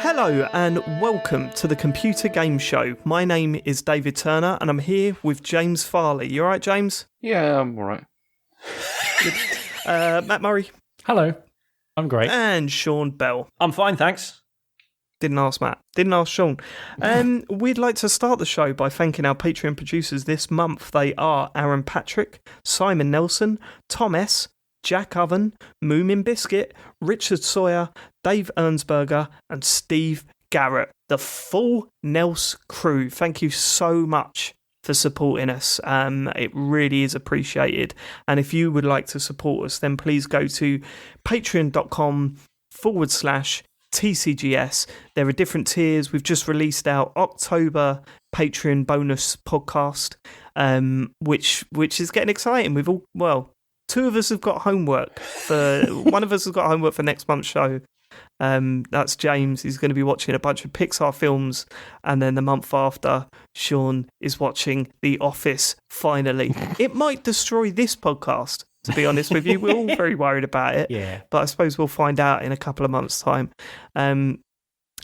Hello and welcome to the Computer Game Show. My name is David Turner and I'm here with James Farley. You alright, James? Yeah, I'm alright. Matt Murray. Hello. I'm great. And Sean Bell. I'm fine, thanks. Didn't ask Matt. Didn't ask Sean. We'd like to start the show by thanking our Patreon producers this month. They are Aaron Patrick, Simon Nelson, Tom S., Jack Oven, Moomin Biscuit, Richard Sawyer, Dave Ernsberger, and Steve Garrett. The full Nels crew. Thank you so much for supporting us. It really is appreciated. And if you would like to support us, then please go to patreon.com/TCGS. There are different tiers. We've just released our October Patreon bonus podcast, which is getting exciting. We've all, two of us have got homework one of us has got homework for next month's show. That's James. He's going to be watching a bunch of Pixar films, and then the month after, Sean is watching The Office. Finally, it might destroy this podcast. To be honest with you, we're all very worried about it. Yeah, but I suppose we'll find out in a couple of months' time.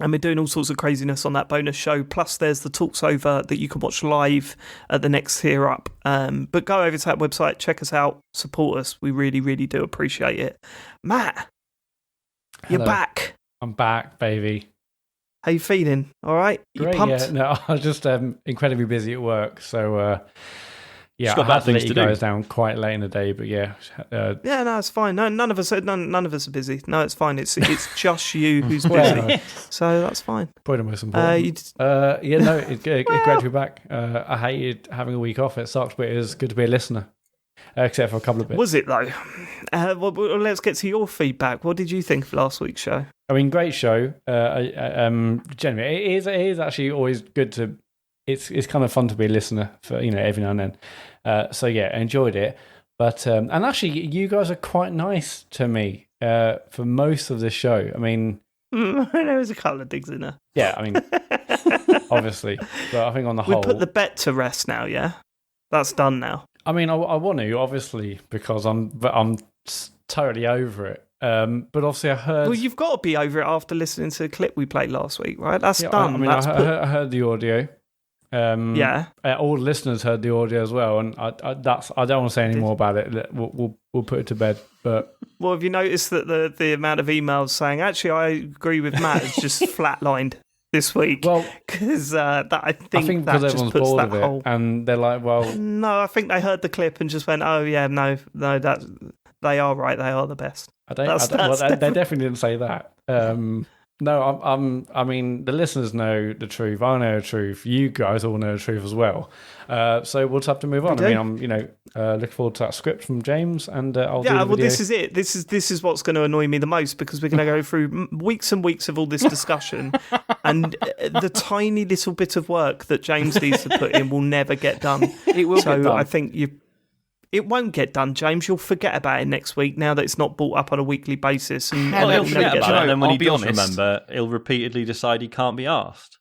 And we're doing all sorts of craziness on that bonus show. Plus, there's the talks over that you can watch live at the next tier up. But go over to that website, check us out, support us. We really, really do appreciate it. Matt, you're back. I'm back, baby. How you feeling? All right? Great, you pumped? yeah. No, I was just incredibly busy at work, so yeah, got I had bad to let things you to do. guys down quite late in the day, but yeah. Yeah, no, it's fine. No, none of us are busy. No, it's fine. It's just you who's busy, Well, so that's fine. probably the most important. Yeah, no, it's great to be back. I hated having a week off. It sucked, but it was good to be a listener, except for a couple of bits. Was it though? Well, let's get to your feedback. What did you think of last week's show? I mean, great show. Generally, it is actually always good to. It's kind of fun to be a listener for every now and then. So yeah, enjoyed it. But and actually, you guys are quite nice to me for most of the show. I mean, there was a couple of digs in there. Yeah, I mean, obviously, but I think on the We whole, put the bet to rest now. Yeah, that's done now. I mean, I want to obviously because I'm totally over it. But obviously, I heard. Well, you've got to be over it after listening to the clip we played last week, right? That's done. I mean, I heard the audio. Yeah, all the listeners heard the audio as well, and I don't want to say any more about it. We'll put it to bed. But well, have you noticed that the amount of emails saying actually I agree with Matt is just flatlined this week? Well, because I think that because just everyone's puts bored that of it, whole. and they're like, well, No, I think they heard the clip and just went, oh yeah, no, that they are right. They are the best. they definitely didn't say that. No, I mean, the listeners know the truth. I know the truth. You guys all know the truth as well. So we'll just have to move on. I mean, I'm looking forward to that script from James, and I'll do the video. This is it. This is what's going to annoy me the most because we're going to go through weeks and weeks of all this discussion, and the tiny little bit of work that James needs to put in will never get done. It will get done. I think it won't get done, James. You'll forget about it next week now that it's not brought up on a weekly basis. And He'll forget about it, and then when I'll he be does honest. remember, he'll repeatedly decide he can't be asked.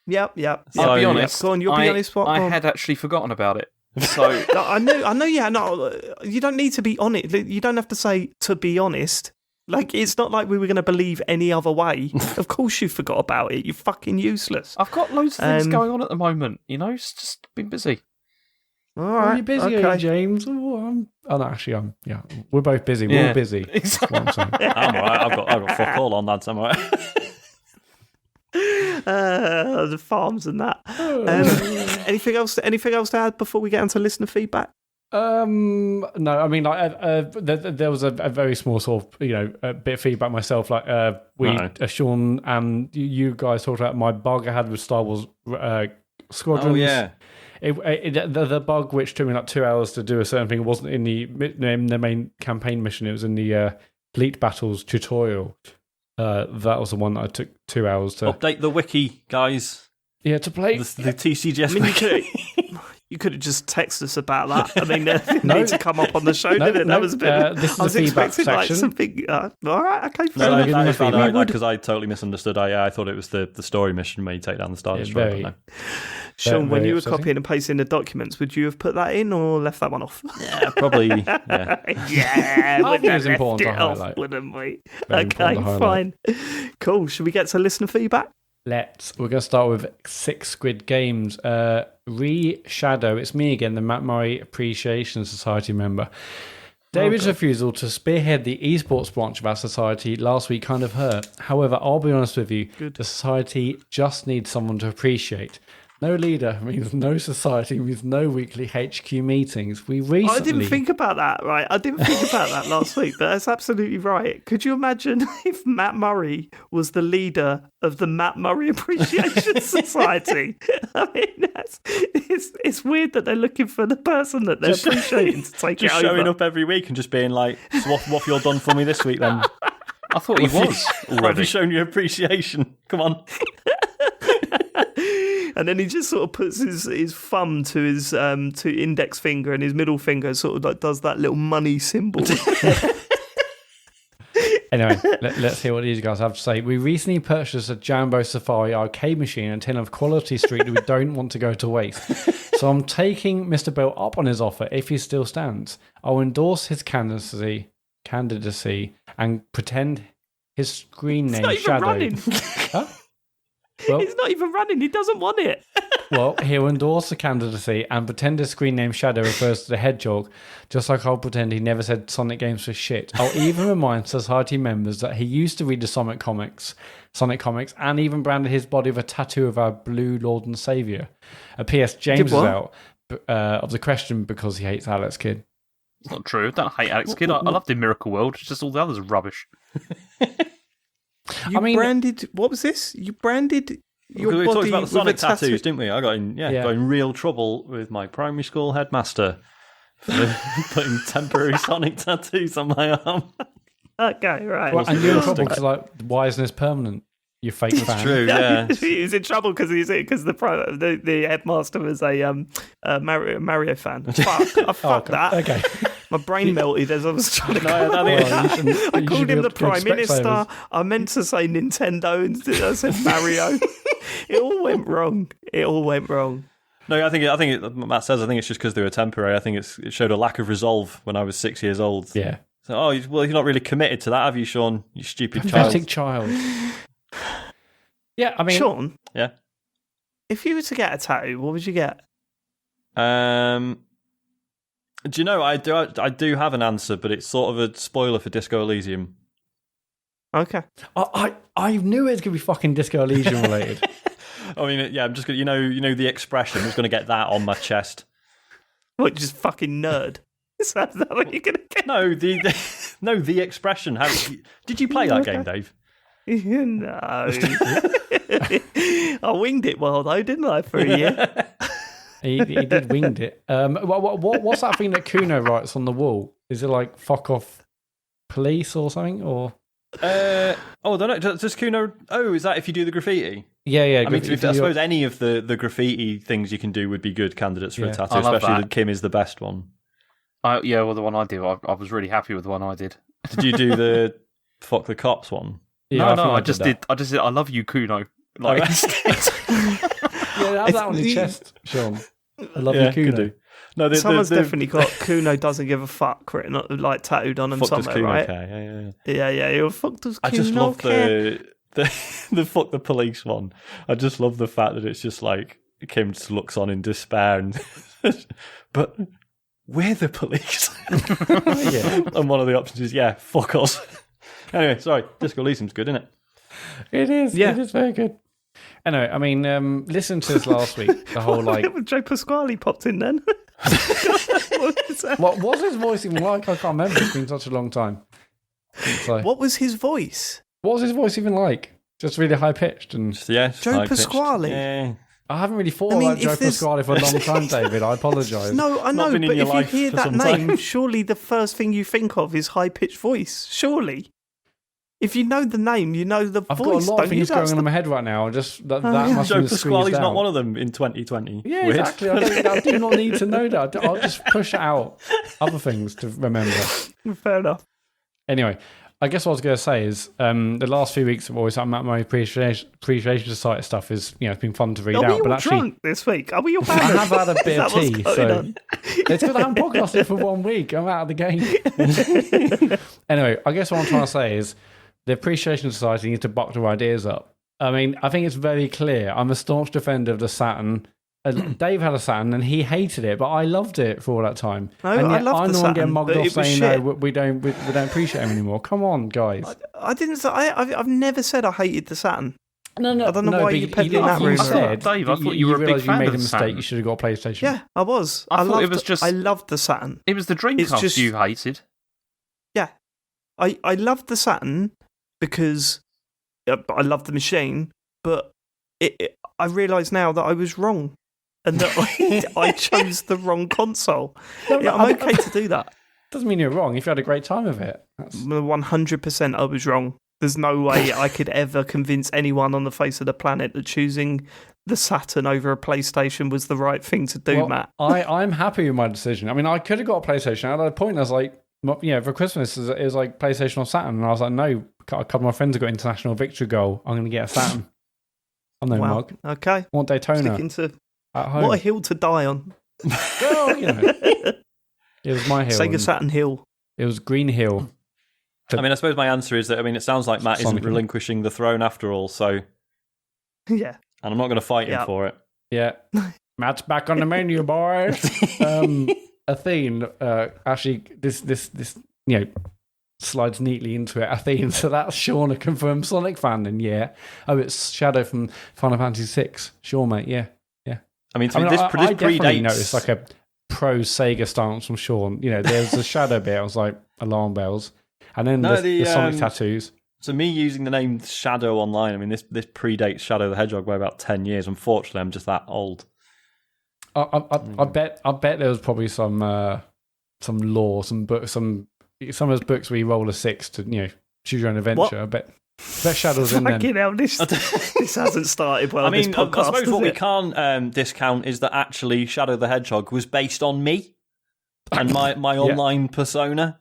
Yep. So- I'll be honest. Go on, you'll be honest. What? I Go on. had actually forgotten about it. So I know. Yeah, no. You don't need to be on it. You don't have to say to be honest. Like it's not like we were going to believe any other way. Of course, you forgot about it. You're fucking useless. I've got loads of things going on at the moment. It's just been busy. All Are right. you busy, okay. James? Yeah, we're both busy. We're all busy. That's what I'm saying. I'm alright. I've got fuck all on that. I'm alright. The farms and that. Anything else to add before we get into listener feedback? No, I mean, there was a very small sort of, a bit of feedback myself. Like, Sean and you guys talked about my bug I had with Star Wars Squadrons. Oh yeah. The bug which took me like 2 hours to do a certain thing wasn't in the main campaign mission. It was in the Elite Battles tutorial. That was the one that I took 2 hours to Update the wiki, guys. to play. The TCGS I mean, wiki. You could have just texted us about that. I mean, it didn't need to come up on the show, did it? That was a bit. This is I was the feedback expecting section. like something. All right, okay. No, Fair give that me is fine, feedback. because I totally misunderstood. I thought it was the story mission where you take down the Star Destroyer. very- but no. Sean, when very you were upsetting. copying and pasting the documents, would you have put that in or left that one off? Yeah, probably. Yeah. Yeah, I we'd think have it's left important it to off, highlight. wouldn't we? Very Okay, important to fine. highlight. Cool. Should we get to listener feedback? We're going to start with Six Squid Games. Shadow. It's me again, the Matt Murray Appreciation Society member. David's refusal to spearhead the esports branch of our society last week kind of hurt. However, I'll be honest with you, the society just needs someone to appreciate. No leader means no society, means no weekly HQ meetings. We recently... I didn't think about that, right? I didn't think about that last week, but that's absolutely right. Could you imagine if Matt Murray was the leader of the Matt Murray Appreciation Society? I mean, it's weird that they're looking for the person that they're appreciating to take it Just over. showing up every week and just being like, so what have you done for me this week then? I thought he was Have you already. shown your appreciation? Come on. And then he just sort of puts his thumb to his to index finger and his middle finger, sort of like does that little money symbol. Anyway, let's hear what these guys have to say. We recently purchased a Jambo Safari arcade machine and a tin of Quality Street that we don't want to go to waste. So I'm taking Mr. Bell up on his offer if he still stands. I'll endorse his candidacy and pretend his screen name Not even Shadow. running. Huh? Well, He's not even running. He doesn't want it. well, he'll endorse the candidacy and pretend his screen name Shadow refers to the hedgehog, just like I'll pretend he never said Sonic games were shit. I'll even remind society members that he used to read the Sonic comics, and even branded his body with a tattoo of our blue Lord and Saviour. P.S. James is what? out of the question because he hates Alex Kidd. It's not true. I don't hate Alex Kidd. I loved him Miracle World. It's just all the others are rubbish. You branded. What was this? You branded your we body talked about the with Sonic a tattoo. tattoos, didn't we? I got in real trouble with my primary school headmaster for putting temporary Sonic tattoos on my arm. Okay, right. Well, and you're in trouble because, like, why isn't this permanent? You fake fan. True, yeah. He's in trouble because the headmaster was a Mario fan. Fuck that. Okay. My brain melted as I was trying to. No, come I up think- with that. I you called should him be the able to go Prime to Minister. Specsavers. I meant to say Nintendo, and I said Mario. It all went wrong. No, I think Matt says. I think it's just because they were temporary. I think it showed a lack of resolve when I was 6 years old. Yeah. So, you're not really committed to that, have you, Sean? You stupid child. Pathetic child. Yeah, I mean, Sean, Yeah. if you were to get a tattoo, what would you get? Do you know? I do have an answer, but it's sort of a spoiler for Disco Elysium. Okay. I knew it was gonna be fucking Disco Elysium related. I mean, yeah. I'm just gonna, you know, the expression. I'm just gonna get that on my chest. What, just fucking nerd? Is that what you're gonna get? No, the expression. Did you play that game, Dave? No. I winged it well though, didn't I, for a year? he did winged it. What's that thing that Kuno writes on the wall? Is it like "fuck off, police" or something? Or I don't know. Does Kuno? Oh, is that if you do the graffiti? yeah. I mean, I suppose any of the graffiti things you can do would be good candidates for a tattoo, I love especially that. that Kim is the best one. Well, the one I did, I was really happy with the one I did. Did you do the fuck the cops one? yeah, No, I think just did. I just did. I love you, Kuno. Like, Yeah, have that on your chest, Sean. I love Yeah, you, Kuno. could do. No, Someone's definitely got Kuno doesn't give a fuck written like tattooed on him fuck does somewhere, Kuno right? care? Yeah. Yeah. You're fuck does I Kuno just love care? the fuck the police one. I just love the fact that it's just like Kim just looks on in despair and but we're the police. Yeah. And one of the options is fuck us. Anyway, sorry, Disco Elysium's good, isn't it? It is. Yeah. It is very good. Anyway, I mean, listen to this last week. The whole like, Joe Pasquale popped in then. What was that? what was his voice even like? I can't remember. It's been such a long time. So, What was his voice? what was his voice even like? Just really high pitched, and Yes, Joe Pasquale? Yeah. I haven't really thought I mean, about Joe if there's- Pasquale for a long time, David. I apologise. No, I know, been in but your if you life hear for that some name, time. surely the first thing you think of is high pitched voice. Surely. If you know the name, you know the I've voice. got a lot of don't you? things going That's on in the- my head right now. Just that yeah. must Joe be squeezed Pasquale's out. not one of them in 2020. Yeah, Weird. exactly. I do not need to know that. I'll just push out other things to remember. Fair enough. Anyway, I guess what I was going to say is the last few weeks have always had my appreciation society stuff is, it's been fun to read Are out. we all But actually, drunk this week? Are we all I have had a bit of tea, so on? it's because I haven't podcasted for 1 week. I'm out of the game. Anyway, I guess what I'm trying to say is the Appreciation Society needs to buck their ideas up. I mean, I think it's very clear. I'm a staunch defender of the Saturn. Dave had a Saturn and he hated it, but I loved it for all that time. No, and I yet loved I'm the the one getting Saturn, mugged but off it was saying shit. no, we don't appreciate him anymore. Come on, guys. I didn't say. I've never said I hated the Saturn. No, I don't know why but you're peddling that rumour. said, Dave, I thought you were a big realised fan you made of a the mistake. Saturn. You should have got a PlayStation. Yeah, I was. I thought loved, it was just- I loved the Saturn. It was the Dreamcast just- you hated. Yeah, I loved the Saturn because I loved the machine, but I realise now that I was wrong and that I chose the wrong console. No, Yeah, I'm okay to do that. Doesn't mean you're wrong if you had a great time of it. That's... 100% I was wrong. There's no way I could ever convince anyone on the face of the planet that choosing the Saturn over a PlayStation was the right thing to do, Well, Matt. I'm happy with my decision. I mean, I could have got a PlayStation. At that point, I was like, for Christmas, it was like PlayStation or Saturn. And I was like, no, a couple of my friends have got International Victory Goal. I'm going to get a Saturn. I'm no mug. Okay. I want Daytona Sticking to at home. what a hill to die on. Well, it was my hill. Sega and Saturn Hill. It was Green Hill. I mean, I suppose my answer is that, it sounds like Matt isn't Sonic. relinquishing the throne after all, so... Yeah. And I'm not going to fight him for it. Yeah. Matt's back on the menu, boys. Athene, actually, this slides neatly into it. Athene, so that's Sean, a confirmed Sonic fan, and yeah. Oh, it's Shadow from Final Fantasy VI. Sure, mate, yeah. I mean, I definitely predates... noticed like a pro Sega stance from Sean. There's a Shadow bit. I was like, alarm bells. And then the Sonic tattoos. So me using the name Shadow online, this predates Shadow the Hedgehog by about 10 years. Unfortunately, I'm just that old. I bet there was probably some lore, some books, some of those books where you roll a 6 to choose your own adventure. What? I bet Shadow's in there. Fucking hell, this hasn't started well. I this suppose podcast, what we has it? can't discount is that actually Shadow the Hedgehog was based on me and my online persona.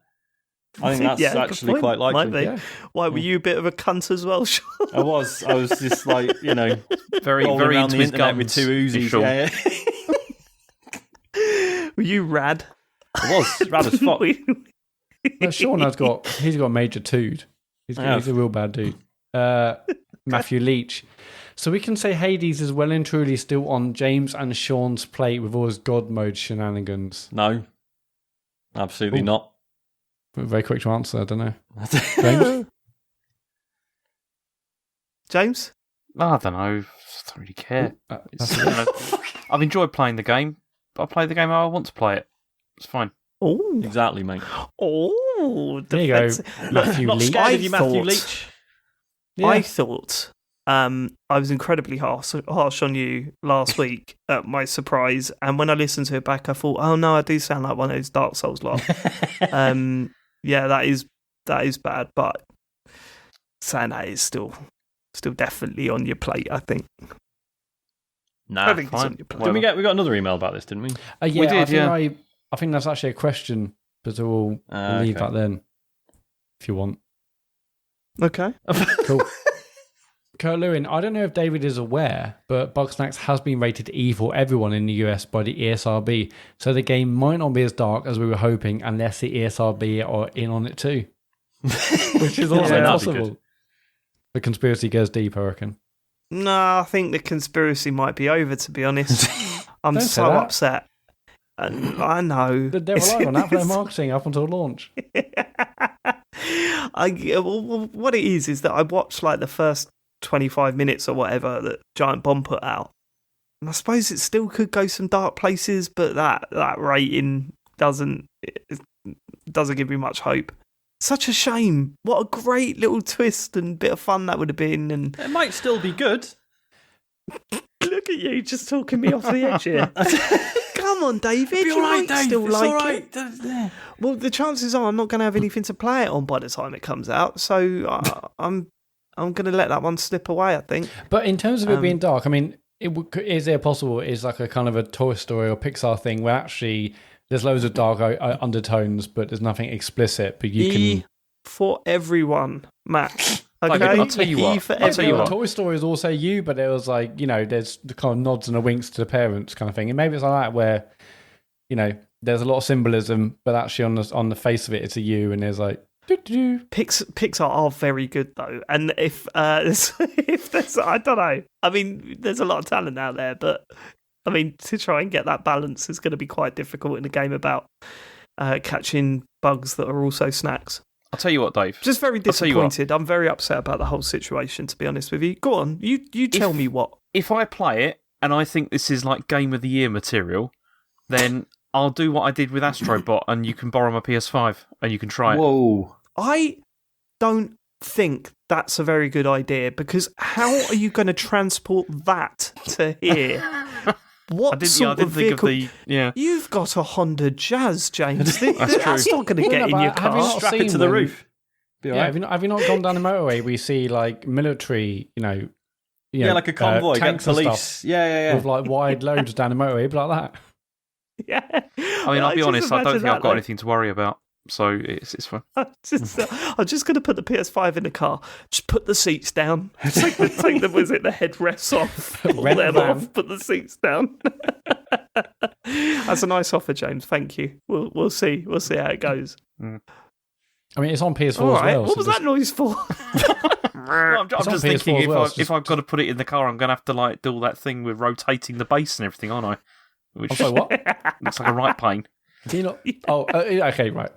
I think that's Yeah, actually good quite point. likely. Might be. Yeah. Why were you a bit of a cunt as well, Sean? I was just like, Very, rolling very around into the his internet guns. with two Uzis. Sure. Yeah. Were you rad? I was rad as fuck. No, Sean he's got a major tood. He's a real bad dude. Matthew Leach. So we can say Hades is well and truly still on James and Sean's plate with all his God mode shenanigans. No, absolutely Ooh. not. Very quick to answer, I don't know. James? James? I don't know. I don't really care. That's I've enjoyed playing the game, but I play the game how I want to play it. It's fine. Oh, Exactly, mate. There you go, Matthew Not Leach. scared of you, Matthew thought- Leach. Yeah. I thought I was incredibly harsh on you last week at my surprise, and when I listened to it back, I thought, oh no, I do sound like one of those Dark Souls lot. Yeah, that is bad, but saying that is still definitely on your plate, I think. Nah, I think it's fine. on your plate. we got another email about this, didn't we? Yeah, We did, I think that's actually a question, but we'll leave okay. that then, if you want. Okay. Cool. Kurt Lewin, I don't know if David is aware, but Bugsnax has been rated E for everyone in the US by the ESRB, so the game might not be as dark as we were hoping unless the ESRB are in on it too. Which is also that'd be possible. good. The conspiracy goes deep, I reckon. No, I think the conspiracy might be over, to be honest. I'm Don't say so that. upset. I know. They're relying on that for their marketing up until launch. What it is that I watched like the first 25 minutes or whatever that Giant Bomb put out. And I suppose it still could go some dark places, but that rating doesn't give me much hope. Such a shame. What a great little twist and bit of fun that would have been. And It might still be good. look at you, just talking me off the edge here. come on, David. You might still like it. Well, the chances are I'm not going to have anything to play it on by the time it comes out, so I'm going to let that one slip away, I think. But in terms of it being dark, I mean, is there possible is like a kind of a Toy Story or Pixar thing where actually there's loads of dark undertones, but there's nothing explicit, but you can... for everyone, Matt. Okay, I'll tell you what. Toy Story is also you, but there was like, there's the kind of nods and a winks to the parents kind of thing. And maybe it's like that where, there's a lot of symbolism, but actually on the face of it, it's a you, and there's like, Pixar are very good though, and if there's, I don't know. I mean, there's a lot of talent out there, but I mean, to try and get that balance is going to be quite difficult in a game about catching bugs that are also snacks. I'll tell you what, Dave. Just very disappointed. I'm very upset about the whole situation, to be honest with you. Go on, you tell me what. If I play it and I think this is like Game of the Year material, then I'll do what I did with Astrobot, and you can borrow my PS5 and you can try it. Whoa. I don't think that's a very good idea, because how are you going to transport that to here? What sort of vehicle? You've got a Honda Jazz, James. That's not going to get in your car. Strap it to the roof. Yeah, have you not gone down the motorway? We see like military, like a convoy, tanks police. And stuff, yeah, with like wide loads down the motorway, but like that. Yeah. I mean, I'll be honest. I don't think I've got anything to worry about. So it's fine. I'm just going to put the PS5 in the car. Just put the seats down. Take the the headrests off. Pull them off. Put the seats down. That's a nice offer, James. Thank you. We'll see. We'll see how it goes. I mean, it's on PS4 as well. What was that noise for? I'm just thinking if I've got to put it in the car, I'm going to have to like do all that thing with rotating the base and everything, aren't I? Which what? Looks like a right pain. Do you not? Okay, right.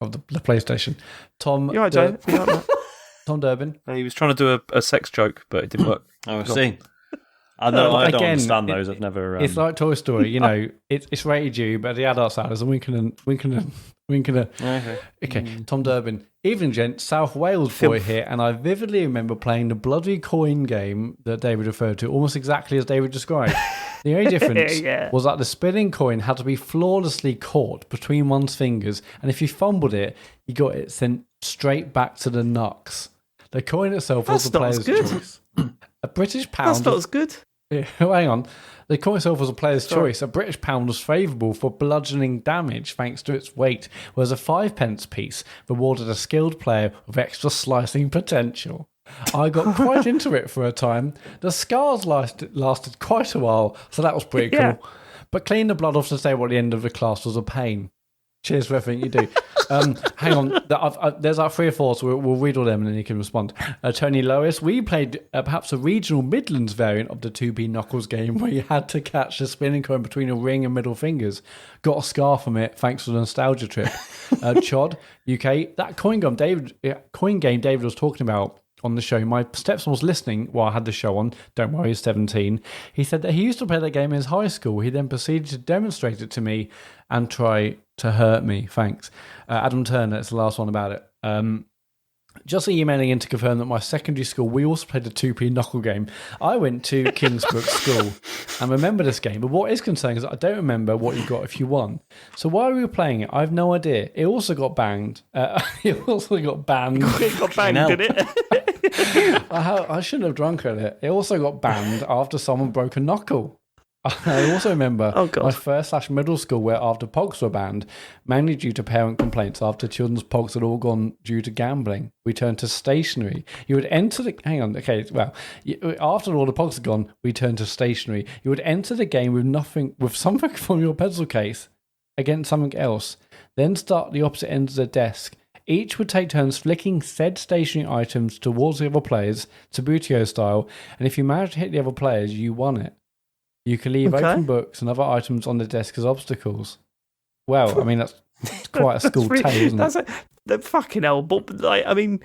Of the PlayStation. Tom. You're right, Joe. Tom Durbin. He was trying to do a sex joke, but it didn't work. I see. I don't understand those. I've never. It's like Toy Story, it's rated U, but the adult side is a winking and. Okay, Tom Durbin. Evening, gents. South Wales boy here, and I vividly remember playing the bloody coin game that David referred to, almost exactly as David described. The only difference was that the spinning coin had to be flawlessly caught between one's fingers, and if you fumbled it, you got it sent straight back to the knucks. The coin itself was the player's choice. A British pound. That's not as good. Yeah, hang on. The coin itself was a player's choice. A British pound was favourable for bludgeoning damage thanks to its weight, whereas a 5p piece rewarded a skilled player with extra slicing potential. I got quite into it for a time. The scars lasted quite a while, so that was pretty cool. But cleaning the blood off to stay at the end of the class was a pain. Cheers for everything you do. Hang on, there's like 3 or 4, so we'll read all them and then you can respond. Tony Lois, we played perhaps a regional Midlands variant of the 2P Knuckles game where you had to catch the spinning coin between your ring and middle fingers. Got a scar from it, thanks for the nostalgia trip. Chod, UK, that coin game David was talking about on the show. My stepson was listening while I had the show on. Don't worry, he's 17. He said that he used to play that game in his high school. He then proceeded to demonstrate it to me and try to hurt me. Thanks. Adam Turner, it's the last one about it. Just emailing in to confirm that my secondary school, we also played a 2P knuckle game. I went to Kingsbrook School and remember this game, but what is concerning is I don't remember what you got if you won. So why were we playing it? I have no idea. It also got banged. It also got banned. It got banged, did it? I shouldn't have drunk at it. It also got banned after someone broke a knuckle. I also remember my first/middle school where after pogs were banned, mainly due to parent complaints after children's pogs had all gone due to gambling, we turned to stationery. You would enter the... Hang on, okay, well, after all the pogs had gone, we turned to stationery. You would enter the game with something from your pencil case against something else, then start the opposite ends of the desk. Each would take turns flicking said stationary items towards the other players, Sabutio style, and if you managed to hit the other players, you won it. You can leave open books and other items on the desk as obstacles. Well, I mean, that's quite a school tale, isn't it? Fucking hell. But, I mean,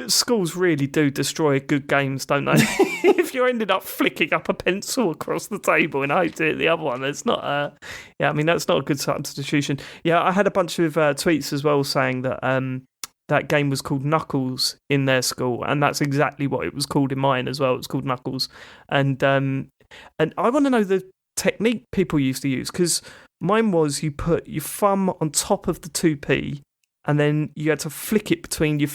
schools really do destroy good games, don't they? If you're ended up flicking up a pencil across the table and I hope to hit the other one, that's not that's not a good substitution. Yeah, I had a bunch of tweets as well saying that that game was called Knuckles in their school, and that's exactly what it was called in mine as well. It was called Knuckles. And I want to know the technique people used to use, because mine was you put your thumb on top of the 2p and then you had to flick it between your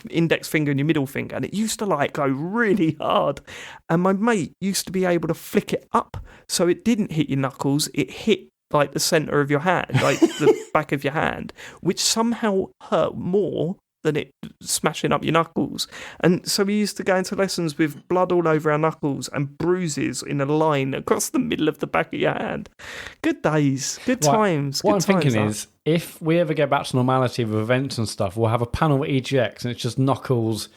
index finger and your middle finger, and it used to like go really hard. And my mate used to be able to flick it up so it didn't hit your knuckles, it hit like the center of your hand, like the back of your hand, which somehow hurt more than it smashing up your knuckles. And so we used to go into lessons with blood all over our knuckles and bruises in a line across the middle of the back of your hand. Good days, good times. What I'm thinking is, if we ever get back to normality with events and stuff, we'll have a panel at EGX and it's just Knuckles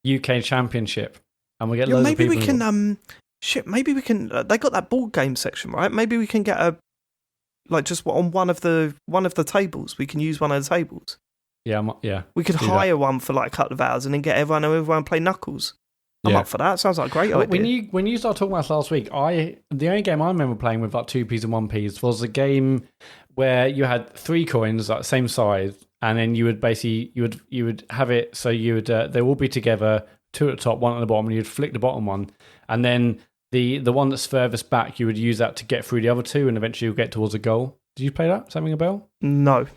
UK Championship, and we get loads of people. Maybe we can. They got that board game section, right? Maybe we can get just on one of the tables. We can use one of the tables. Yeah. We could hire one for like a couple of hours and then get everyone play Knuckles. I'm up for that. Sounds like a great idea. When you started talking about last week, the only game I remember playing with like 2Ps and 1Ps was a game where you had 3 coins, like same size, and then you would basically you would have it so you would they all be together, 2 at the top, 1 at the bottom, and you'd flick the bottom one, and then the one that's furthest back, you would use that to get through the other 2, and eventually you'll get towards a goal. Did you play that? Does that ring a bell? No.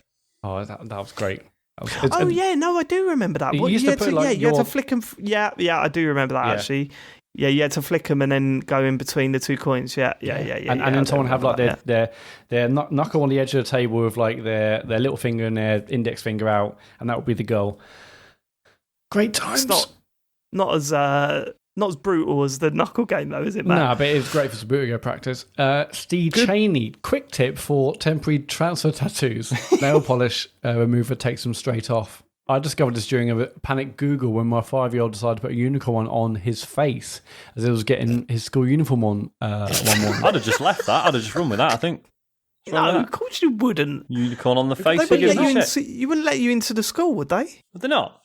Oh, that was great. I do remember that. You had to flick them. Yeah, I do remember that actually. Yeah, you had to flick them and then go in between the 2 coins. Yeah. And then someone have like their knuckle on the edge of the table with like their little finger and their index finger out, and that would be the goal. Great times. It's not as brutal as the knuckle game though, is it, Matt? No, but it's great for Sabuto practice. Steve Cheney, quick tip for temporary transfer tattoos. Nail polish remover takes them straight off. I discovered this during a panic Google when my 5-year-old decided to put a unicorn on his face as he was getting his school uniform on one morning. I'd have just left that. I'd have just run with that, I think. No, of course you wouldn't. Unicorn on the face. You wouldn't let you into the school, would they? Would they not?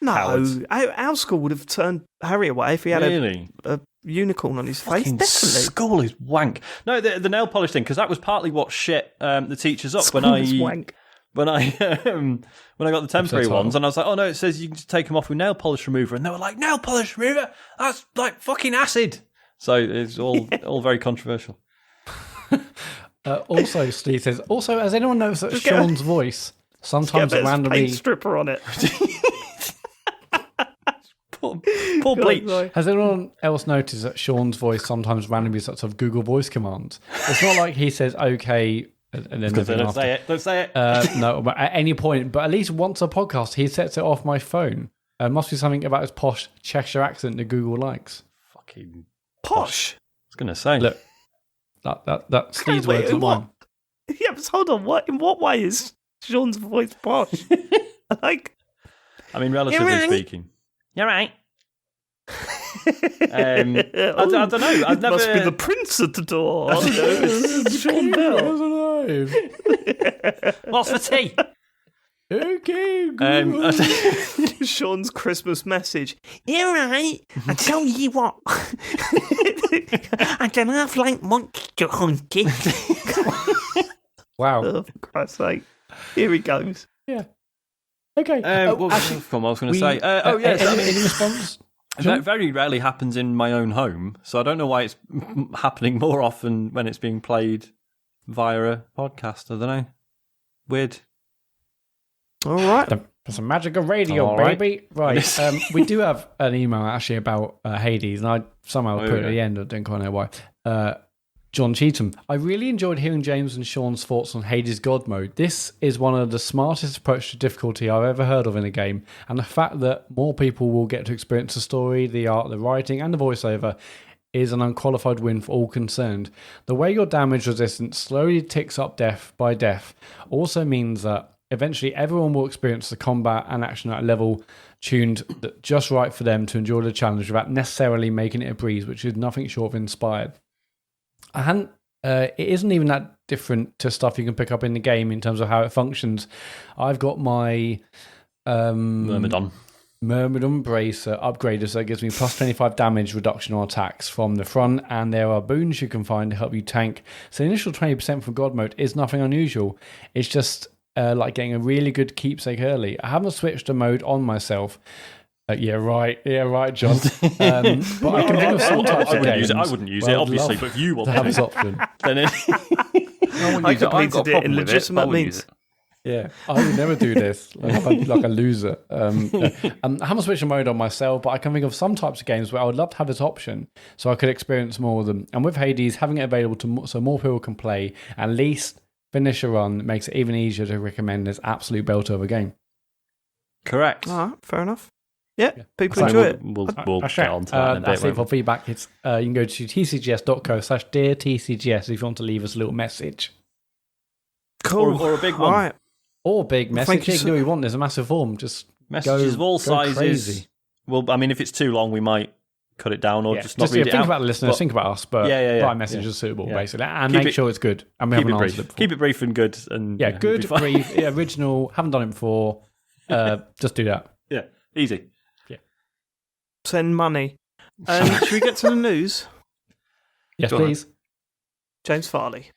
No, our school would have turned Harry away if he had a unicorn on his face. Definitely. School is wank. No, the nail polish thing, because that was partly what shit the teachers up school is wank. When I got the temporary ones, and I was like, oh no, it says you can just take them off with nail polish remover, and they were like, nail polish remover? That's like fucking acid. So it's all very controversial. Also, Steve says, has anyone noticed that Sean's voice sometimes randomly paint stripper on it? Poor bleach. Has anyone else noticed that Sean's voice sometimes randomly starts to have Google Voice commands? It's not like he says okay and then don't say it. No, but at any point, but at least once a podcast, he sets it off my phone. Must be something about his posh Cheshire accent that Google likes. Fucking posh. I was going to say. Look, that Steve's words are mine. Yeah, but hold on. In what way is Sean's voice posh? I mean, relatively speaking. You're right. I don't know. I've never. Must be the prince at the door. Oh, no, it's Sean Bell. What's for tea? Okay. Sean's Christmas message. You're right. I tell you what. I don't have like monster hunting. Wow. Oh, for Christ's sake. Here he goes. Yeah. Okay. What was I was going to say? Any response? That very rarely happens in my own home, so I don't know why it's happening more often when it's being played via a podcast. I don't know. Weird. All right. That's the magic of radio, baby. Right. We do have an email actually about Hades, and I somehow put it at the end. I don't quite know why. John Cheetham. I really enjoyed hearing James and Sean's thoughts on Hades God Mode. This is one of the smartest approaches to difficulty I've ever heard of in a game, and the fact that more people will get to experience the story, the art, the writing, and the voiceover is an unqualified win for all concerned. The way your damage resistance slowly ticks up death by death also means that eventually everyone will experience the combat and action at a level tuned just right for them to enjoy the challenge without necessarily making it a breeze, which is nothing short of inspired. It isn't even that different to stuff you can pick up in the game in terms of how it functions. I've got my Myrmidon Bracer upgrader, so it gives me plus 25 damage reduction on attacks from the front, and there are boons you can find to help you tank. So the initial 20% from God Mode is nothing unusual. It's just like getting a really good keepsake early. I haven't switched the mode on myself, Yeah, right, John. But I can think of some types of games. I wouldn't use it, obviously, but if you want to have this option. Then I completed it in legitimate means. Yeah, I would never do this like a loser. I haven't switched mode on myself, but I can think of some types of games where I would love to have this option so I could experience more of them. And with Hades, having it available so more people can play, at least finish a run, makes it even easier to recommend this absolute belter of a game. Correct. All right, fair enough. Yeah, people enjoy it. We'll get on to that in a bit. That's it for feedback. It's you can go to tcgs.co/deartcgs if you want to leave us a little message. Cool. Or a big one. All right. Or big message. You can do what you want. There's a massive form. Just messages of all sizes. Crazy. Well, I mean, if it's too long, we might cut it down or just not read it think out. about the listeners, think about us, but write messages suitable, basically. And make sure it's good. And we haven't answered it before. Keep it brief and good. And good, brief, original, haven't done it before. Just do that. Yeah, easy. Send money. Should we get to the news? Yes, please. James Farley.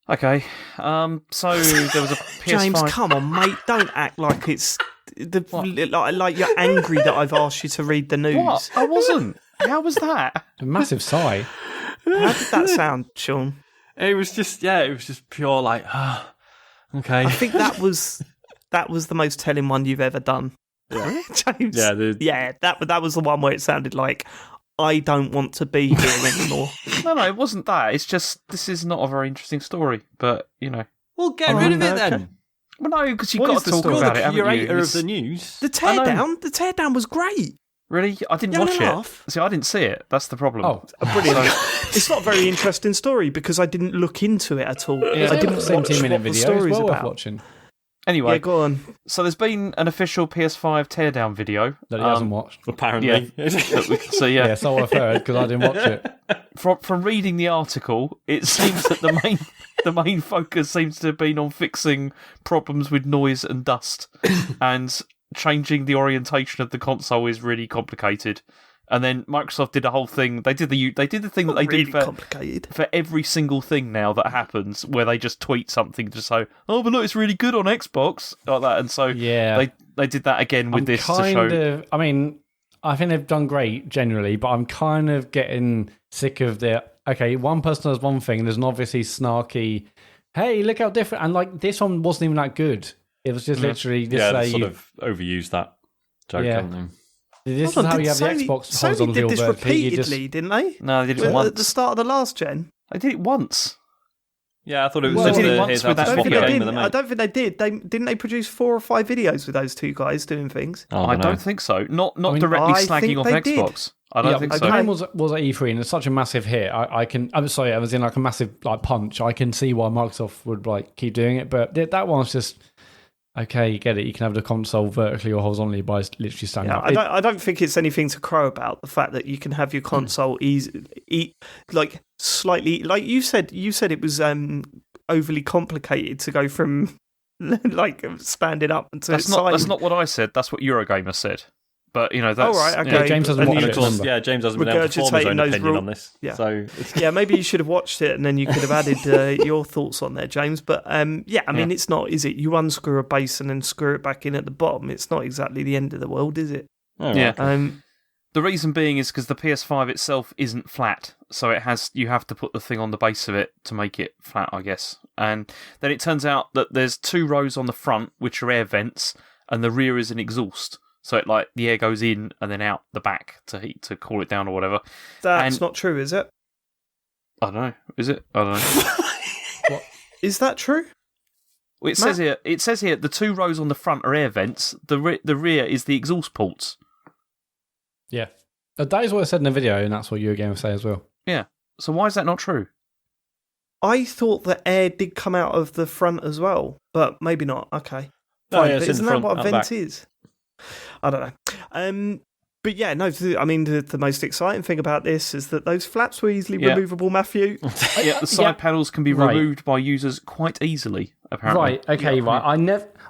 Okay. So there was a PS5. James, come on, mate. Don't act like it's like you're angry that I've asked you to read the news. What? I wasn't. How was that? A massive sigh. How did that sound, Sean? It was just pure like, okay. I think that was the most telling one you've ever done. Yeah. James. Yeah, that was the one where it sounded like I don't want to be here anymore. No, it wasn't that. It's just this is not a very interesting story, but Well, get rid of it then. Well, no, because you've got to talk about it. You're the haven't you? curator of the news. The teardown was great. Really? I didn't watch it. See, I didn't see it. That's the problem. Oh, brilliant. It's not a very interesting story because I didn't look into it at all. Yeah, I didn't watch what the story's about. Watching. Anyway, go on. So there's been an official PS5 teardown video that he hasn't watched, apparently. Yeah, so I've heard because I didn't watch it. From reading the article, it seems that the main focus seems to have been on fixing problems with noise and dust, and changing the orientation of the console is really complicated. And then Microsoft did a whole thing. They did the thing that they did for every single thing now that happens, where they just tweet something to say, "Oh, but look, it's really good on Xbox," like that. And so they did that again with this to show. I mean, I think they've done great generally, but I'm kind of getting sick of one person does one thing, there's an obviously snarky, "Hey, look how different," and like this one wasn't even that good. It was just literally they sort of overused that joke, haven't they? This is how you have the Xbox Sony did this repeatedly, didn't they? No, they did it once. At the start of the last gen. They did it once. Yeah, I thought it was they did it once with that I don't think they did. Didn't they produce 4 or 5 videos with those two guys doing things? I don't think so. Not directly slagging off Xbox. I don't think so. The game was at E3 and it's such a massive hit. I'm sorry, I was in like a massive punch. I can see why Microsoft would keep doing it, but that one's just. Okay, you get it. You can have the console vertically or horizontally by literally standing up. I don't think it's anything to crow about. The fact that you can have your console slightly, like you said it was overly complicated to go from standing up and to that's not what I said. That's what Eurogamer said. But that's right. Okay. James doesn't watch it. James hasn't been able to form his own opinion on this. Yeah. So maybe you should have watched it and then you could have added your thoughts on there, James. But it's not, is it? You unscrew a base and then screw it back in at the bottom. It's not exactly the end of the world, is it? Oh, yeah. Okay. The reason being is because the PS5 itself isn't flat, so you have to put the thing on the base of it to make it flat, I guess. And then it turns out that there's 2 rows on the front which are air vents, and the rear is an exhaust. So the air goes in and then out the back to cool it down or whatever. That's not true, is it? I don't know. Is it? I don't know. What? Is that true? Well, it says here the 2 rows on the front are air vents. The rear is the exhaust ports. Yeah, that is what I said in the video, and that's what you again will say as well. Yeah. So why is that not true? I thought that air did come out of the front as well, but maybe not. Okay. Oh, yeah, isn't that what a vent is? I don't know. But yeah, no, I mean, the most exciting thing about this is that those flaps were easily removable, Matthew. Yeah, the side panels can be removed by users quite easily, apparently. Right, okay, right.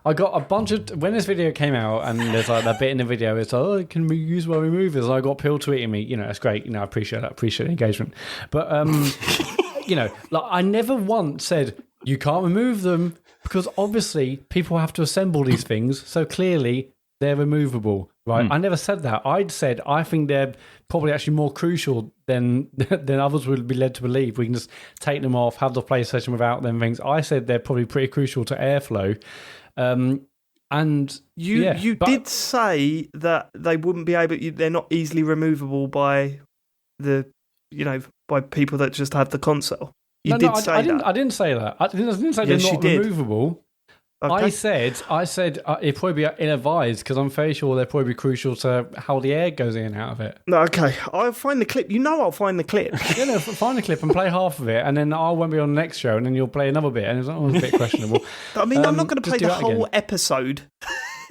I got a bunch of... When this video came out, and there's that bit in the video, it's it can be used by removers, and I got people tweeting me, that's great, I appreciate that, appreciate the engagement. But, I never once said, you can't remove them, because obviously people have to assemble these things, so clearly... they're removable. Right, I never said that. I'd said I think they're probably actually more crucial than others would be led to believe. We can just take them off, have the PlayStation without them things. I said they're probably pretty crucial to airflow. And you did say that they wouldn't be able. They're not easily removable by by people that just have the console. You did say that. I didn't say that. I didn't say they're not removable. Okay. I said it'd probably be ill-advised because I'm fairly sure they're probably crucial to how the air goes in and out of it. No, okay, I'll find the clip. I'll find the clip. Find the clip and play half of it, and then I won't be on the next show, and then you'll play another bit, and it's always a bit questionable. I mean, I'm not going to play the whole episode.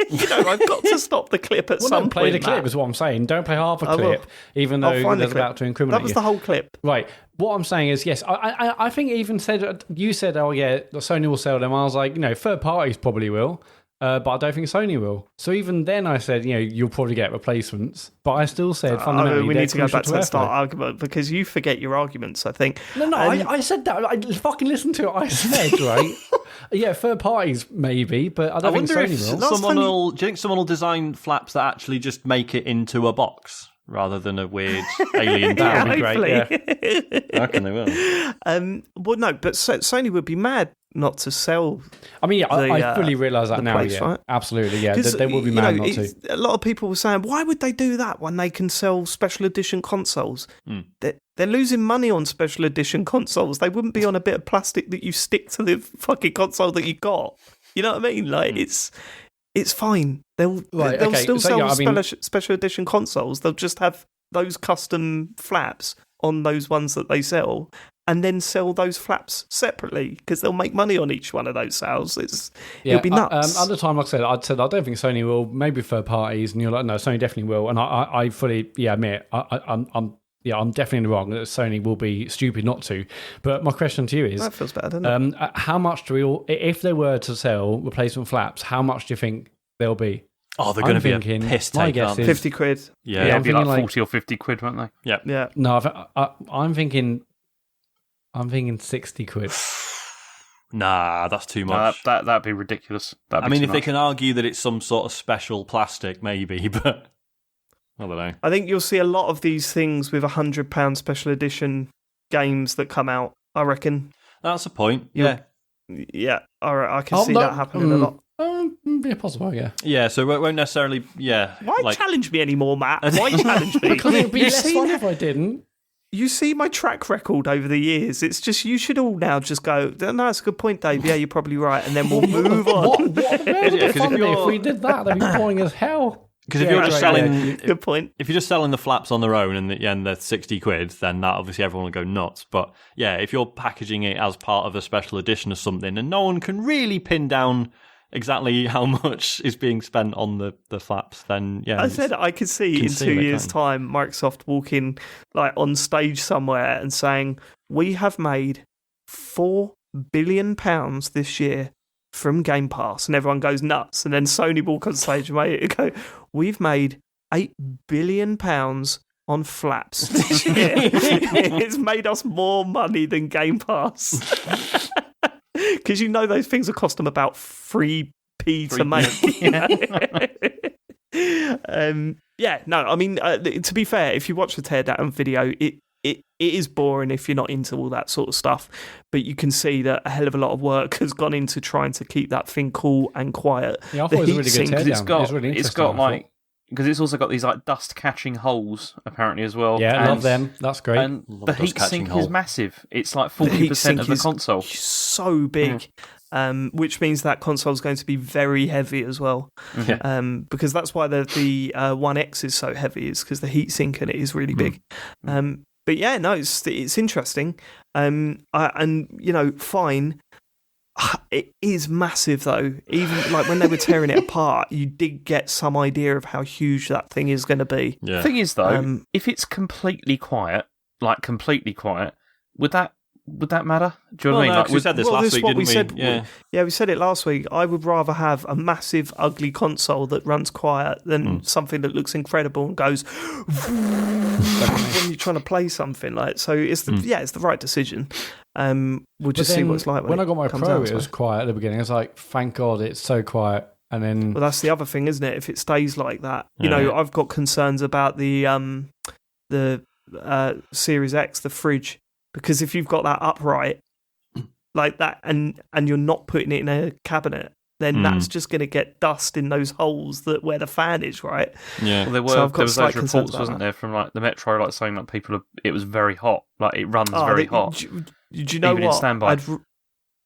I've got to stop the clip at some point. Play the clip is what I'm saying. Don't play half a clip, even though there's about to incriminate you. That was the whole clip. Right. What I'm saying is, yes, I think you said, oh yeah, Sony will sell them. I was like, third parties probably will, but I don't think Sony will. So even then I said, you'll probably get replacements, but I still said fundamentally we need to go back to that start argument because you forget your arguments, I think. No, I said that. I fucking listened to it. I said, right? Yeah, third parties maybe, but I don't think Sony will. Do you think someone will design flaps that actually just make it into a box rather than a weird alien? That would be great. Yeah. I reckon they will. Well, no, but Sony would be mad not to sell. I mean, I fully realise that now. Place, yeah, right? Absolutely. Yeah, they will be mad not to. A lot of people were saying, why would they do that when they can sell special edition consoles? They're losing money on special edition consoles. They wouldn't be on a bit of plastic that you stick to the fucking console that you got. You know what I mean? Like it's fine. They'll still sell special edition consoles. They'll just have those custom flaps on those ones that they sell, and then sell those flaps separately because they'll make money on each one of those sales. It'll be nuts. At the time, like I said I don't think Sony will. Maybe third parties, and you're like, no, Sony definitely will. And I fully admit I'm definitely in the wrong. That Sony will be stupid not to. But my question to you is, that feels better, doesn't it? How much do we all, if they were to sell replacement flaps, how much do you think they'll be? Oh, they're going to be a piss take, aren't they? 50 quid. Yeah, it'd be like 40 or 50 quid, won't they? Yeah. Yeah. No, I'm thinking 60 quid. Nah, that's too much. That'd be ridiculous. If they can argue that it's some sort of special plastic, maybe, but I don't know. I think you'll see a lot of these things with £100 special edition games that come out, I reckon. That's a point, yeah. Yeah, I can see that happening a lot. Yeah, possible, yeah. Yeah, so it won't necessarily, Why challenge me anymore, Matt? Why challenge me? Because it would be less fun if I didn't. You see my track record over the years. It's just, you should all now just go, no, that's a good point, Dave. Yeah, you're probably right. And then we'll move on. If we did that, that'd be boring as hell. Because if you're just selling, good point. If you're just selling the flaps on their own and they're 60 quid, then that obviously everyone will go nuts. But yeah, if you're packaging it as part of a special edition or something, and no one can really pin down exactly how much is being spent on the flaps, then yeah. I said I could see in 2 years' time Microsoft walking like on stage somewhere and saying, we have made £4 billion this year from Game Pass, and everyone goes nuts, and then Sony walk on stage and go, we've made £8 billion on flaps this year. It's made us more money than Game Pass. Because those things will cost them about 3p to make. To be fair, if you watch the teardown video, it is boring if you're not into all that sort of stuff. But you can see that a hell of a lot of work has gone into trying to keep that thing cool and quiet. Yeah, I thought it was really good teardown. It's got like, because it's also got these like dust catching holes apparently as well. Yeah, I love them. That's great. And the heat sink is massive. It's like 40% of the console. So big. Which means that console is going to be very heavy as well. Because that's why the One X is so heavy, is because the heatsink in it is really big. But yeah, no, it's interesting. Fine. It is massive though. Even like when they were tearing it apart, you did get some idea of how huge that thing is going to be. Yeah. The thing is though, if it's completely quiet, would that matter? Do you know what I mean? No, we said this last week, didn't we? Yeah, we said it last week. I would rather have a massive, ugly console that runs quiet than something that looks incredible and goes when you're trying to play something. So it's the right decision. We'll just see what it's like. When I got my Pro, it was quiet at the beginning. I was like, thank God it's so quiet. and then Well, that's the other thing, isn't it? If it stays like that, Yeah. I've got concerns about the Series X, the fridge, because if you've got that upright like that, and you're not putting it in a cabinet, then that's just going to get dust in those holes where the fan is, right? Yeah. Well, So I've got there was slight those concerns reports, about wasn't that. there, from like the Metro, like saying that it was very hot, like it runs Oh, very hot, Do you know even in what? standby.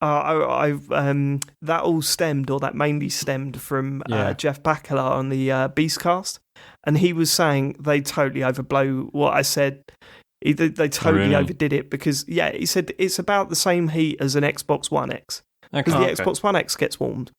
That all stemmed, or that mainly stemmed from Yeah. Jeff Bacala on the Beastcast, and he was saying they totally overblow what I said. They totally Really? overdid it because, he said it's about the same heat as an Xbox One X. Because Okay. the Xbox One X gets warmed.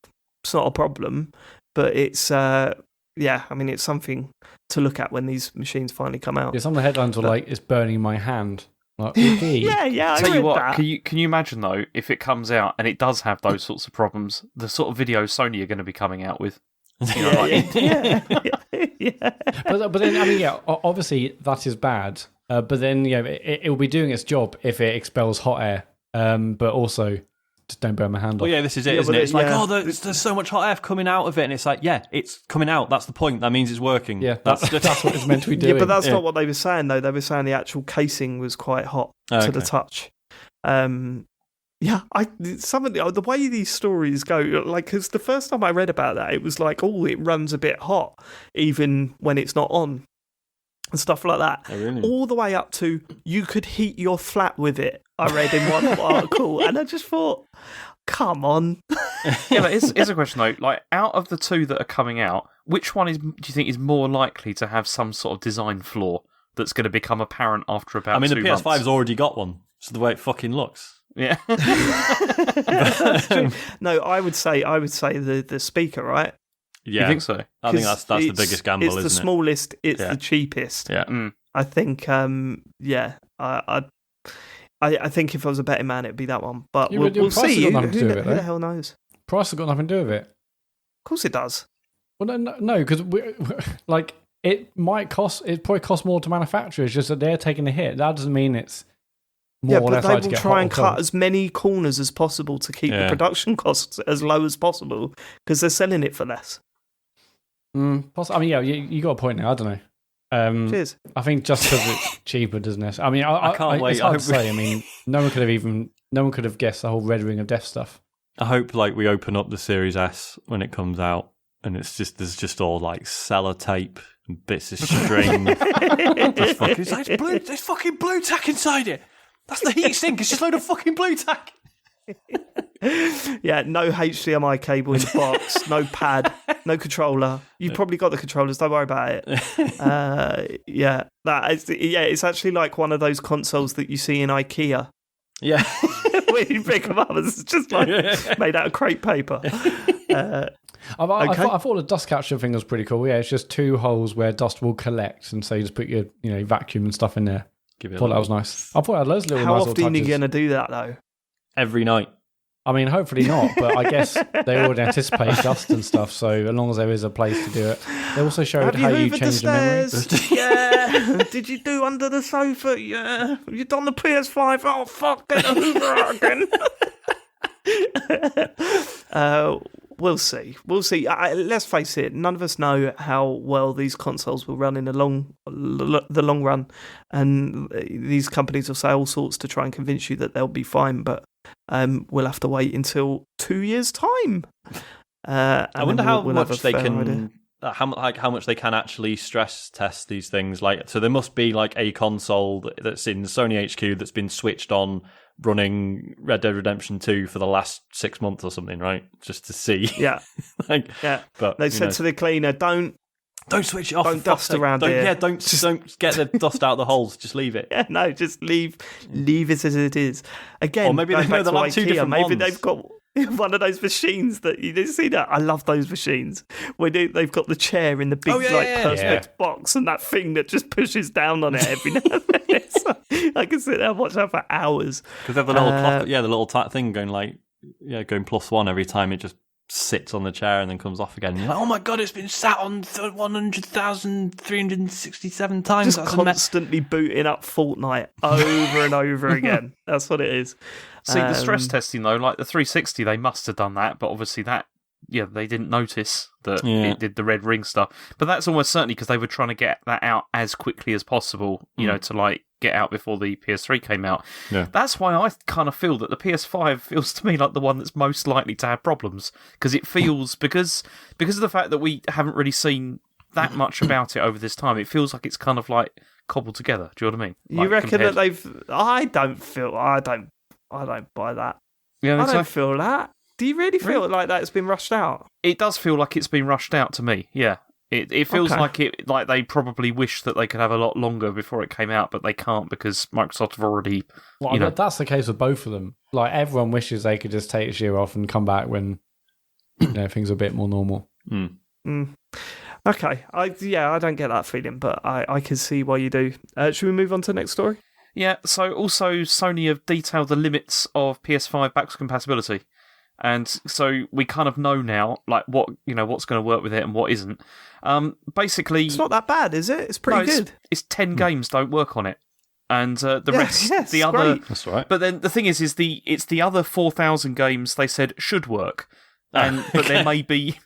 It's not a problem, but it's, it's something to look at when these machines finally come out. yeah, some of the headlines were like, "It's burning my hand." Like, okay. Yeah, I Tell you read what, that. can you imagine though if it comes out and it does have those sorts of problems, the sort of videos Sony are going to be coming out with? Yeah. But then, I mean, yeah, obviously that is bad. But then, it will be doing its job if it expels hot air. But also, just don't burn my hand off. Well, yeah, this is it, Yeah, isn't but it? It's like, yeah. there's so much hot air coming out of it, and it's like, yeah, it's coming out. That's the point. That means it's working. Yeah, that's that's what it's meant to be doing. Yeah, but that's not what they were saying, though. They were saying the actual casing was quite hot to the Okay. touch. The way these stories go, like, because the first time I read about that, it was like, it runs a bit hot, even when it's not on, and stuff like that. Oh, really? All the way up to you could heat your flat with it. I read in one article, and I just thought, come on. Yeah, but here's a question though. Like, out of the two that are coming out, which one do you think is more likely to have some sort of design flaw that's going to become apparent after about 2 months? I mean, the PS5's already got one. It's the way it fucking looks. Yeah. That's true. No, I would say the speaker, right? Yeah, You think so? I think that's the It's- biggest gamble, It's the isn't smallest. It's Yeah. the cheapest. it? Yeah. Mm. I think. I think if I was a betting man, it'd be that one. But Yeah, we'll, but your we'll price has see. got Who nothing to do with it, who the though. hell knows? Price has got nothing to do with it. Of course it does. Well, no, because like it probably costs more to manufacture. It's just that they're taking the hit. That doesn't mean it's more Yeah, or but less they likely to will get try hot and or cut cold. as many corners as possible to keep the Yeah. production costs as low as possible because they're selling it for less. I mean, yeah, you got a point there. I don't know. Cheers. I think just because it's cheaper doesn't necessarily. I mean, I can't wait. It's hard I to say. I mean, no one could have guessed the whole Red Ring of Death stuff. I hope like we open up the Series S when it comes out, and there's just all like sellotape and bits of string. There's fucking blue tack inside it. That's the heat sink. It's just a load of fucking blue tack. Yeah, no HDMI cable in the box, no pad, no controller. You've probably got the controllers. Don't worry about it. It's actually like one of those consoles that you see in IKEA. Yeah. When you pick them up, it's just like made out of crepe paper. I thought the dust capture thing was pretty cool. Yeah, it's just two holes where dust will collect, and so you just put your vacuum and stuff in there. Give it I thought that was nice. I thought it had loads of little How nice often are little you touches. going to do that, though? every night. I mean, hopefully not, but I guess they already anticipate dust and stuff, so as long as there is a place to do it. They also showed how you hoovered change the memory. stairs? Yeah. Did you do under the sofa? Yeah. Have you done the PS5? Oh, fuck, get the hoover out again. We'll see. Let's face it, none of us know how well these consoles will run in the long run, and these companies will say all sorts to try and convince you that they'll be fine, but we'll have to wait until 2 years' time. I wonder how we'll have much a they fair can, idea. how much they can actually stress test these things. Like, so there must be like a console that's in Sony HQ that's been switched on, running Red Dead Redemption 2 for the last 6 months or something, right? Just to see. Yeah. Like, Yeah. but They said to the cleaner, don't switch it off. don't for fuck's dust sake. around here. Yeah, don't get the dust out of the holes. Just leave it. Yeah, no, just leave it as it is. Again, Or maybe going they know back to they'll have two IKEA, different maybe ones. they've got one of those machines that you didn't see that. I love those machines where they've got the chair in the big Oh, yeah, like yeah, perspex box and that thing that just pushes down on it every now and then. It's like, I can sit there and watch that for hours. Because they have the little clock, the little thing going like, going +1 every time it just sits on the chair and then comes off again. And you're like, oh my god, it's been sat on 100,367 times. Just That's constantly booting up Fortnite over and over again. That's what it is. See, the stress testing, though, like the 360, they must have done that, but obviously that they didn't notice that it did the red ring stuff. But that's almost certainly because they were trying to get that out as quickly as possible, you know, to like get out before the PS3 came out. Yeah. That's why I kind of feel that the PS5 feels to me like the one that's most likely to have problems, because it feels because of the fact that we haven't really seen that much about it over this time. It feels like it's kind of like cobbled together. Do you know what I mean? You reckon that they've? I don't buy that. Yeah, I don't feel that. Do you really feel like that it's been rushed out? It does feel like it's been rushed out to me. Yeah, it feels like they probably wish that they could have a lot longer before it came out, but they can't because Microsoft have already. Well, that's the case with both of them. Like everyone wishes they could just take this year off and come back when things are a bit more normal. Okay, I don't get that feeling, but I can see why you do. Should we move on to the next story? Yeah. So also Sony have detailed the limits of PS5 backwards compatibility. And so we kind of know now, like what's going to work with it and what isn't. Basically, it's not that bad, is it? It's pretty good. It's 10 games don't work on it, and the rest, the other. Great. That's right. But then the thing is it's the other 4,000 games they said should work, but there may be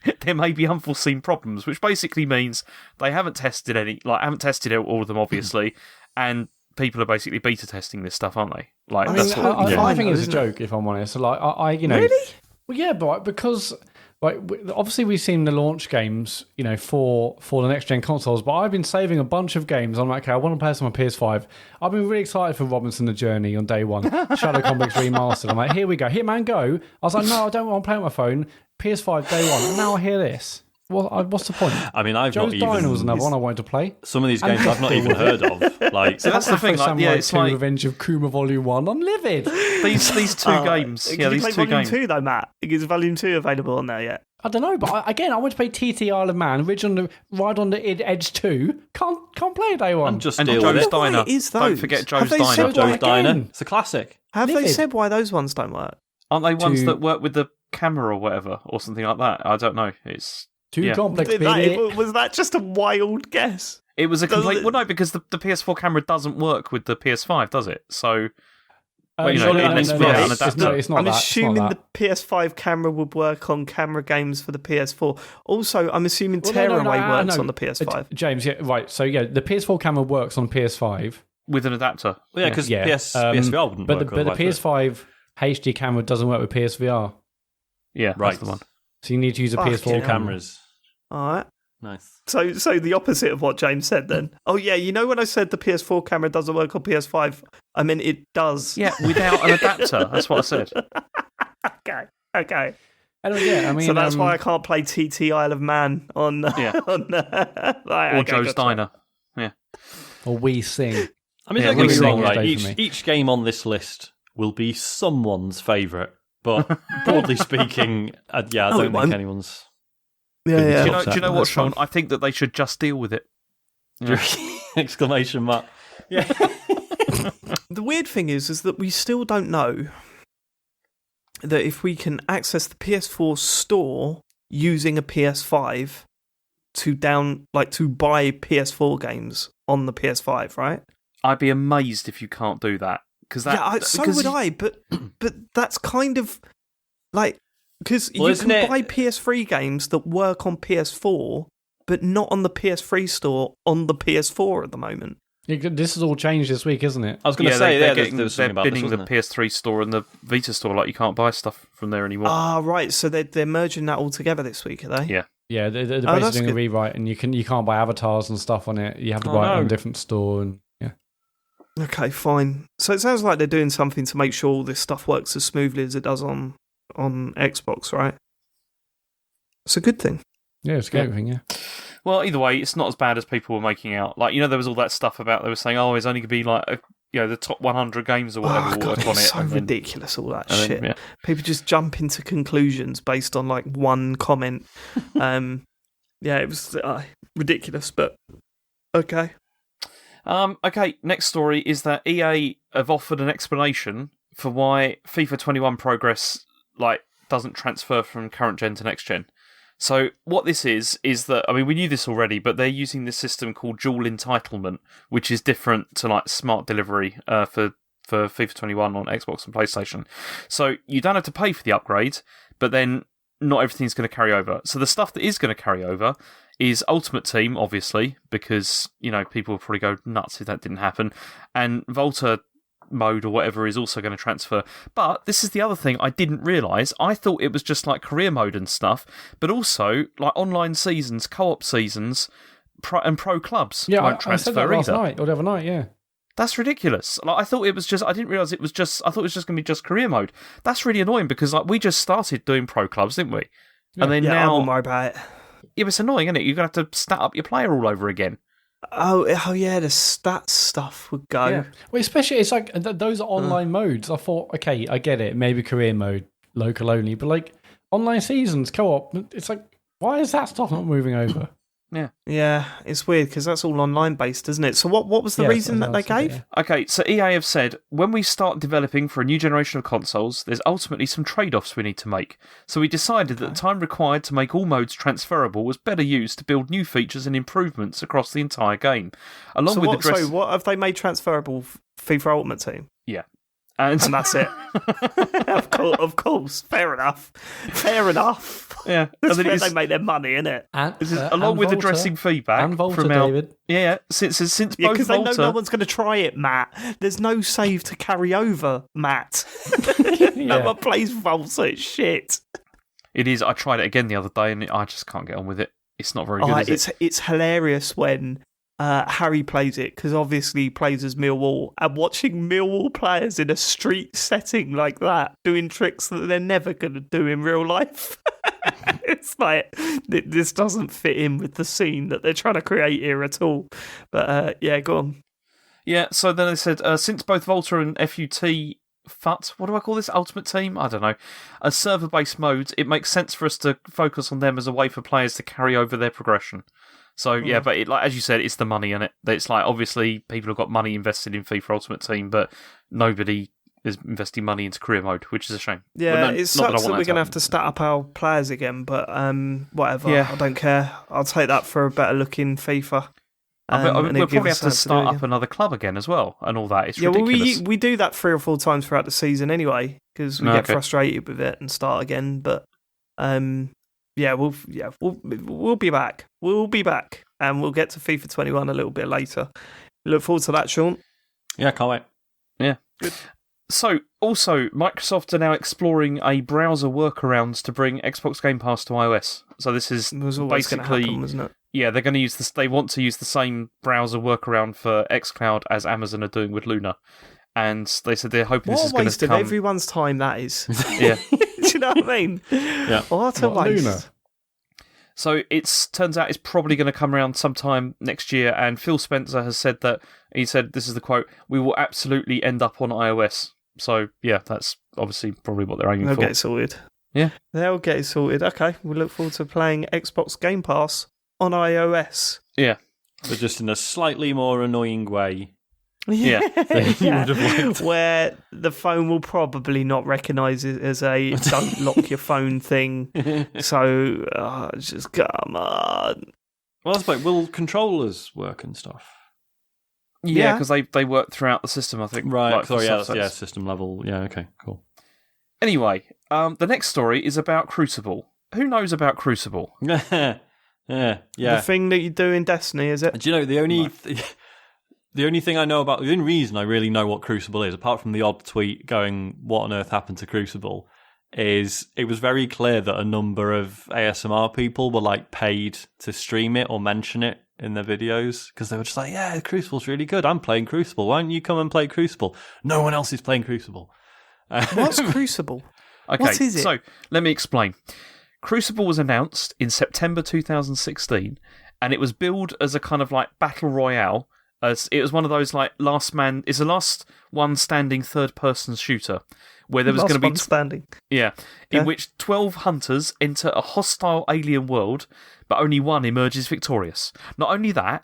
unforeseen problems, which basically means they haven't tested all of them, obviously, and people are basically beta testing this stuff, aren't they? Like, I think it's a joke, if I'm honest. So, like, really? Well, yeah, but because obviously we've seen the launch games, for the next gen consoles. But I've been saving a bunch of games. I'm like, okay, I want to play this on my PS5. I've been really excited for Robinson the Journey on day one, Shadow Complex Remastered. I'm like, here we go, Hitman Go. I was like, no, I don't want to play on my phone. PS5 day one, and now I hear this. Well, what's the point? I mean, Joe's Diner was another one I wanted to play. Some of these games I've not even heard of. Like, so that's the thing. Like, it's like Revenge of Kuma Volume 1. I'm livid. These two games. Can you play Volume 2 though, Matt? Is Volume 2 available on there yet? I don't know, but I want to play TT Isle of Man, Ride on the Edge 2. Can't play day one. And just and deal Joe's with it. Diner. Don't forget Joe's Diner. Joe's Diner. It's a classic. Have they said why those ones don't work? Aren't they ones that work with the camera or whatever, or something like that? I don't know. It's too complex. Baby. Was that just a wild guess? It was a complete. Well, no, because the PS4 camera doesn't work with the PS5, does it? So, it's not. I'm assuming the PS5 camera would work on camera games for the PS4. Also, I'm assuming Tearaway works on the PS5. James, yeah, right. So, the PS4 camera works on PS5 with an adapter. Well, yeah, because PSVR wouldn't work. But the PS5 HD camera doesn't work with PSVR. Yeah, right. That's the one. So you need to use a PS4 cameras. All right. Nice. So the opposite of what James said then. Oh yeah, when I said the PS4 camera doesn't work on PS5, I mean it does. Yeah, without an adapter. That's what I said. Okay. So that's why I can't play TT Isle of Man on or Joe's Diner. Yeah. Or We Sing. I mean, don't get me wrong, right? Each game on this list will be someone's favourite, but broadly speaking, I don't think anyone's. Yeah. Do you know what, Sean? I think that they should just deal with it. Yeah. Exclamation mark. Yeah. The weird thing is that we still don't know that if we can access the PS4 store using a PS5 to buy PS4 games on the PS5, right? I'd be amazed if you can't do that. Would I. But that's kind of like. Because you can buy PS3 games that work on PS4, but not on the PS3 store on the PS4 at the moment. This has all changed this week, isn't it? I was going to say, they're binning the PS3 store and the Vita store. Like, you can't buy stuff from there anymore. Ah, right. So they're merging that all together this week, are they? Yeah. Yeah, they're basically doing a rewrite, and you can't buy avatars and stuff on it. You have to buy it on a different store, and yeah. Okay, fine. So it sounds like they're doing something to make sure all this stuff works as smoothly as it does on Xbox, right? It's a good thing. Yeah, it's a good thing, yeah. Well, either way, it's not as bad as people were making out. Like, there was all that stuff about, they were saying, it's only going to be like, the top 100 games or whatever will work on it. It's so ridiculous, all that shit. Then, people just jump into conclusions based on like one comment. It was ridiculous, but okay. Okay, next story is that EA have offered an explanation for why FIFA 21 progress doesn't transfer from current gen to next gen. So what this is that, I mean, we knew this already, but they're using this system called dual entitlement, which is different to smart delivery for FIFA 21 on Xbox and PlayStation. So you don't have to pay for the upgrade, but then not everything's going to carry over. So the stuff that is going to carry over is Ultimate Team, obviously, because, people will probably go nuts if that didn't happen. And Volta mode or whatever is also going to transfer. But this is the other thing I didn't realise. I thought it was just like career mode and stuff, but also like online seasons, co-op seasons, and pro clubs won't transfer I said that last either. night or the other night, yeah. That's ridiculous. Like, I thought it was just. I didn't realise it was just. I thought it was just going to be just career mode. That's really annoying because like we just started doing pro clubs, didn't we? Yeah. And then I now, won't worry about it. yeah, it's annoying, isn't it? You're going to have to stat up your player all over again. Oh yeah, the stats stuff would go. Yeah. Well, especially it's like those are online modes. I thought, okay, I get it. Maybe career mode, local only, but like online seasons, co-op. It's like, why is that stuff not moving over? Yeah, it's weird because that's all online based, isn't it? So what was the reason that they gave? Yeah. Okay, so EA have said, when we start developing for a new generation of consoles, there's ultimately some trade-offs we need to make. So we decided that the time required to make all modes transferable was better used to build new features and improvements across the entire game. Along with So what have they made transferable? FIFA Ultimate Team? Yeah. And that's it. Of course. Fair enough. Yeah. That's And then where it's- they make their money, innit? And, along and with Volta, addressing feedback and Volta, from our... David. Yeah, since Yeah, both because they know Volta... no one's going to try it, Matt. There's no save to carry over, Matt. No one plays Volta. It's shit. It is. I tried it again the other day and I just can't get on with it. It's not very good, is it? It's hilarious when Harry plays it, because obviously he plays as Millwall, and watching Millwall players in a street setting like that doing tricks that they're never going to do in real life. It's like, this doesn't fit in with the scene that they're trying to create here at all. But yeah, go on. Yeah, so then they said, since both Volta and FUT, what do I call this? Ultimate Team? I don't know. Are server-based modes, it makes sense for us to focus on them as a way for players to carry over their progression. So, yeah, but like as you said, it's the money in it. It's like, obviously, people have got money invested in FIFA Ultimate Team, but nobody is investing money into career mode, which is a shame. Yeah, Well, no, it not sucks I that want we're going to have happen. to stat up our players again, but whatever. Yeah. I don't care. I'll take that for a better looking FIFA. We'll and it probably gives have to us start something up to do another club again as well, and all that. It's again. Yeah, well, ridiculous. we do that 3 or 4 times throughout the season anyway, because we get frustrated with it and start again. But yeah, we'll be back. We'll be back, and we'll get to FIFA 21 a little bit later. Look forward to that, Sean. Yeah, can't wait. Yeah. Good. So, also, Microsoft are now exploring a browser workaround to bring Xbox Game Pass to iOS. So this is It was always going to basically, happen, wasn't it? yeah, they're going to use this. They want to use the same browser workaround for xCloud as Amazon are doing with Luna, and they said they're hoping this What is a going waste to of come. everyone's time that is. Yeah. Do you know what I mean? Yeah. What a waste. Luna? So turns out it's probably going to come around sometime next year, and Phil Spencer has said that, he said, this is the quote, "We will absolutely end up on iOS." So, yeah, that's obviously probably what they're aiming They'll for. get it sorted. Yeah. They'll get it sorted. Okay, we look forward to playing Xbox Game Pass on iOS. Yeah. But just in a slightly more annoying way. Yeah. You would have liked. Where the phone will probably not recognise it as a don't lock your phone thing. So, just come on. Well, that's like, will controllers work and stuff? Yeah, Yeah. because they work throughout the system, I think. Right, like, sorry, for yeah, subsets. system level. Yeah, okay, cool. Anyway, the next story is about Crucible. Who knows about Crucible? yeah. The thing that you do in Destiny, is it? Do you know, the only thing I know about, the only reason I really know what Crucible is, apart from the odd tweet going, what on earth happened to Crucible, is it was very clear that a number of ASMR people were like paid to stream it or mention it in their videos, because they were just like, yeah, Crucible's really good, I'm playing Crucible, why don't you come and play Crucible? No one else is playing Crucible. What's Crucible? Okay, What is it? so let me explain. Crucible was announced in September 2016, and it was billed as a kind of like battle royale. As it was one of those like it's a last one standing third-person shooter, where there was going to be standing. in Yeah. which 12 hunters enter a hostile alien world, but only one emerges victorious. Not only that,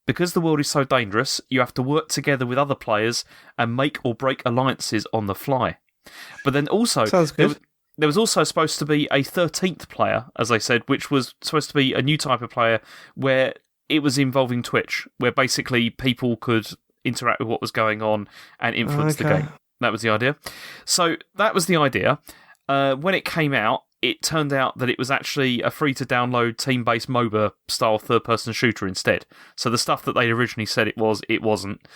because the world is so dangerous, you have to work together with other players and make or break alliances on the fly. But then also, Sounds good. there was also supposed to be a 13th player, as they said, which was supposed to be a new type of player where it was involving Twitch, where basically people could interact with what was going on and influence the Okay. game. That was the idea. So that was the idea. When it came out, it turned out that it was actually a free-to-download team-based MOBA style third-person shooter instead. So the stuff that they originally said it wasn't.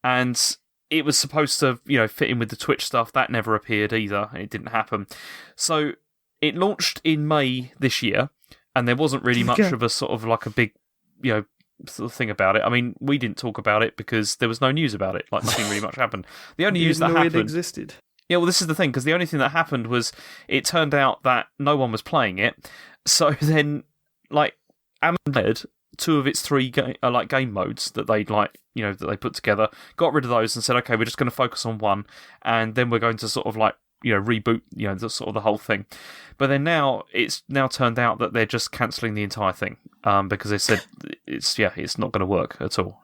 And it was supposed to, fit in with the Twitch stuff. That never appeared either. It didn't happen. So it launched in May this year, and there wasn't really much of a sort of like a big, sort of thing about it. I mean, we didn't talk about it because there was no news about it. Like, nothing really much happened. The only news that happened... it existed. Yeah, well, this is the thing, because the only thing that happened was it turned out that no one was playing it. So then, Amazon had 2 of its 3 game modes that they'd that they put together, got rid of those and said, okay, we're just going to focus on one, and then we're going to sort of reboot, the sort of the whole thing. But then it's now turned out that they're just cancelling the entire thing, because they said it's not going to work at all.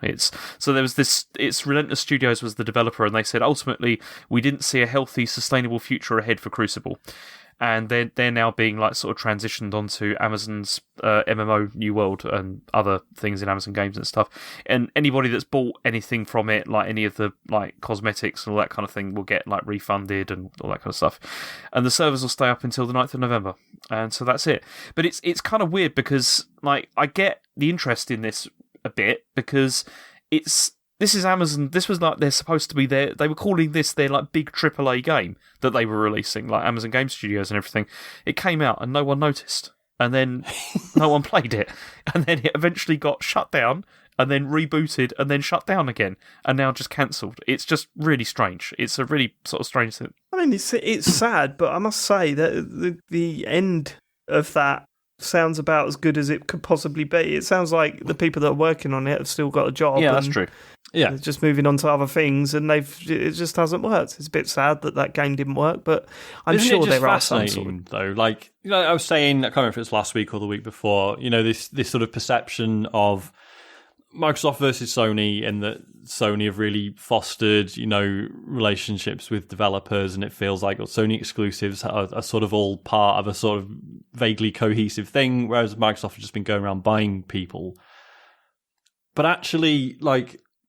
So there was this. It's Relentless Studios was the developer, and they said ultimately we didn't see a healthy, sustainable future ahead for Crucible. And they're now being sort of transitioned onto Amazon's MMO New World and other things in Amazon games and stuff. And anybody that's bought anything from it, like any of the cosmetics and all that kind of thing, will get refunded and all that kind of stuff. And the servers will stay up until the 9th of November. And so that's it. But it's kind of weird because I get the interest in this a bit because this is Amazon. This was they're supposed to be there. They were calling this their big AAA game that they were releasing, like Amazon Game Studios and everything. It came out and no one noticed, and then no one played it, and then it eventually got shut down, and then rebooted, and then shut down again, and now just cancelled. It's just really strange. It's a really sort of strange thing. I mean, it's sad, but I must say that the end of that sounds about as good as it could possibly be. It sounds like the people that are working on it have still got a job. Yeah, that's true. Yeah, they're just moving on to other things, and it just hasn't worked. It's a bit sad that game didn't work, but I'm sure there are some sort of... though. I was saying, I can't remember if it's last week or the week before. This sort of perception of Microsoft versus Sony, and that Sony have really fostered, relationships with developers, and it feels like Sony exclusives are sort of all part of a sort of vaguely cohesive thing, whereas Microsoft have just been going around buying people. But actually,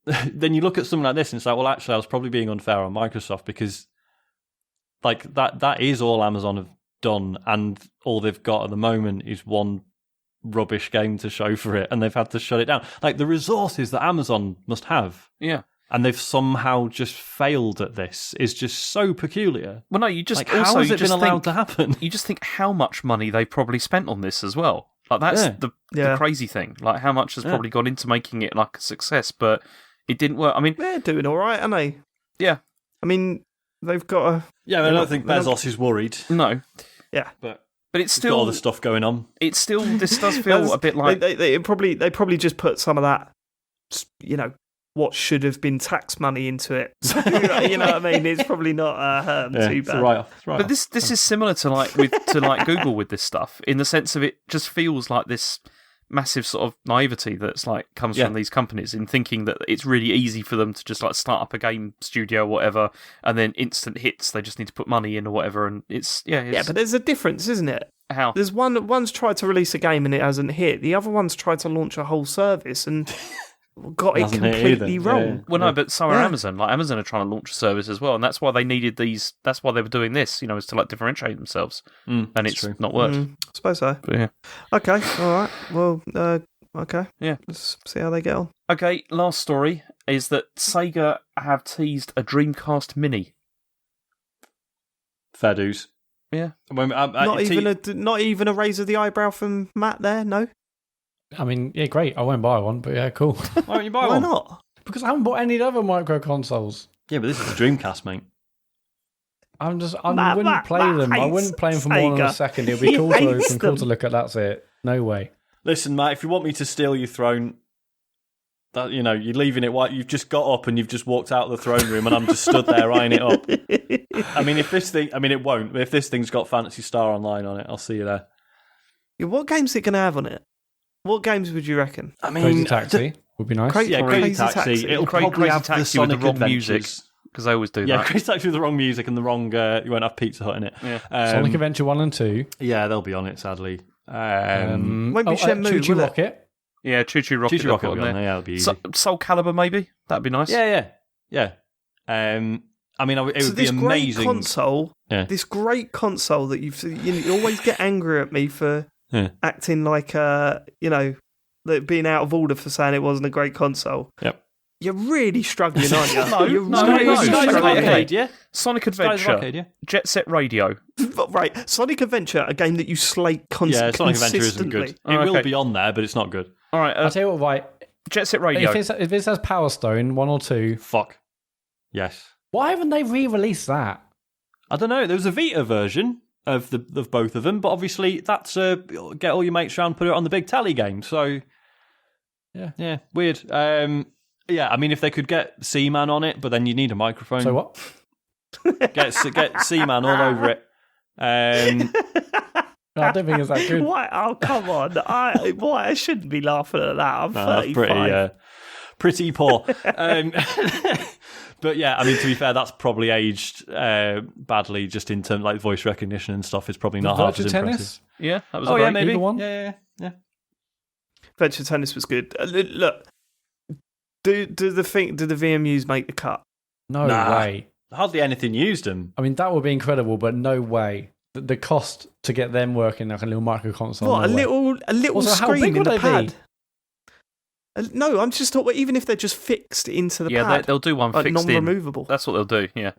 then you look at something like this and it's well, actually, I was probably being unfair on Microsoft because, that is all Amazon have done, and all they've got at the moment is one rubbish game to show for it, and they've had to shut it down. The resources that Amazon must have, and they've somehow just failed at this is just so peculiar. Well, no, you just how has it been allowed to happen? You just think how much money they probably spent on this as well. That's the crazy thing. How much has probably gone into making it a success, but it didn't work. I mean, they're doing all right, aren't they? Yeah. I mean, they've got a... Yeah, I don't think Bezos is worried. No. Yeah. But it's still... got all the stuff going on. It's still... This does feel a bit like... They probably just put some of that, what should have been tax money into it. So, you know what I mean? It's probably not too bad. Right. But this is similar to Google with this stuff, in the sense of it just feels like this massive sort of naivety that's comes from these companies in thinking that it's really easy for them to just start up a game studio or whatever, and then instant hits, they just need to put money in or whatever, and it's but there's a difference, isn't it? How? There's one's tried to release a game and it hasn't hit. The other one's tried to launch a whole service and got it completely wrong. Yeah. Well, no, but so are Amazon. Amazon are trying to launch a service as well, and that's why they needed these. That's why they were doing this. Is to differentiate themselves, and it's true. not worked. I suppose so. But yeah. Okay. All right. Well. Okay. Yeah. Let's see how they get on. Okay. Last story is that Sega have teased a Dreamcast Mini. Fair dues. Yeah. Not even a raise of the eyebrow from Matt there. No. I mean, yeah, great. I won't buy one, but yeah, cool. Why don't you buy Why one? not? Because I haven't bought any other micro consoles. Yeah, but this is the Dreamcast, mate. I wouldn't play them. I wouldn't play them for more than a second. It'd be cool to look at. That's it. No way. Listen, Matt, if you want me to steal your throne, that you're leaving it while you've just got up and you've just walked out of the throne room and I'm just stood there eyeing it up. I mean, it won't. But if this thing's got Phantasy Star Online on it, I'll see you there. Yeah, what game's it going to have on it? What games would you reckon? I mean, Crazy Taxi would be nice. Crazy Taxi. It'll probably have the Sonic with the wrong Adventures. music, because they always do that. Yeah, Crazy Taxi with the wrong music and the wrong. You won't have Pizza Hut in it. Yeah. Sonic Adventure 1 and 2. Yeah, they'll be on it. Sadly, won't be Shenmue, Choo Choo will it? Rocket. Yeah, Choo Choo Rocket. Choo Choo Rocket will be on there. Yeah, that'll be easy. Soul Calibur, maybe that'd be nice. Yeah. I mean, it would be amazing. Great console this great console that you always get angry at me for acting like that being out of order for saying it wasn't a great console. Yep. You're really struggling, aren't you? No. Sonic Adventure, Jet Set Radio. Right, Sonic Adventure, a game that you slate Sonic Adventure isn't good. It will be on there, but it's not good. All right, I'll tell you what, right. Jet Set Radio. If this has Power Stone 1 or 2, fuck. Yes. Why haven't they re-released that? I don't know. There was a Vita version of both of them, but obviously that's get all your mates round, put it on the big telly game. So yeah, weird. Yeah, I mean, if they could get Seaman on it, but then you need a microphone. So what? Get Seaman all over it. No, I don't think it's that good. Why? Oh, come on. I shouldn't be laughing at that. I'm 35. That's pretty poor. But yeah, I mean, to be fair, that's probably aged badly just in terms of like voice recognition and stuff. It's probably not half as impressive. Tennis? Yeah, that was maybe one. Yeah. Virtua Tennis was good. Look, do the VMUs make the cut? No way. Hardly anything used them. I mean, that would be incredible, but no way. The cost to get them working like a little micro console. What, a little also, screen in the pad? Be? No, I'm just talking. Even if they're just fixed into the pad, yeah, they'll do one like fixed non-removable. That's what they'll do. Yeah,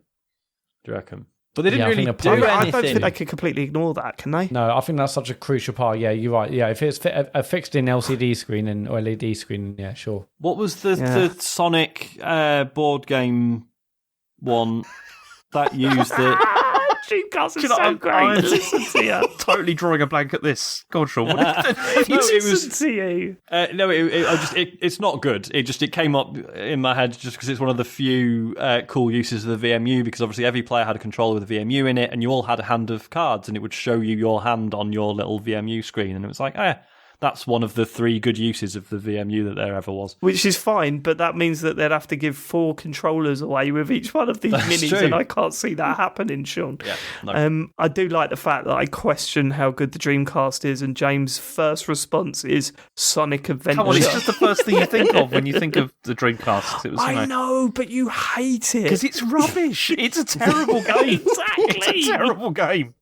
do you reckon? But they didn't really do anything. anything. I don't think they could completely ignore that, can they? No, I think that's such a crucial part. Yeah, you're right. Yeah, if it's a fixed-in LCD screen or LED screen, yeah, sure. What was the Sonic board game one that used the... Dreamcast is so great. Listen to you. Totally drawing a blank at this. God, Sean, what listen to you. It's not good. It came up in my head just because it's one of the few cool uses of the VMU, because obviously every player had a controller with a VMU in it, and you all had a hand of cards, and it would show you your hand on your little VMU screen, and it was like, that's one of the 3 good uses of the VMU that there ever was. Which is fine, but that means that they'd have to give 4 controllers away with each one of these minis, true. and I can't see that happening, Sean. Yeah, no. I do like the fact that I question how good the Dreamcast is, and James' first response is Sonic Adventure. Come on, it's just the first thing you think of when you think of the Dreamcast. It was, I know, but you hate it. Because it's rubbish. It's a terrible game. Exactly. It's a terrible game.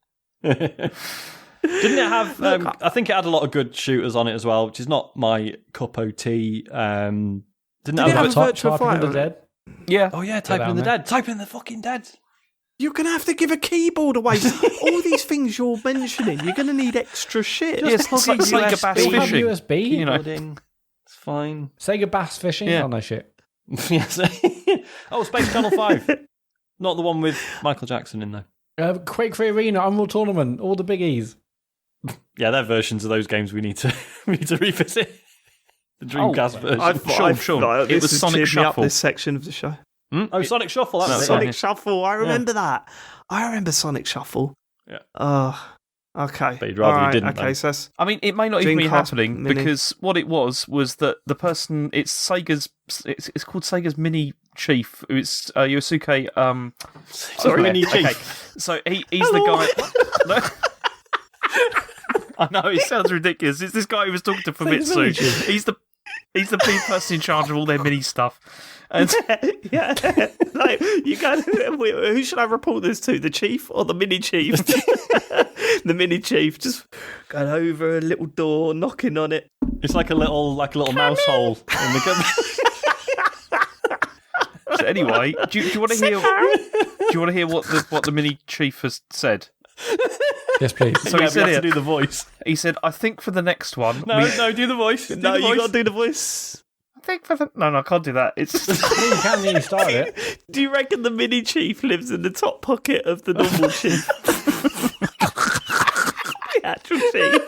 Didn't it have... I think it had a lot of good shooters on it as well, which is not my cup of tea. Did it have a Virtua Fighter? The Dead? Yeah. Oh, yeah, Type in the Dead. Type in the fucking Dead. You're going to have to give a keyboard away. All these things you're mentioning, you're going to need extra shit. Yes, it's like Sega Bass Fishing. USB? You know. It's fine. Sega Bass Fishing? Yeah. Oh, no shit. Yes. Oh, Space Channel 5. Not the one with Michael Jackson in there. Quake 3 Arena, Unreal Tournament, all the biggies. Yeah, they're versions of those games we need to revisit. The Dreamcast version. Sean. It was Sonic Shuffle. This section of the show. Oh, Sonic Shuffle. That's Sonic Shuffle. I remember that. I remember Sonic Shuffle. Yeah. Okay. But you'd rather you didn't. Okay, though. so that's I mean, it may not even be Dreamcast happening Mini. because what it was that the person, it's Sega's, it's called Sega's Mini Chief. It's Yosuke. Sorry, Mini Chief. Okay. So he's the guy. No. I know it sounds ridiculous. It's this guy who was talking to Famitsu. He's the person in charge of all their mini stuff. And yeah, like you go. Who should I report this to? The chief or the mini chief? The mini chief just going over a little door, knocking on it. It's like a little mouse hole in the So anyway, do you want to hear? Do you want to hear what the mini chief has said? Yes, please. So he said to do the voice. He said, "I think for the next one." No, do the voice. You got to do the voice. I think for the no, I can't do that. It's You can't really start it. Do you reckon the mini chief lives in the top pocket of the normal chief? The actual chief.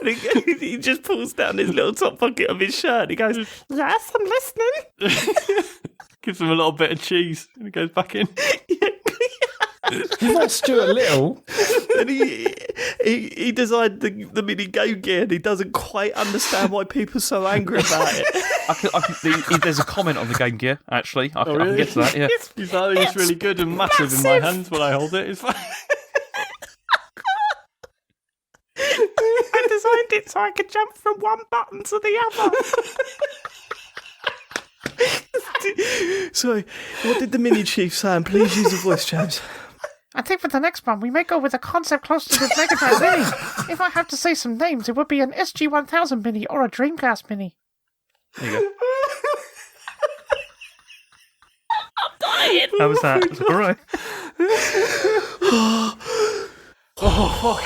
And he just pulls down his little top pocket of his shirt. And he goes, "Yes, I'm listening." Gives him a little bit of cheese, and he goes back in. He's not Stuart Little. And he designed the mini Game Gear, and he doesn't quite understand why people are so angry about it. There's a comment on the Game Gear, actually. I really? can get to that, yeah. It's really good and massive in my hands when I hold it. It's fine. I designed it so I could jump from one button to the other. So, what did the mini chief say? And please use the voice, James. I think for the next one, we may go with a concept close to the Mega Drive Mini. If I have to say some names, it would be an SG-1000 Mini or a Dreamcast Mini. There you go. How was that? All right. Oh, fuck.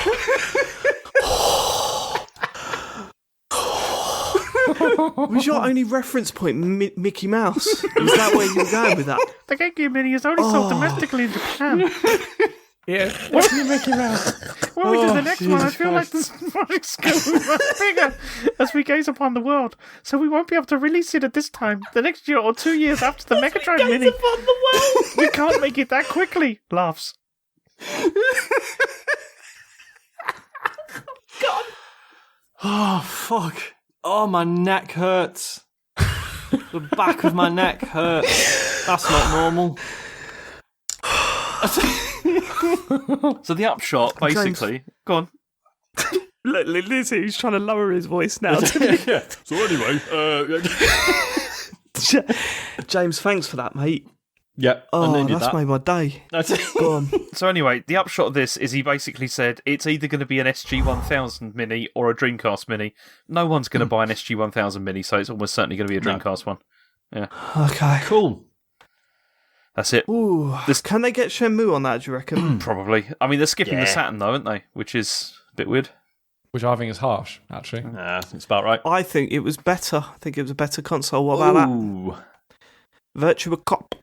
Was your only reference point Mickey Mouse? Was that where you were going with that? The GameCube Mini is only sold domestically in Japan. Yeah, what's your Mickey Mouse? When we do the next one, I Jesus feel like this project's going to be much bigger as we gaze upon the world. So we won't be able to release it at this time. The next year or 2 years after the Mega Drive Mini. We can't make it that quickly. Laughs. Oh, fuck. Oh, my neck hurts. The back of my neck hurts. That's not normal. So the upshot, basically... Go on. Look, listen, he's trying to lower his voice now. Yeah. So anyway, James, thanks for that, mate. yeah, I Oh, needed that's that. made my day. That's it. Go on. So anyway, the upshot of this is he basically said it's either going to be an SG-1000 Mini or a Dreamcast Mini. No one's going to buy an SG-1000 Mini, so it's almost certainly going to be a Dreamcast one. Okay. Cool. That's it. Ooh, can they get Shenmue on that, do you reckon? Probably. I mean, they're skipping the Yeah. Saturn, though, aren't they? Which is a bit weird. Which I think is harsh, actually. Yeah, it's about right. I think it was better. I think it was a better console. What about Ooh. that? Virtua Cop.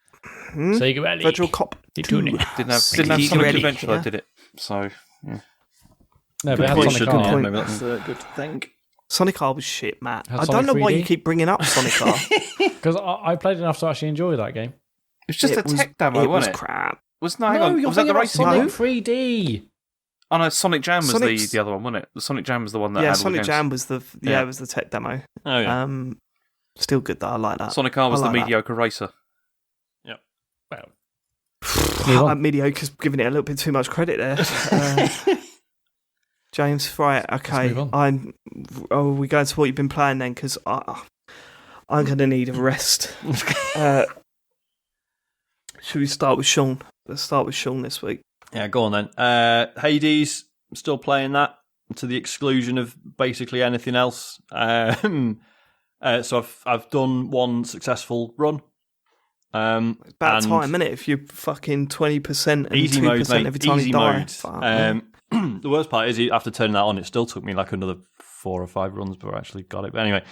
Sega Rally. Virtual Cop 2. Didn't have Sega Sonic Rally, Adventure, yeah. though, did it? So, yeah. No, but Good it had point, Sonic shouldn't R. it? point. Maybe that's a good thing. Sonic R was shit, Matt. Had I Sonic don't know why 3D? you keep bringing up Sonic R. Because I played enough to actually enjoy that game. It's just a It was- tech demo, it was wasn't it? crap. Hang on. you're Was that the thinking about racing Sonic game? 3D. Oh, no, Sonic Jam was Sonic's- the other one, wasn't it? The Sonic Jam was the one that Yeah, had all the Sonic games. Jam was the Yeah. it was the tech demo. Oh, yeah. Still good though. I like that. Sonic R was I the like that. mediocre racer. Well, move on. Mediocre's giving it a little bit too much credit there. James, right? Okay, move on. are we going to what you've been playing then? Because I'm going to need a rest. Should we start with Sean? Let's start with Sean this week. Yeah, go on then. Hades, I'm still playing that to the exclusion of basically anything else. So I've done one successful run. About and time, innit? If you're fucking 20% and easy 2% mode, mate. every time Easy you die. mode. Fuck, man. The worst part is after turning that on, it still took me like another 4 or 5 runs before I actually got it. But anyway,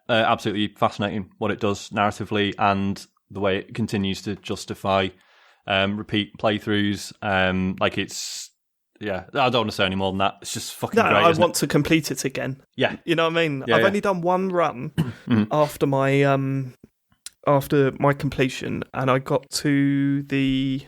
absolutely fascinating what it does narratively and the way it continues to justify repeat playthroughs. I don't want to say any more than that. It's just fucking No, great. I isn't want to complete it again. Yeah. You know what I mean? Yeah, I've yeah. only done one run Mhm. after my completion, and I got to the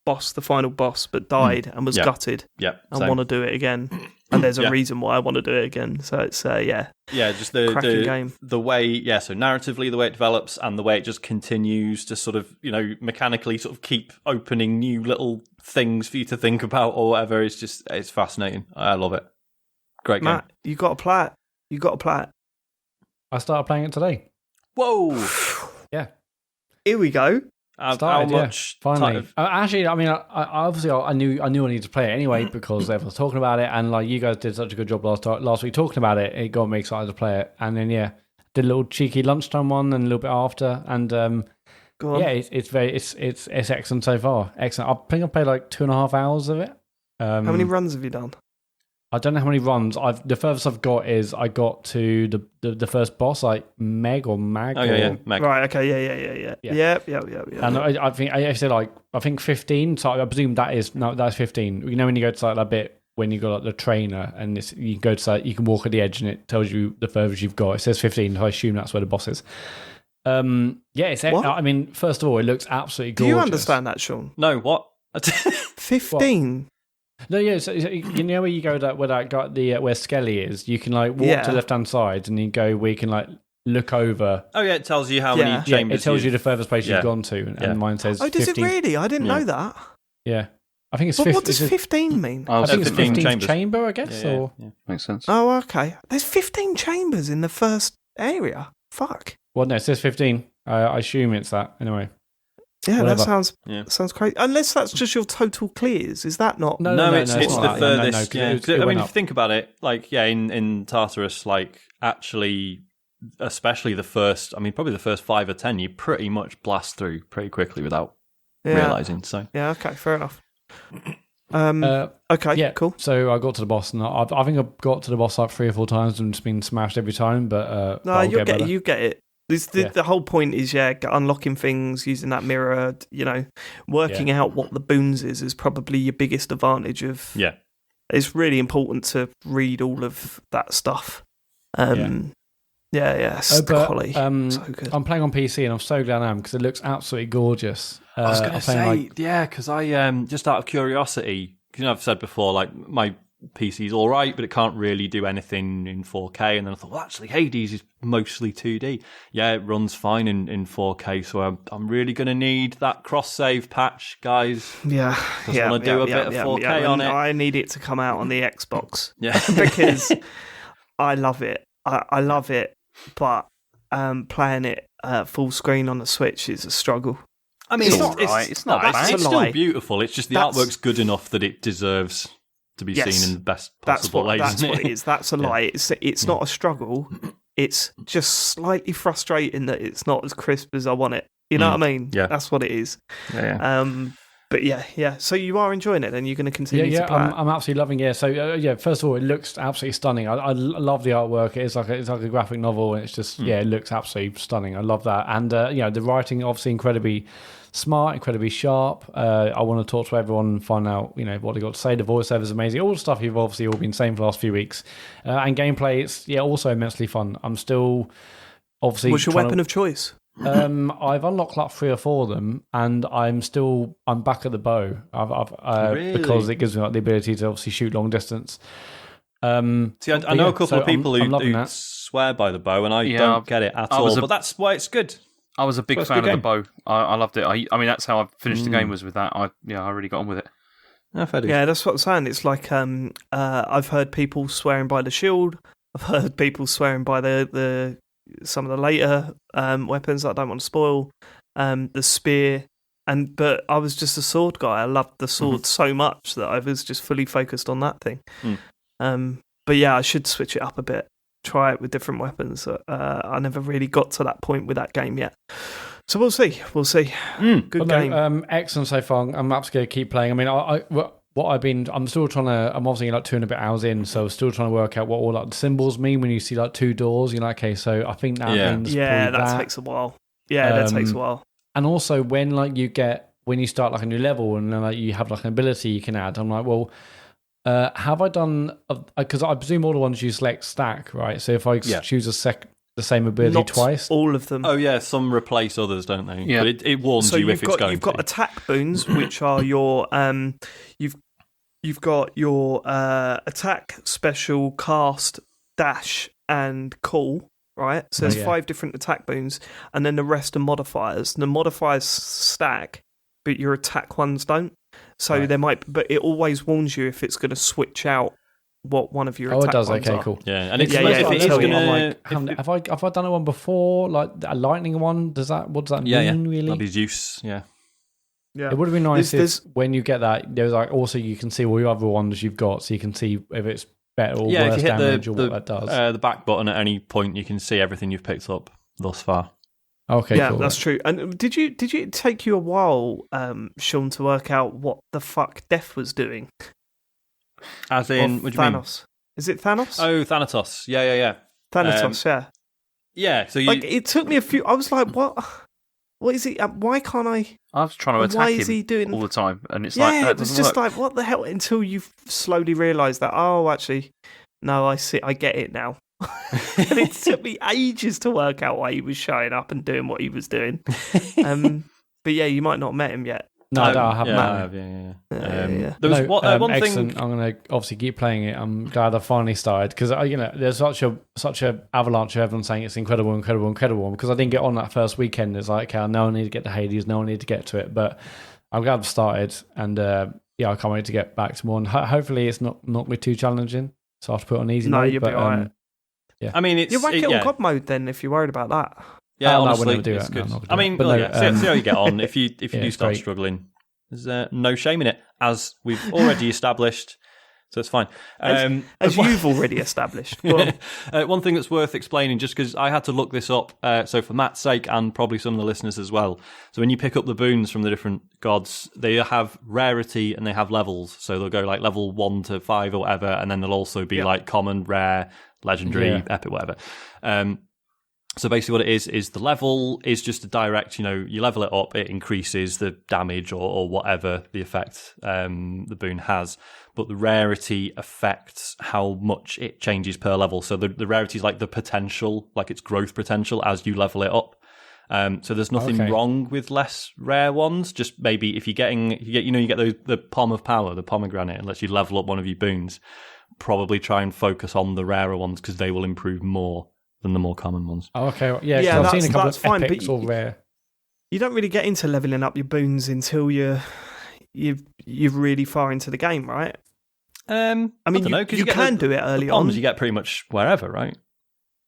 boss, the final boss, but died and was Yeah. gutted. Yeah, I same. want to do it again, and there's a Yeah. reason why I want to do it again. So it's just cracking game. the way, so narratively the way it develops and the way it just continues to sort of, mechanically sort of keep opening new little things for you to think about or whatever. It's fascinating. I love it. Great game. Matt, you got to play it. You got to play it. I started playing it today. Whoa! Yeah. Here we go. How Started, much? Finally. Actually, I mean, I obviously I knew I needed to play it anyway because everyone was talking about it, and like you guys did such a good job last week talking about it. It got me excited to play it, and then did a little cheeky lunchtime one and a little bit after, and Go on. it's excellent so far. Excellent. I think I played like 2.5 hours of it. How many runs have you done? I don't know how many runs. The furthest I've got is I got to the first boss, like Meg or Mag. Oh, or, yeah. Meg. Right. Okay. Yeah. Yeah. And I think I said I think 15. So I presume that's 15. You know when you go to like that bit when you got like the trainer and you go to like, you can walk at the edge and it tells you the furthest you've got. It says 15. So I assume that's where the boss is. What? I mean, first of all, it looks absolutely Do gorgeous. you understand that, Sean? No, what? 15. No, yeah. So you know where you go where that got the where Skelly is. You can like walk to the left hand side and you go where you can like look over. Oh, yeah, it tells you how Yeah. many chambers it tells you the furthest place Yeah. you've gone to, and mine says. Oh, does 15. it really? I didn't know that. Yeah, I think it's But 15. what does 15 mean? Oh, I think it's 15 15th chambers. chamber, I guess. Or makes sense. Oh, okay. There's 15 chambers in the first area. Fuck. well, no, it says 15. I assume it's that anyway. Yeah, Whatever. that sounds crazy. Unless that's just your total clears, is that not? No, it's it's the not that. furthest. No, yeah. 'cause it I mean, went if up. you think about it, like in Tartarus, like actually, especially the first, I mean, probably the first 5 or 10, you pretty much blast through pretty quickly without realizing. So yeah, okay, fair enough. Okay, Yeah, cool. So I got to the boss, and I think I got to the boss like 3 or 4 times and just been smashed every time. But No, I'll you get get better. you get it. The whole point is unlocking things, using that mirror. Working out what the boons is probably your biggest advantage. yeah, It's really important to read all of that stuff. It's quality. So good. I'm playing on PC, and I'm so glad I am because it looks absolutely gorgeous. I was going to say, like, because I just out of curiosity, because I've said before, like my PC's all right, but it can't really do anything in 4K. And then I thought, well, actually, Hades is mostly 2D. Yeah, it runs fine in 4K, so I'm really going to need that cross-save patch, guys. Yeah, Just want to do a bit of 4K on it. I need it to come out on the Xbox. Yeah, because I love it. I love it, but playing it full screen on the Switch is a struggle. I mean, it's not bad. It's still beautiful. It's just the artwork's good enough that it deserves to be seen in the best possible way. That's what it is. That's a lie. It's not a struggle. It's just slightly frustrating that it's not as crisp as I want it. You know what I mean? Yeah. That's what it is. Yeah. But yeah. So you are enjoying it, and you're going to continue to play it? I'm absolutely loving it. So first of all, it looks absolutely stunning. I love the artwork. It's like a graphic novel, and it's just it looks absolutely stunning. I love that, and the writing obviously incredibly smart, incredibly sharp. I want to talk to everyone and find out what they got to say. The voiceover is amazing. All the stuff you've obviously all been saying for the last few weeks, and gameplay. It's also immensely fun. I'm still obviously. What's your weapon of choice? I've unlocked like 3 or 4 of them, and I'm back at the bow. Really? Because it gives me the ability to obviously shoot long distance. See, I know a couple of people who swear by the bow, and I don't get it at all. But that's why it's good. I was a big fan of the bow. I loved it. I mean, that's how I finished the game, was with that. I really got on with it. Yeah, that's what I'm saying. It's like I've heard people swearing by the shield. I've heard people swearing by the some of the later weapons that I don't want to spoil. The spear, but I was just a sword guy. I loved the sword so much that I was just fully focused on that thing. But yeah, I should switch it up a bit. Try it with different weapons. I never really got to that point with that game yet. So we'll see. Good game. Excellent so far. I'm absolutely going to keep playing. I mean, I'm still trying to, I'm obviously like 2 and a bit hours in, so I'm still trying to work out what all like the symbols mean when you see like 2 doors. You're like, okay, so I think that means that takes a while. Yeah, that takes a while. And also when you start like a new level and then like you have like an ability you can add, I'm like, well, have I done? Because I presume all the ones you select stack, right? So if I choose the same ability Not twice, all of them. Oh yeah, some replace others, don't they? Yeah. But it warns you if it's going. You've got attack boons, which are your you've got your attack, special, cast, dash, and call. Right, so there's 5 different attack boons, and then the rest are modifiers. And the modifiers stack, but your attack ones don't. So there might, but it always warns you if it's going to switch out what one of your attack it does. ones Okay, are. cool. Yeah, and it's if it is going to, have I done it one before? Like a lightning one? What does that mean? Really? That'd be use. Yeah. It would have been nice if when you get that, there's like also you can see all your other ones you've got, so you can see if it's better or worse if you hit damage or what that does. The back button at any point, you can see everything you've picked up thus far. Okay, yeah, cool. That's true. And did it take you a while, Sean, to work out what the fuck Death was doing? As in, what do you mean? Thanos. Is it Thanos? Oh, Thanatos. Yeah. Thanatos, yeah. Yeah, so it took me a few. I was like, what? What is he? Why can't I? I was trying to attack why him is he doing all the time, and it's yeah, like it was just like, what the hell? Until you slowly realise that, oh, actually, no, I see, I get it now. And it took me ages to work out why he was showing up and doing what he was doing. But yeah, you might not have met him yet. No, I haven't. Yeah. There was one excellent. thing. I'm going to obviously keep playing it. I'm glad I finally started because there's such a avalanche of everyone saying it's incredible. Because I didn't get on that first weekend. It's like, okay, now I need to get to Hades. Now I need to get to it. But I'm glad I've started, and I can't wait to get back to more. And hopefully, it's not going to be too challenging. So I have to put it on easy mode. You'll be alright. Yeah. I mean, you whack it on God mode then if you're worried about that. Yeah, no, I would honestly, never do it's that. good. No, I'm not I gonna mean, do well, that. But yeah, no, see how you get on. If you yeah, do it's start great. struggling, there's no shame in it, as we've already established. So it's fine. As you've already established. Go on. One thing that's worth explaining, just because I had to look this up, so for Matt's sake and probably some of the listeners as well. So when you pick up the boons from the different gods, they have rarity and they have levels. So they'll go like level 1 to 5 or whatever, and then they'll also be like common, rare, legendary, epic, whatever. So basically what it is the level is just a direct, you level it up, it increases the damage or whatever the effect the boon has. But the rarity affects how much it changes per level. So the rarity is like the potential, like its growth potential as you level it up. So there's nothing wrong with less rare ones. Just maybe if you get the Pom of Power, the pomegranate, and lets you level up one of your boons, probably try and focus on the rarer ones because they will improve more than the more common ones. Oh, okay. Yeah, Yeah, I've seen a couple that's of fine, epics but or rare. You don't really get into leveling up your boons until you're really far into the game, right? I mean, you can do it early on. You get pretty much wherever, right?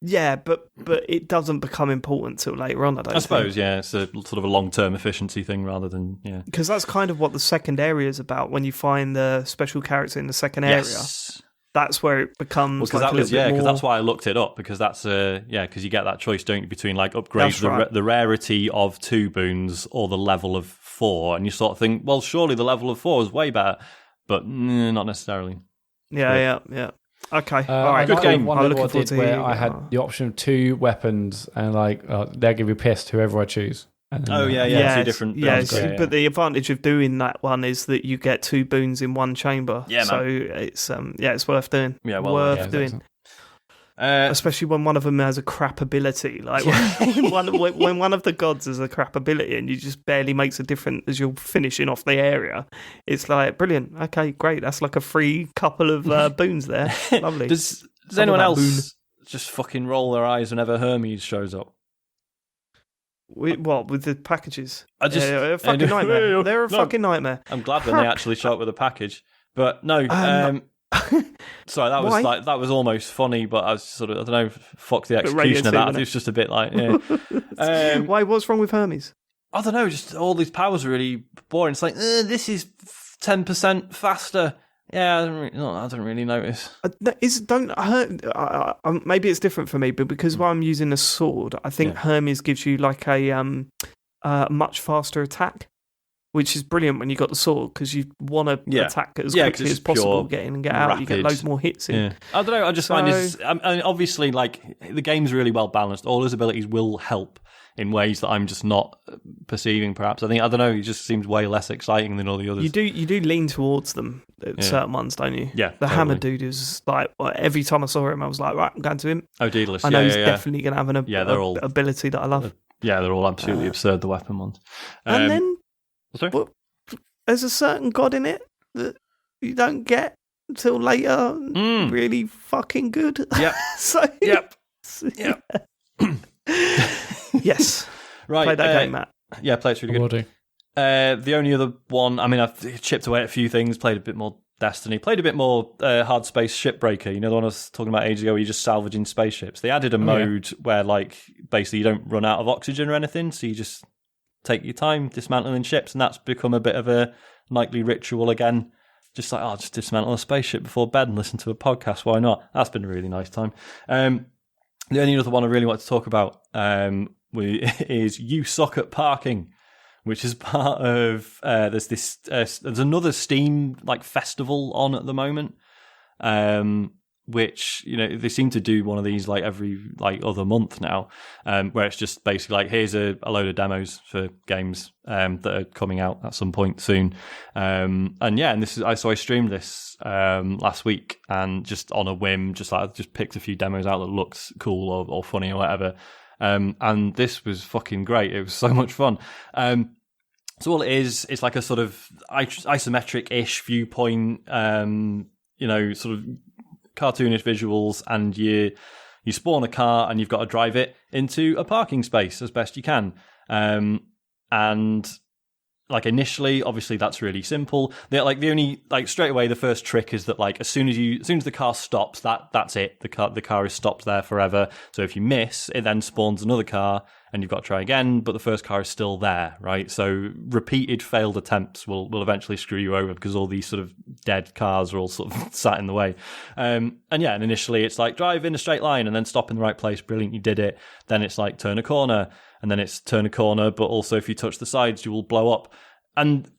Yeah, but it doesn't become important till later on. I suppose, yeah, it's a sort of a long-term efficiency thing rather than because that's kind of what the second area is about. When you find the special character in the second area, that's where it becomes. Because that's why I looked it up, because that's because you get that choice, don't you, between like upgrade the rarity of 2 boons or the level of 4, and you sort of think, well, surely the level of 4 is way better, but not necessarily. Yeah. Okay, all right. Good game. One I'm level looking I did where I had the option of 2 weapons, and they'll give you pissed whoever I choose. And then, 2 different. But the advantage of doing that one is that you get 2 boons in one chamber. Yeah, so it's worth doing. Yeah, well, worth doing. Especially when one of them has a crap ability, like when one of the gods has a crap ability, and you just barely makes a difference as you're finishing off the area. It's like brilliant. Okay, great. That's like a free couple of boons there. Lovely. Does anyone else just fucking roll their eyes whenever Hermes shows up? With the packages? They're a fucking nightmare. They're a fucking nightmare. I'm glad when they actually show up with a package, but no. Sorry, that was almost funny, but I was sort of, I don't know, fuck the execution of that. It was just a bit like, Why? What's wrong with Hermes? I don't know, just all these powers are really boring. It's like, this is 10% faster. Yeah, I don't really notice. Maybe it's different for me, but because I'm using a sword, I think Hermes gives you like a much faster attack, which is brilliant when you got the sword, because you want to attack as quickly as possible, get in and get out. Rapid. You get loads more hits in. Yeah. I don't know. I just find this. I mean, obviously, like the game's really well balanced. All his abilities will help in ways that I'm just not perceiving. Perhaps I don't know. He just seems way less exciting than all the others. You do lean towards them, certain ones, don't you? Yeah. The hammer dude is like every time I saw him, I was like, right, I'm going to him. Oh, Daedalus. I know he's definitely going to have an they're all ability that I love. Yeah, they're all absolutely absurd. The weapon ones. And then, sorry? There's a certain god in it that you don't get until later. Really fucking good. Yep. Yep. Yes. Right. Play that game, Matt. Yeah, play it's really good. The only other one, I mean, I've chipped away at a few things, played a bit more Destiny, played a bit more Hard Space Shipbreaker. You know the one I was talking about ages ago where you're just salvaging spaceships? They added a mode where, like, basically you don't run out of oxygen or anything, so you just take your time dismantling ships, and that's become a bit of a nightly ritual again. Just like, just dismantle a spaceship before bed and listen to a podcast. Why not? That's been a really nice time. The only other one I really want to talk about is You Suck at Parking, which is part of there's another Steam like festival on at the moment, which they seem to do one of these like every like other month now, where it's just basically like here's a load of demos for games that are coming out at some point soon, and this is I streamed this last week, and just on a whim, I just picked a few demos out that looked cool or funny or whatever, and this was fucking great. It was so much fun. So all it is, it's like a sort of isometric-ish viewpoint, sort of cartoonish visuals, and you spawn a car and you've got to drive it into a parking space as best you can. And like initially, obviously that's really simple. The only straight away the first trick is that like as soon as the car stops, that's it. The car is stopped there forever. So if you miss, it then spawns another car and you've got to try again, but the first car is still there, right? So repeated failed attempts will eventually screw you over because all these sort of dead cars are all sort of sat in the way. And initially it's like drive in a straight line and then stop in the right place. Brilliant, you did it. Then it's like turn a corner, and then it's turn a corner, but also if you touch the sides, you will blow up. And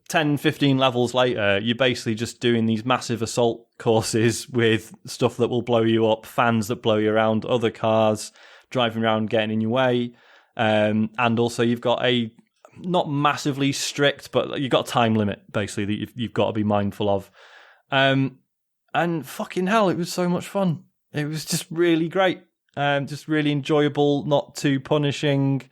10, 15 levels later, you're basically just doing these massive assault courses with stuff that will blow you up, fans that blow you around, other cars driving around, getting in your way. And also you've got a not massively strict, but you've got a time limit, basically, that you've got to be mindful of. And fucking hell, it was so much fun. It was just really great. Just really enjoyable, not too punishing.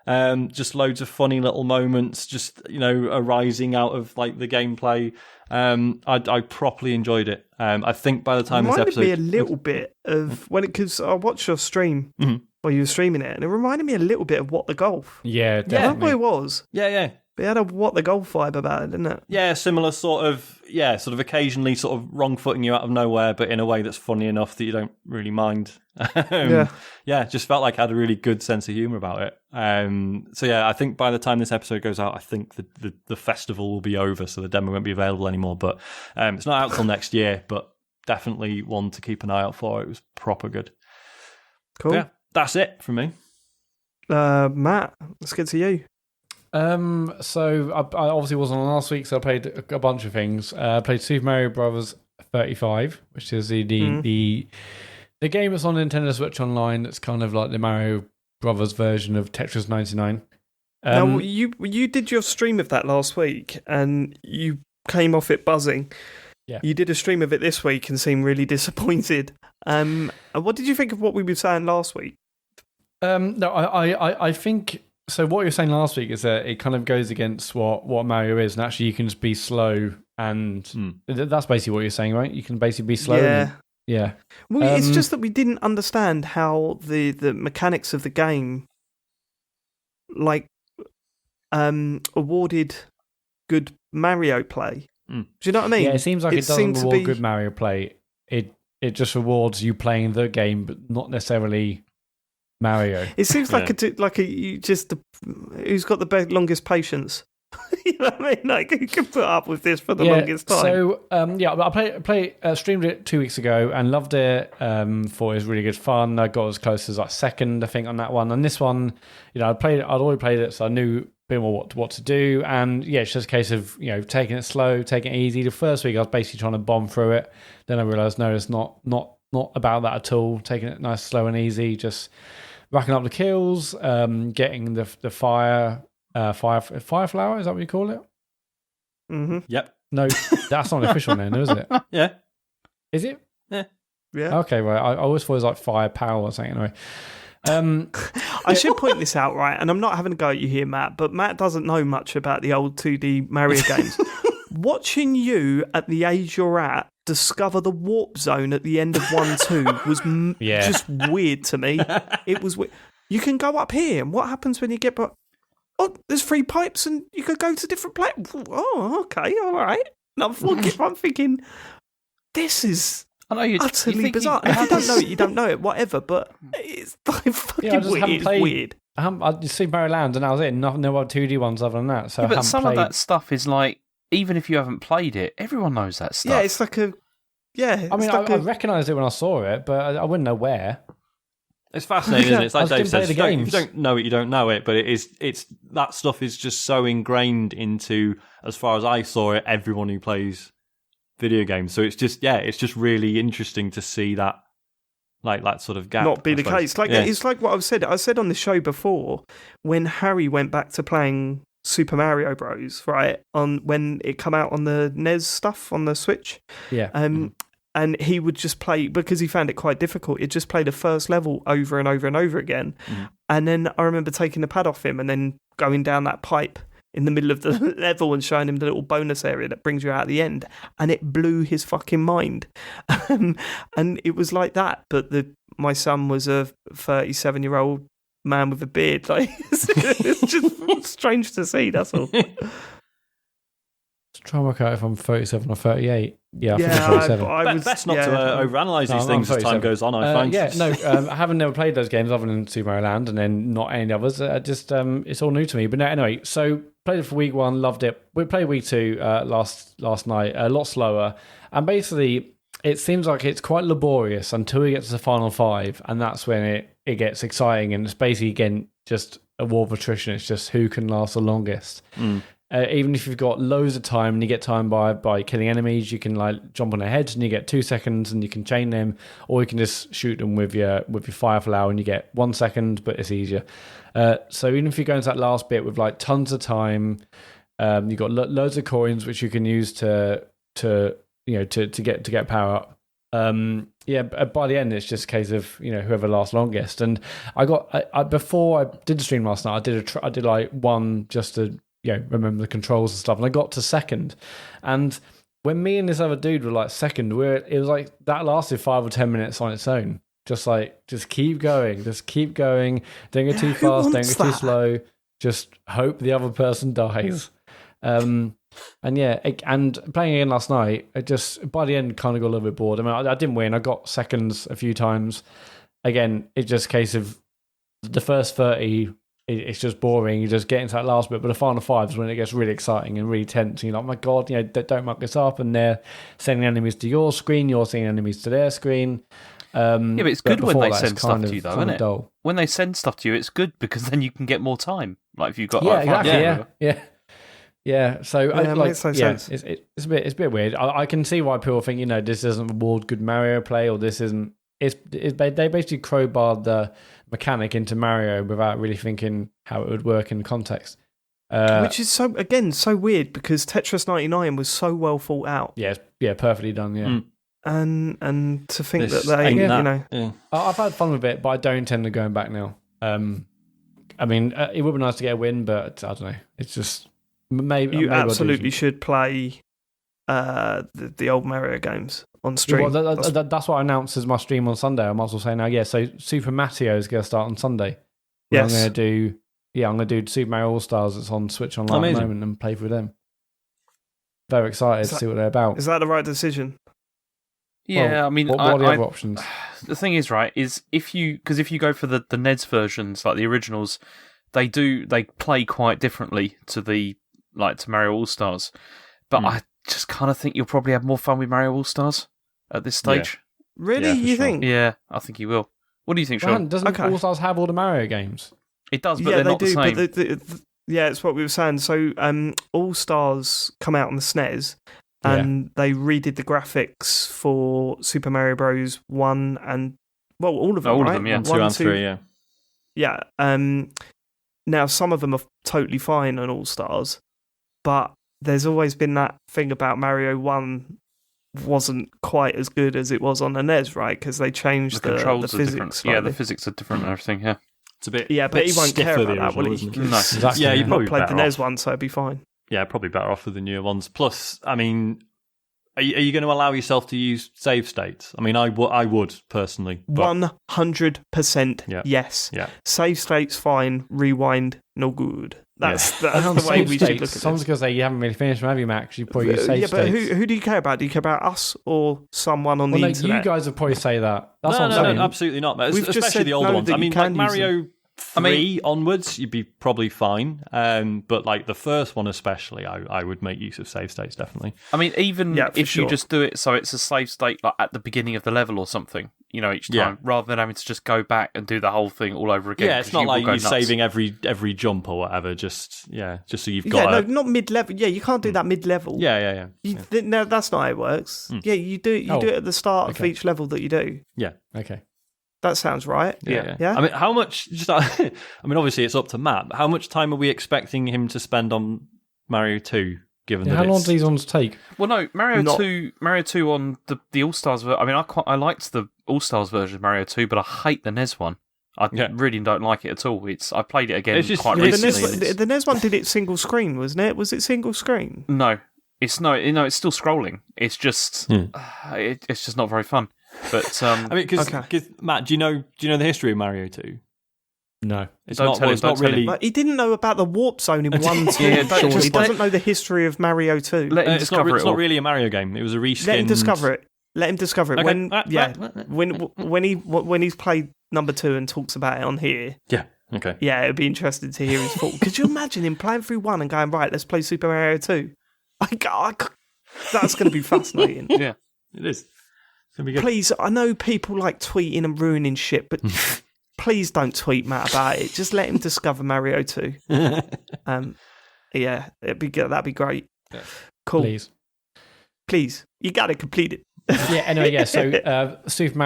Just loads of funny little moments, just, arising out of like the gameplay. I properly enjoyed it. I think by the time this episode, me a little bit of because I watched your stream while you were streaming it, and it reminded me a little bit of What the Golf. Yeah, That's definitely. what it was. yeah. But it had a What the Golf vibe about it, didn't it? Yeah, similar sort of occasionally sort of wrong-footing you out of nowhere, but in a way that's funny enough that you don't really mind. Yeah, just felt like I had a really good sense of humour about it. So yeah, I think by the time this episode goes out, I think the festival will be over, so the demo won't be available anymore. But it's not out till next year, but definitely one to keep an eye out for. It was proper good. Cool. Yeah, that's it from me. Matt, let's get to you. So I obviously wasn't on last week, so I played a bunch of things. I played Super Mario Bros. 35, which is the game that's on Nintendo Switch Online. That's kind of like the Mario Brothers version of Tetris 99. Now, you did your stream of that last week, and you came off it buzzing. Yeah. You did a stream of it this week and seemed really disappointed. What did you think of what we were saying last week? No, I think... So what you were saying last week is that it kind of goes against what Mario is, and actually you can just be slow, and that's basically what you're saying, right? You can basically be slow. Yeah. Yeah. Well, it's just that we didn't understand how the mechanics of the game, like, awarded good Mario play. Do you know what I mean? Yeah, it seems like it doesn't reward good Mario play. It just rewards you playing the game, but not necessarily Mario. It seems like who's got the longest patience? You know what I mean? Like, who can put up with this for the longest time? So, I streamed it 2 weeks ago and loved it. Thought it was really good fun. I got as close as like second, I think, on that one. And this one, I'd already played it, so I knew a bit more what to do. And yeah, it's just a case of taking it slow, taking it easy. The first week I was basically trying to bomb through it. Then I realised no, it's not about that at all. Taking it nice, slow, and easy. Just racking up the kills, getting the fire flower, is that what you call it? Mm-hmm. Yep. No, that's not an official name, is it? Yeah. Is it? Yeah. Okay, right. I always thought it was like fire power or something. Anyway, I should point this out, right? And I'm not having a go at you here, Matt, but Matt doesn't know much about the old 2D Mario games. Watching you at the age you're at discover the warp zone at the end of 1-2 was just weird to me. It was weird. You can go up here, and what happens when you get... Oh, there's 3 pipes, and you could go to different places. Oh, okay, all right. And I'm thinking, this is utterly bizarre. If you don't know it, you don't know it, whatever, but it's like fucking weird. It's weird. I just see Mario Land, and that was it. No other 2D ones other than that. So but some of that stuff is like, even if you haven't played it, everyone knows that stuff. Yeah, it's like a... Yeah, I mean, I recognised it when I saw it, but I wouldn't know where. It's fascinating, isn't it? It's like Dave says, if you don't know it, you don't know it. But it's that stuff is just so ingrained into, as far as I saw it, everyone who plays video games. So it's just really interesting to see that, like that sort of gap. Not be the case. It's like what I said on the show before, when Harry went back to playing Super Mario Bros. Right when it come out on the NES stuff on the Switch. Yeah. And he would just play, because he found it quite difficult, he'd just play the first level over and over and over again. And then I remember taking the pad off him and then going down that pipe in the middle of the level and showing him the little bonus area that brings you out at the end. And it blew his fucking mind. And it was like that. But my son was a 37-year-old man with a beard. Like, it's just strange to see, that's all. try and work out if I'm 37 or 38. Yeah, I think Yeah, I'm 37. I was Best not to overanalyze No, these I'm things as time 37. goes on, I find. I haven't never played those games other than Super Mario Land and then not any others. It's all new to me. But no, anyway, so played it for week 1, loved it. We played week 2 last night, a lot slower. And basically, it seems like it's quite laborious until we get to the final 5. And that's when it gets exciting. And it's basically, again, just a war of attrition. It's just who can last the longest. Even if you've got loads of time and you get time by killing enemies, you can like jump on their heads and you get 2 seconds and you can chain them, or you can just shoot them with your fireflower and you get 1 second, but it's easier. So even if you go into that last bit with like tons of time, you've got loads of coins which you can use to get power up. By the end it's just a case of whoever lasts longest. And I before I did the stream last night, I did like one just to remember the controls and stuff, and I got to second. And when me and this other dude were like second, it was like that lasted 5 or 10 minutes on its own. Just keep going, don't go too fast, don't go too slow. Just hope the other person dies. And playing again last night, it just by the end kind of got a little bit bored. I mean, I didn't win. I got seconds a few times. Again, it's just a case of the first 30. It's just boring. You just get into that last bit, but the final 5 is when it gets really exciting and really tense. And you're like, oh my god, don't muck this up. And they're sending enemies to your screen, you're sending enemies to their screen. But it's good when they send stuff to you, though, isn't it? Dull. When they send stuff to you, it's good because then you can get more time. Like if you've got Yeah. So it makes no sense. It's a bit weird. I can see why people think this doesn't reward good Mario play, or this isn't. They basically crowbarred the mechanic into Mario without really thinking how it would work in context. Which is so weird because Tetris 99 was so well thought out. Yeah, perfectly done. Yeah, and to think that they, I've had fun with it, but I don't intend on going back now. I mean, it would be nice to get a win, but I don't know. It's just maybe you absolutely should play the old Mario games on stream. Well, that's what I announced as my stream on Sunday. I might as well say now. Yeah, so Super Mario is going to start on Sunday. Yes, I'm going to do Super Mario All Stars. It's on Switch Online at the moment and play with them. Very excited to see what they're about. Is that the right decision? Yeah, well, I mean, what are the other options? The thing is, right, is if you go for the NES versions, like the originals, they play quite differently to Mario All Stars. But I just kind of think you'll probably have more fun with Mario All Stars at this stage. Yeah. Really, you think? Yeah, I think you will. What do you think, Sean? Doesn't All Stars have all the Mario games? It does, but they're not the same. But it's what we were saying. So, All Stars come out on the SNES. And they redid the graphics for Super Mario Bros. 1 and, well, all of them, all right? Of them, yeah. 1, 2, and 3, yeah. Yeah. Now, some of them are totally fine on All Stars, but there's always been that thing about Mario 1 wasn't quite as good as it was on the NES, right? Because they changed the controls physics. are different. Slightly. Yeah, the physics are different and everything, yeah. It's a bit but he won't care about that, will he? No, exactly. Yeah, you probably played the NES one, so it'd be fine. Yeah, probably better off with the newer ones. Plus, I mean, are you going to allow yourself to use save states? I mean, I would personally. 100% yes. Yeah. Save states fine, rewind no good. That's the way we should look at it. Someone's going to say you haven't really finished, have you, Max? You probably use save but states. who do you care about? Do you care about us or someone on the internet? You guys would probably say that. That's what I'm saying. No, absolutely not. We've Especially just said the older ones. I mean, like Mario 3 onwards, you'd be probably fine. But like the first one especially, I would make use of save states, definitely. I mean, even if you just do it so it's a save state like at the beginning of the level or something, each time, rather than having to just go back and do the whole thing all over again. Yeah, it's not like you're saving every jump or whatever, just so you've got... Yeah, not mid-level. Yeah, you can't do that mid-level. Yeah. No, that's not how it works. Yeah, you do it at the start of each level that you do. Yeah. Okay. That sounds right. Yeah. I mean, how much... I mean, obviously it's up to Matt, but how much time are we expecting him to spend on Mario 2, given that how long do these ones take? Well, no, Mario 2 on the All-Stars... I mean, I liked the All-Stars version of Mario 2, but I hate the NES one. I really don't like it at all. I played it again quite recently. The NES one did it single screen, wasn't it? Was it single screen? No. It's still scrolling. It's just... it's just not very fun. But I mean, because Matt, do you know the history of Mario 2? No. It's Don't not. tell Well, him, it's don't not tell him. really. Like, he didn't know about the warp zone in 1-2. Yeah, Surely. just He doesn't know the history of Mario 2. Let him It's not. discover It's it not all. really a Mario game. It was a reskin. Let him discover it. Let him discover it. Okay. When he's played number 2 and talks about it on here, Yeah. Okay. yeah, it'd be interesting to hear his thought. Could you imagine him playing through 1 and going, right, let's play Super Mario 2? That's going to be fascinating. Yeah. It is. It's gonna be good. Please, I know people like tweeting and ruining shit, but please don't tweet Matt about it. Just let him discover Mario 2. Yeah, it'd be good. That'd be great. Yeah. Cool. Please. You got to complete it. Yeah. Anyway, yeah. So Super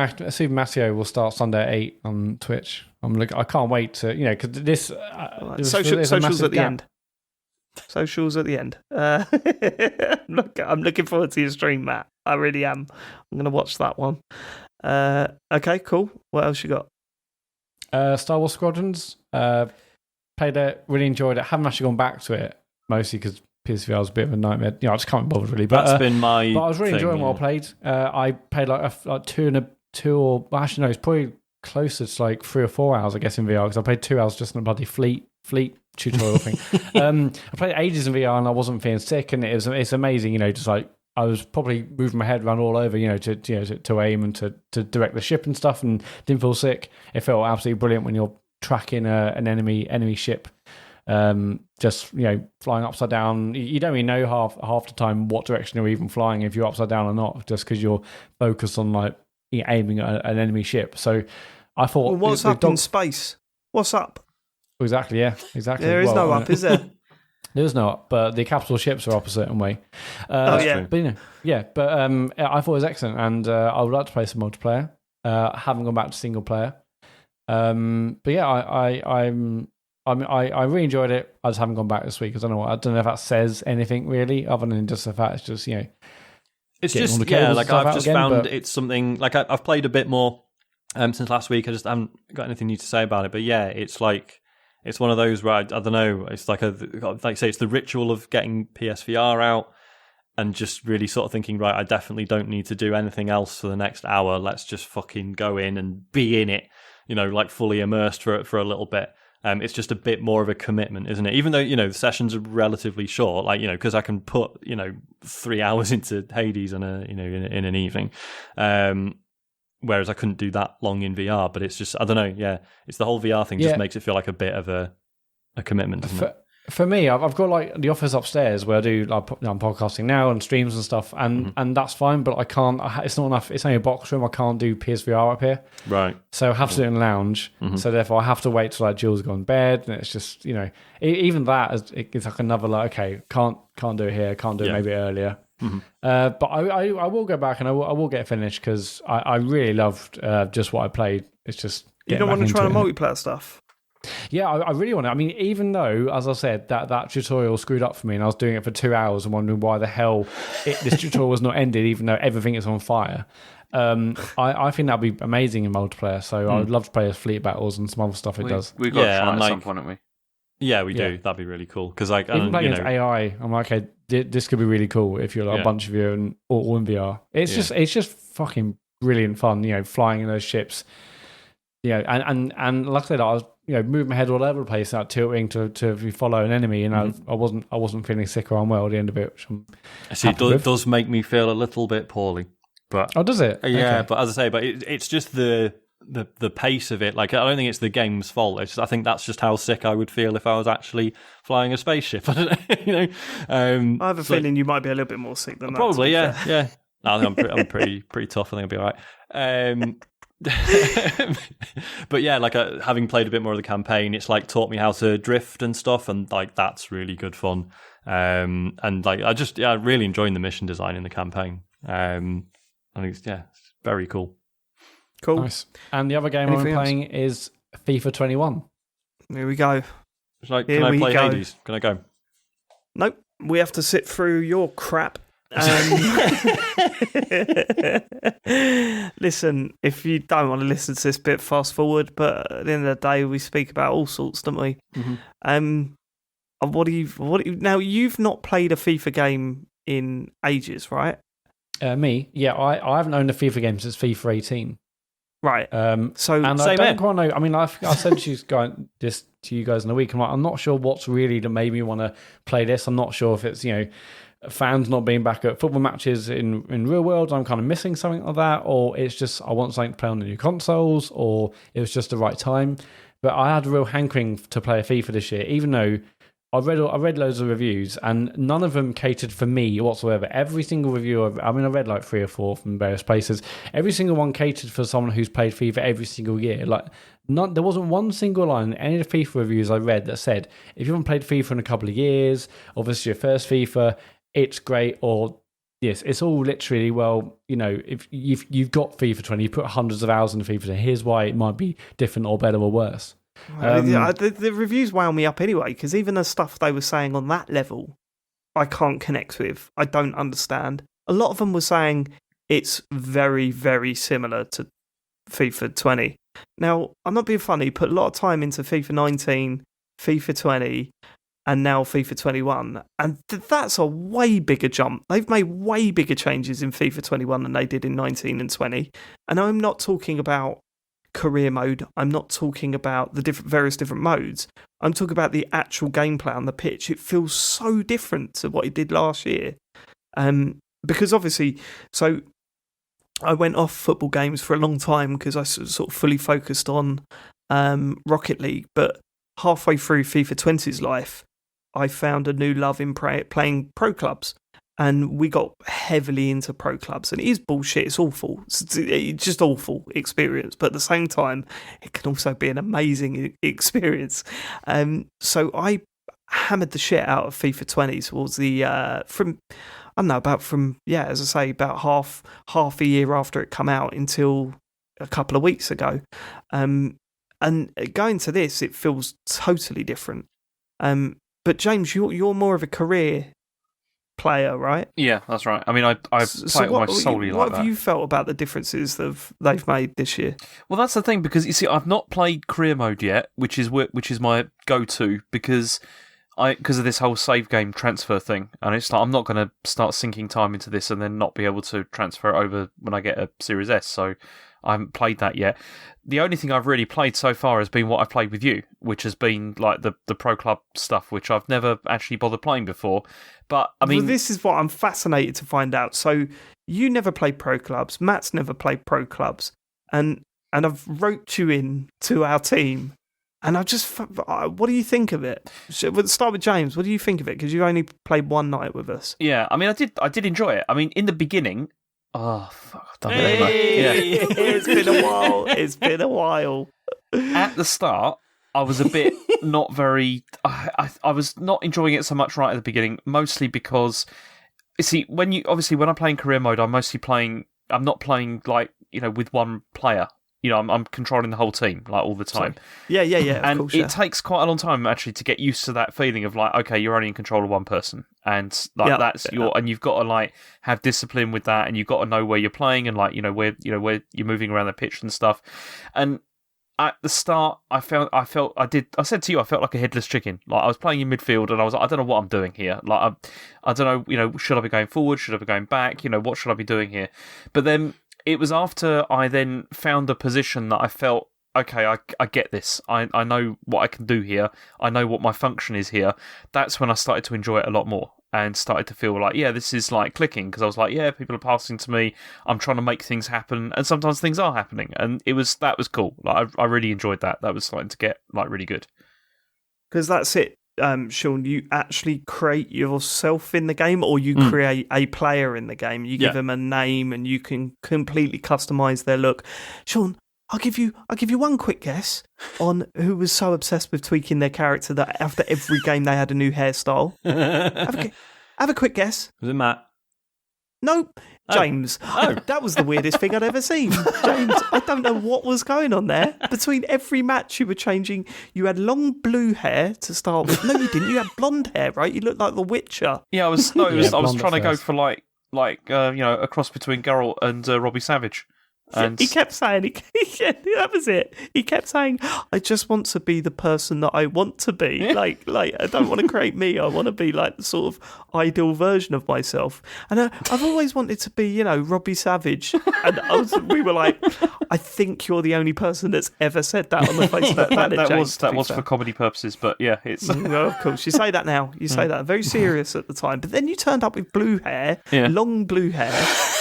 Mario will start Sunday at 8 on Twitch. I can't wait to because this Socials at the end. Socials at the end. I'm looking forward to your stream, Matt. I really am. I'm going to watch that one. Okay, cool. What else you got? Star Wars Squadrons. Played it, really enjoyed it. Haven't actually gone back to it, mostly because PSVR was a bit of a nightmare. I just can't be bothered really. But That's been my. But I was really thing, enjoying what I played. I played like two or actually no, it's probably closer to like 3 or 4 hours, I guess, in VR because I played 2 hours just in a bloody fleet tutorial thing. I played ages in VR and I wasn't feeling sick, and it's amazing. Just like I was probably moving my head around all over, to aim and to direct the ship and stuff, and didn't feel sick. It felt absolutely brilliant when you're tracking an enemy ship, just flying upside down. You don't even know half the time what direction you're even flying, if you're upside down or not, just because you're focused on like aiming at an enemy ship. So I thought, well, what's up in space? What's up? Exactly. There is no up, is there? There's no up, but the capital ships are up a certain way. Yeah. But I thought it was excellent, and I would like to play some multiplayer. I haven't gone back to single player. But yeah, I really enjoyed it. I just haven't gone back this week. I don't know if that says anything really, other than just the fact it's just It's just I've just found it's something like I've played a bit more since last week. I just haven't got anything new to say about it. But yeah, it's like it's one of those where I don't know. It's like say it's the ritual of getting PSVR out and just really sort of thinking, right, I definitely don't need to do anything else for the next hour. Let's just fucking go in and be in it. Like fully immersed for a little bit. It's just a bit more of a commitment, isn't it? Even though, the sessions are relatively short, like, because I can put, 3 hours into Hades in in an evening. Whereas I couldn't do that long in VR, but it's just, I don't know. Yeah. It's the whole VR thing just makes it feel like a bit of a commitment, doesn't it? For me, I've got like the office upstairs where I do I'm podcasting now and streams and stuff, and that's fine. But I can't. It's not enough. It's only a box room. I can't do PSVR up here. Right. So I have to do it in the lounge. Mm-hmm. So therefore, I have to wait till like Jill's gone to bed, and it's just even that it's like another okay, can't do it here. Can't do it maybe earlier. Mm-hmm. But I will go back and I will get it finished because I really loved just what I played. It's just you don't want to try the multiplayer stuff. Yeah, I really want to. I mean, even though, as I said, that tutorial screwed up for me and I was doing it for 2 hours and wondering why the hell this tutorial was not ended, even though everything is on fire. I think that'd be amazing in multiplayer. So I would love to play as fleet battles and some other stuff it does. We've got to try at some point, haven't we? Yeah, we do. That'd be really cool. Because even playing against AI, I'm like, okay, this could be really cool if you're like a bunch of you and all in VR. It's just fucking brilliant fun, flying in those ships. And like I said, I was moving my head all over the place, out tilting to follow an enemy, and I wasn't feeling sick or unwell at the end of it. Which it does make me feel a little bit poorly, but does it? Yeah, okay. But as I say, but it's just the pace of it. Like I don't think it's the game's fault. I think that's just how sick I would feel if I was actually flying a spaceship. I don't know, I have a feeling you might be a little bit more sick than that. Probably, yeah. No, I think I'm pretty tough. I think I'll be all right. But yeah, like having played a bit more of the campaign, it's like taught me how to drift and stuff, and like that's really good fun. And like I really enjoying the mission design in the campaign. I think it's very cool. Cool. Nice. And the other game I'm playing is FIFA 21. Here we go. It's like, can I play Hades? Can I go? Nope. We have to sit through your crap. Listen, if you don't want to listen to this bit, fast forward. But at the end of the day, we speak about all sorts, don't we? Mm-hmm. What do you now? You've not played a FIFA game in ages, right? Me? Yeah, I haven't owned a FIFA game since FIFA 18. Right. So and same I don't here. quite know. I mean, I said this to you guys in a week. I'm not sure what's really that made me want to play this. I'm not sure if it's fans not being back at football matches in real world. I'm kind of missing something like that, or it's just I want something to play on the new consoles, or it was just the right time. But I had a real hankering to play a FIFA this year, even though I read loads of reviews and none of them catered for me whatsoever. Every single review, I read like 3 or 4 from various places. Every single one catered for someone who's played FIFA every single year. Like, there wasn't one single line in any of the FIFA reviews I read that said, if you haven't played FIFA in a couple of years, or this is your first FIFA, it's great, or yes, it's all literally, well, if you've got FIFA 20, you put hundreds of hours into FIFA, and here's why it might be different or better or worse. The reviews wound me up anyway, because even the stuff they were saying on that level, I can't connect with. I don't understand. A lot of them were saying it's very, very similar to FIFA 20. Now, I'm not being funny, put a lot of time into FIFA 19, FIFA 20, and now FIFA 21, and that's a way bigger jump. They've made way bigger changes in FIFA 21 than they did in 19 and 20. And I'm not talking about career mode. I'm not talking about the various different modes. I'm talking about the actual gameplay on the pitch. It feels so different to what it did last year. Because obviously, so I went off football games for a long time because I sort of fully focused on Rocket League. But halfway through FIFA 20's life, I found a new love in playing pro clubs. And we got heavily into pro clubs, and it is bullshit. It's awful. It's just awful experience, but at the same time, it can also be an amazing experience. So I hammered the shit out of FIFA 20 towards the about half a year after it come out until a couple of weeks ago. And going to this, it feels totally different. But James, you're more of a career player, right? Yeah, that's right. I mean, I play it almost solely like that. What have you felt about the differences they've made this year? Well, that's the thing, because you see, I've not played career mode yet, which is my go-to because of this whole save game transfer thing, and it's like I'm not going to start sinking time into this and then not be able to transfer it over when I get a Series S. So I haven't played that yet. The only thing I've really played so far has been what I've played with you, which has been like the Pro Club stuff, which I've never actually bothered playing before. But I mean, this is what I'm fascinated to find out. So you never played Pro Clubs, Matt's never played Pro Clubs, and I've roped you in to our team. And what do you think of it? We'll start with James. What do you think of it? Because you only played one night with us. Yeah, I mean, I did enjoy it. I mean, in the beginning. Oh, fuck. I've done it. Yeah. It's been a while. It's been a while. At the start, I was a bit not very... I was not enjoying it so much right at the beginning, mostly because... You see, when I'm playing career mode, I'm mostly playing... I'm not playing, with one player. I'm controlling the whole team, all the time. Sorry. Yeah. And course, it takes quite a long time, actually, to get used to that feeling of, okay, you're only in control of one person. And, and you've got to, have discipline with that, and you've got to know where you're playing and, where you're moving around the pitch and stuff. And at the start, I said to you, I felt like a headless chicken. I was playing in midfield, and I was like, I don't know what I'm doing here. I don't know, should I be going forward? Should I be going back? What should I be doing here? But then... It was after I then found a position that I felt, okay, I get this. I know what I can do here. I know what my function is here. That's when I started to enjoy it a lot more and started to feel like, yeah, this is clicking, because I was like, yeah, people are passing to me. I'm trying to make things happen, and sometimes things are happening, and that was cool. I really enjoyed that. That was starting to get really good. Because that's it. Sean, you actually create yourself in the game, or you create a player in the game. You give them a name, and you can completely customize their look. Sean, I'll give you one quick guess on who was so obsessed with tweaking their character that after every game they had a new hairstyle. Have a quick guess. Was it Matt? Nope. James. Oh. That was the weirdest thing I'd ever seen. James, I don't know what was going on there. Between every match you were changing, you had long blue hair to start with. No, you didn't. You had blonde hair, right? You looked like the Witcher. Yeah, I was trying to go for a cross between Geralt and Robbie Savage. And He kept saying, yeah, that was it. He kept saying, I just want to be the person that I want to be. Like I don't want to create me. I want to be like the sort of ideal version of myself. And I've always wanted to be, Robbie Savage. And we were like, I think you're the only person that's ever said that on the face of that planet, James, that was for comedy purposes, but yeah, it's... Well, of course, you say that now. You say that. Very serious at the time. But then you turned up with blue hair, long blue hair.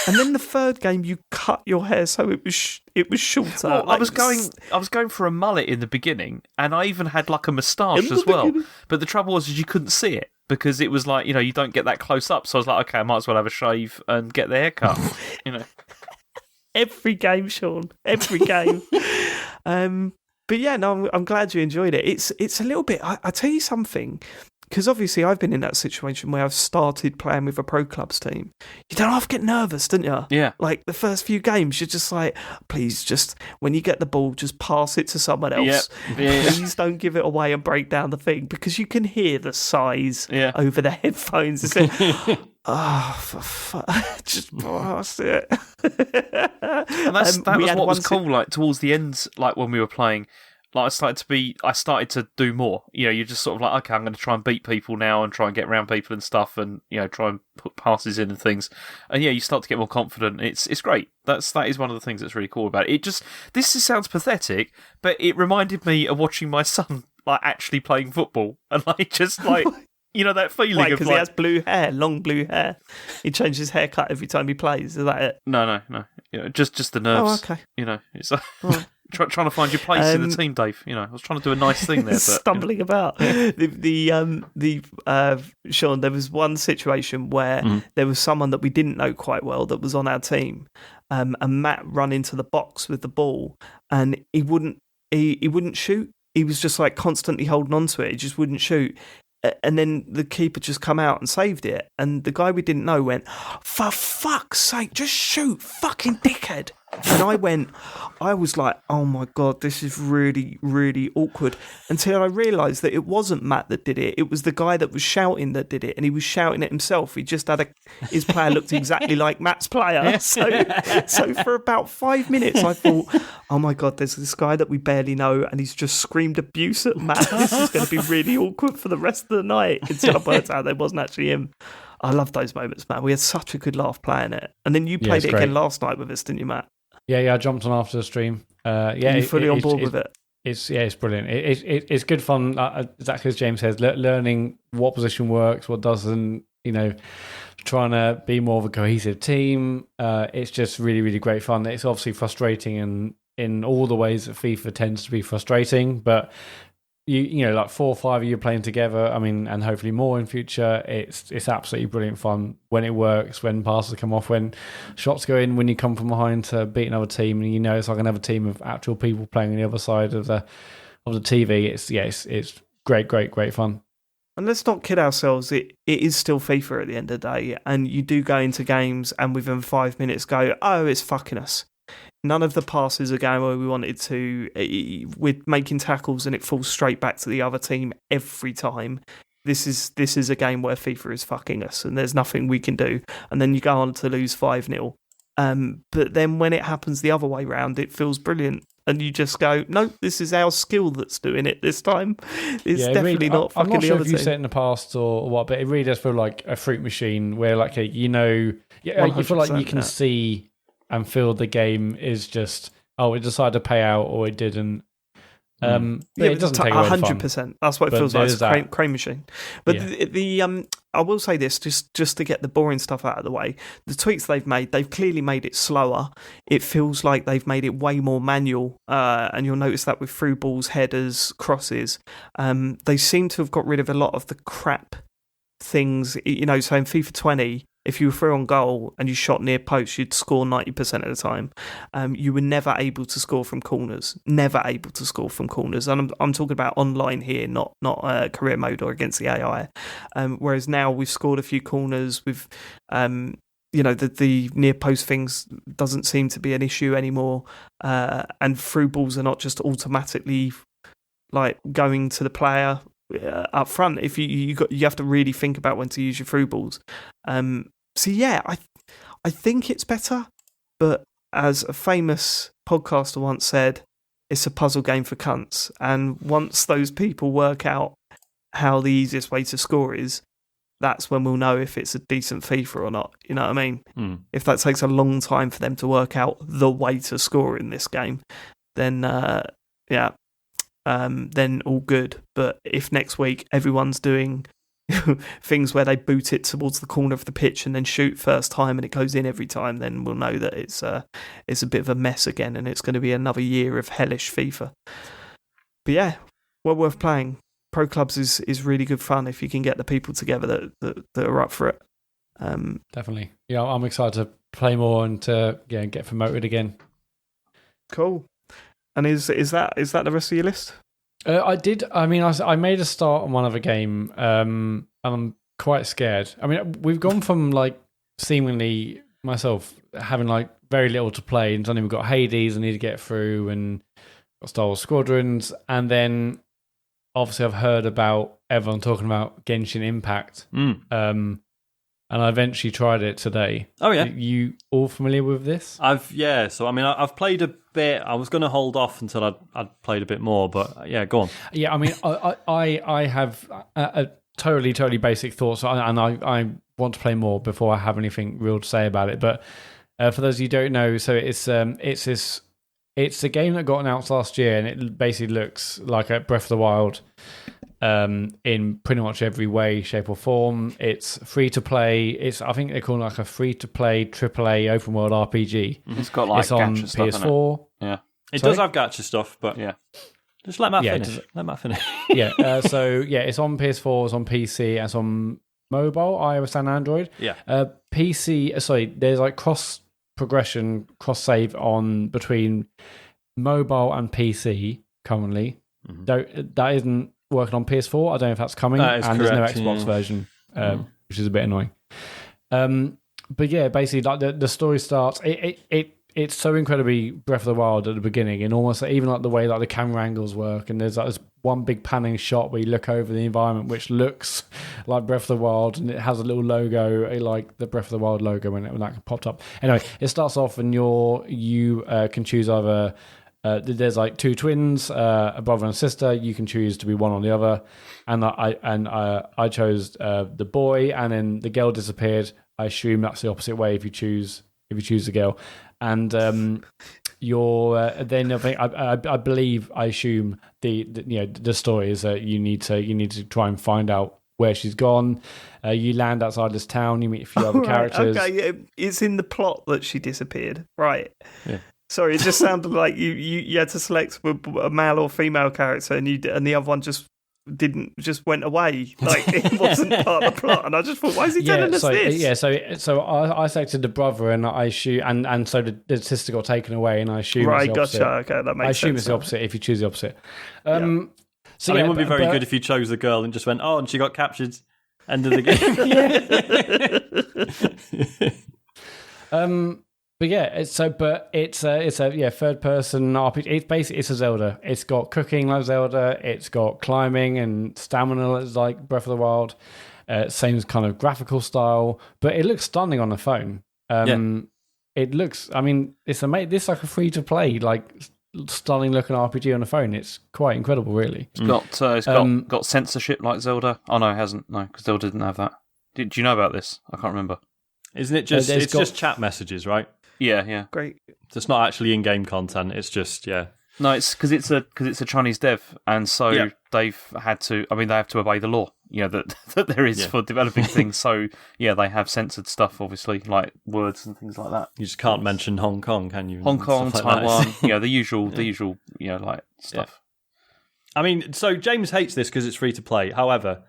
And then the third game, you cut your hair so it was shorter. Well, I was going for a mullet in the beginning, and I even had like a moustache as well. But the trouble was you couldn't see it because it was like you don't get that close up. So I was like, okay, I might as well have a shave and get the haircut. Every game, Sean. Every game. But yeah, no, I'm glad you enjoyed it. It's a little bit. I tell you something. Because obviously I've been in that situation where I've started playing with a pro clubs team. You don't half get nervous, don't you? Yeah. Like the first few games, you're just like, please, just when you get the ball, just pass it to someone else. Yeah. Please don't give it away and break down the thing because you can hear the sighs over the headphones. It's like, just pass it. And that was what was cool. Like towards the end, like when we were playing. Like I started to do more. You're just sort of like, okay, I'm going to try and beat people now and try and get around people and stuff, and try and put passes in and things. And you start to get more confident. It's great. That is one of the things that's really cool about it. This sounds pathetic, but it reminded me of watching my son like actually playing football and like just like. That feeling of because he has blue hair, long blue hair. He changes his haircut every time he plays. Is that it? No. Just the nerves. Oh, okay. It's trying to find your place in the team, Dave. I was trying to do a nice thing there, but stumbling about. Sean, there was one situation where there was someone that we didn't know quite well that was on our team, and Matt ran into the box with the ball, and he wouldn't shoot. He was just like constantly holding on to it. He just wouldn't shoot. And then the keeper just come out and saved it. And the guy we didn't know went, for fuck's sake, just shoot, fucking dickhead. And I was like, oh my God, this is really, really awkward. Until I realised that it wasn't Matt that did it. It was the guy that was shouting that did it. And he was shouting it himself. He just had his player looked exactly like Matt's player. So for about 5 minutes, I thought, oh my God, there's this guy that we barely know. And he's just screamed abuse at Matt. This is going to be really awkward for the rest of the night. Until I worked out that it wasn't actually him. I love those moments, man. We had such a good laugh playing it. And then you played it again last night with us, didn't you, Matt? Yeah, I jumped on after the stream. You're fully on board with it. It's brilliant. It's good fun. Exactly as James says, learning what position works, what doesn't. Trying to be more of a cohesive team. It's just really, really great fun. It's obviously frustrating in all the ways that FIFA tends to be frustrating, but. Like 4 or 5 of you playing together. I mean, and hopefully more in future. It's absolutely brilliant fun when it works, when passes come off, when shots go in, when you come from behind to beat another team, and it's like another team of actual people playing on the other side of the TV. It's great fun. And let's not kid ourselves. It is still FIFA at the end of the day, and you do go into games and within 5 minutes go, oh, it's fucking us. None of the passes are going where we wanted to. We're making tackles and it falls straight back to the other team every time. This is a game where FIFA is fucking us and there's nothing we can do. And then you go on to lose 5-0. But then when it happens the other way round, it feels brilliant. And you just go, no, this is our skill that's doing it this time. It's definitely not fucking the other team. I'm not sure if you said it in the past or what, but it really does feel like a fruit machine where you feel like you can see and feel the game is just, it decided to pay out or it didn't. It doesn't take away 100%. That's what it feels like. It's a crane machine. But I will say this, just to get the boring stuff out of the way. The tweaks they've clearly made it slower. It feels like they've made it way more manual, and you'll notice that with through balls, headers, crosses. They seem to have got rid of a lot of the crap things. So in FIFA 20. If you were through on goal and you shot near post, you'd score 90% of the time. You were never able to score from corners. Never able to score from corners. And I'm talking about online here, not career mode or against the AI. Whereas now we've scored a few corners. We've, the near post things doesn't seem to be an issue anymore. And through balls are not just automatically like going to the player up front. If you have to really think about when to use your through balls. I think it's better, but as a famous podcaster once said, it's a puzzle game for cunts. And once those people work out how the easiest way to score is, that's when we'll know if it's a decent FIFA or not. You know what I mean? If that takes a long time for them to work out the way to score in this game, then then all good. But if next week everyone's doing things where they boot it towards the corner of the pitch and then shoot first time and it goes in every time, then we'll know that it's a bit of a mess again and it's going to be another year of hellish FIFA. But yeah, well worth playing. Pro Clubs is really good fun if you can get the people together that are up for it. Definitely. Yeah, I'm excited to play more and to get promoted again. Cool. And is that the rest of your list? I did. I mean, I made a start on one other game, and I'm quite scared. I mean, we've gone from like seemingly myself having like very little to play, and suddenly we've got Hades I need to get through, and got Star Wars Squadrons, and then obviously I've heard about everyone talking about Genshin Impact, and I eventually tried it today. Oh yeah, you all familiar with this? So I mean, I've played a bit. I was going to hold off until I'd played a bit more, but yeah, go on. Yeah, I mean, I have a totally basic thoughts, and I want to play more before I have anything real to say about it. But for those of you who don't know, so it's a game that got announced last year, and it basically looks like a Breath of the Wild. In pretty much every way, shape, or form. It's free to play. I think they call it like a free to play AAA open world RPG. It's got like gacha stuff PS4. In it. Yeah, it does have gacha stuff, but yeah, just let Matt finish. Let Matt finish. It's on PS4, it's on PC, and it's on mobile, iOS and Android. Yeah. PC. There's like cross progression, cross save on between mobile and PC currently. That isn't working on PS4. I don't know if that's coming, and correct, there's no Xbox version, which is a bit annoying. But yeah, basically, like the story starts. It's so incredibly Breath of the Wild at the beginning, and almost even like the way like the camera angles work. And there's like this one big panning shot where you look over the environment, which looks like Breath of the Wild, and it has a little logo, like the Breath of the Wild logo when that popped up. Anyway, it starts off, and you can choose either. There's like two twins, a brother and a sister. You can choose to be one or the other, and I chose the boy, and then the girl disappeared. I assume that's the opposite way if you choose the girl, and then I believe I assume the story is that you need to try and find out where she's gone. You land outside this town. You meet a few other characters. Okay, yeah, it's in the plot that she disappeared, right? Yeah. Sorry, it just sounded like you had to select a male or female character, and the other one just went away. Like it wasn't part of the plot, and I just thought, why is he telling us this? Yeah, so I selected the brother, and I assume, and so the sister got taken away, and I assume right, it's the gotcha. Okay, that makes sense. I assume it's the opposite if you choose the opposite. So it would be very good if you chose the girl and just went, and she got captured. End of the game. But yeah, it's a third person RPG. It's a Zelda. It's got cooking like Zelda. It's got climbing and stamina like Breath of the Wild. Same kind of graphical style, but it looks stunning on the phone. It looks. I mean, it's amazing. This is like a free to play, like stunning looking RPG on the phone. It's quite incredible, really. It's got censorship like Zelda. Oh no, it hasn't. No, because Zelda didn't have that. Do you know about this? I can't remember. Isn't it just? It's just chat messages, right? Yeah. Great. So it's not actually in-game content. It's just No, it's because it's a Chinese dev, and so they've had to. I mean, they have to obey the law. That there is for developing things. So they have censored stuff, obviously, like words and things like that. You just can't mention Hong Kong, can you? Hong Kong, Taiwan, the usual, like stuff. I mean, so James hates this because it's free to play. However,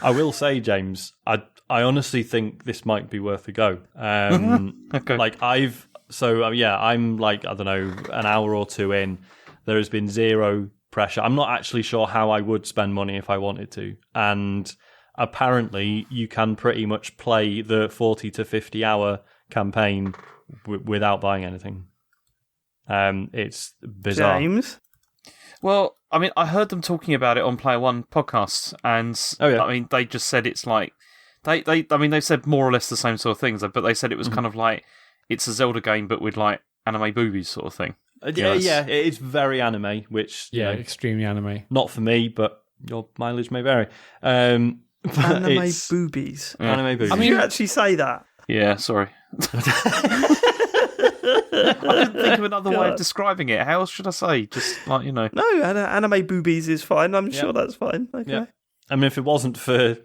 I will say, James, I honestly think this might be worth a go. Okay. Like I'm like, I don't know, an hour or two in. There has been zero pressure. I'm not actually sure how I would spend money if I wanted to. And apparently you can pretty much play the 40 to 50 hour campaign without buying anything. It's bizarre. James? Well, I mean, I heard them talking about it on Player One podcasts, and I mean, they just said it's like they said more or less the same sort of things, but they said it was kind of like it's a Zelda game, but with like anime boobies sort of thing. Yeah, it is very anime, which extremely anime. not for me, but your mileage may vary. Anime boobies. Yeah. Anime boobies. I mean, you actually say that. Yeah, sorry. I couldn't think of another way of describing it. How else should I say? Just like, No, anime boobies is fine. I'm sure that's fine. Okay. Yeah. I mean, if it wasn't for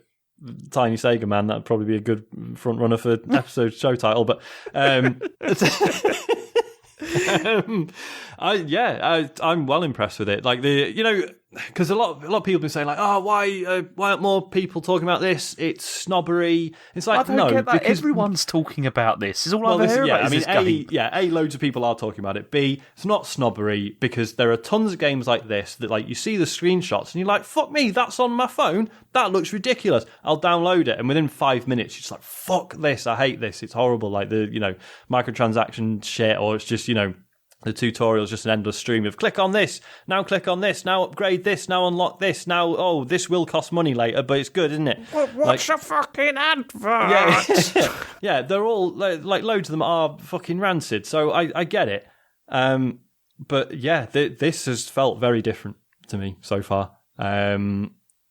Tiny Sega Man, that'd probably be a good front runner for episode show title. But I'm well impressed with it. Like because a lot of people have been saying like, oh, why aren't more people talking about this? It's snobbery. It's like, I don't get that. Everyone's talking about this. Is all I've heard about this game. A, loads of people are talking about it. B, it's not snobbery because there are tons of games like this that like you see the screenshots and you're like, fuck me, that's on my phone. That looks ridiculous. I'll download it, and within 5 minutes, you're just like, fuck this. I hate this. It's horrible. Like the microtransaction shit, or it's just the tutorial is just an endless stream of click on this, now upgrade this, now unlock this, now, this will cost money later, but it's good, isn't it? What's a fucking advert? Yeah, they're all, like loads of them are fucking rancid, so I get it. But yeah, this has felt very different to me so far.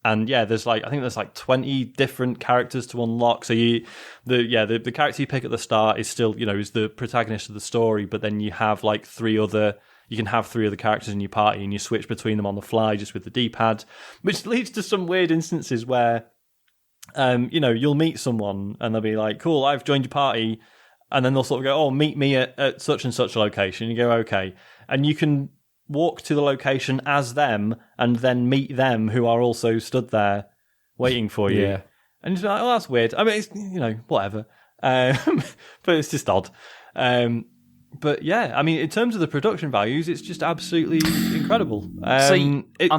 And yeah, there's I think there's 20 different characters to unlock. So the character you pick at the start is still, is the protagonist of the story, but then you have you can have 3 other characters in your party and you switch between them on the fly just with the D-pad, which leads to some weird instances where, you'll meet someone and they'll be like, cool, I've joined your party. And then they'll sort of go, oh, meet me at such and such a location. You go, okay. And you can walk to the location as them and then meet them who are also stood there waiting for you. Yeah. And you're like, oh, that's weird. I mean, it's, whatever. But it's just odd. But yeah, I mean, in terms of the production values, it's just absolutely incredible. I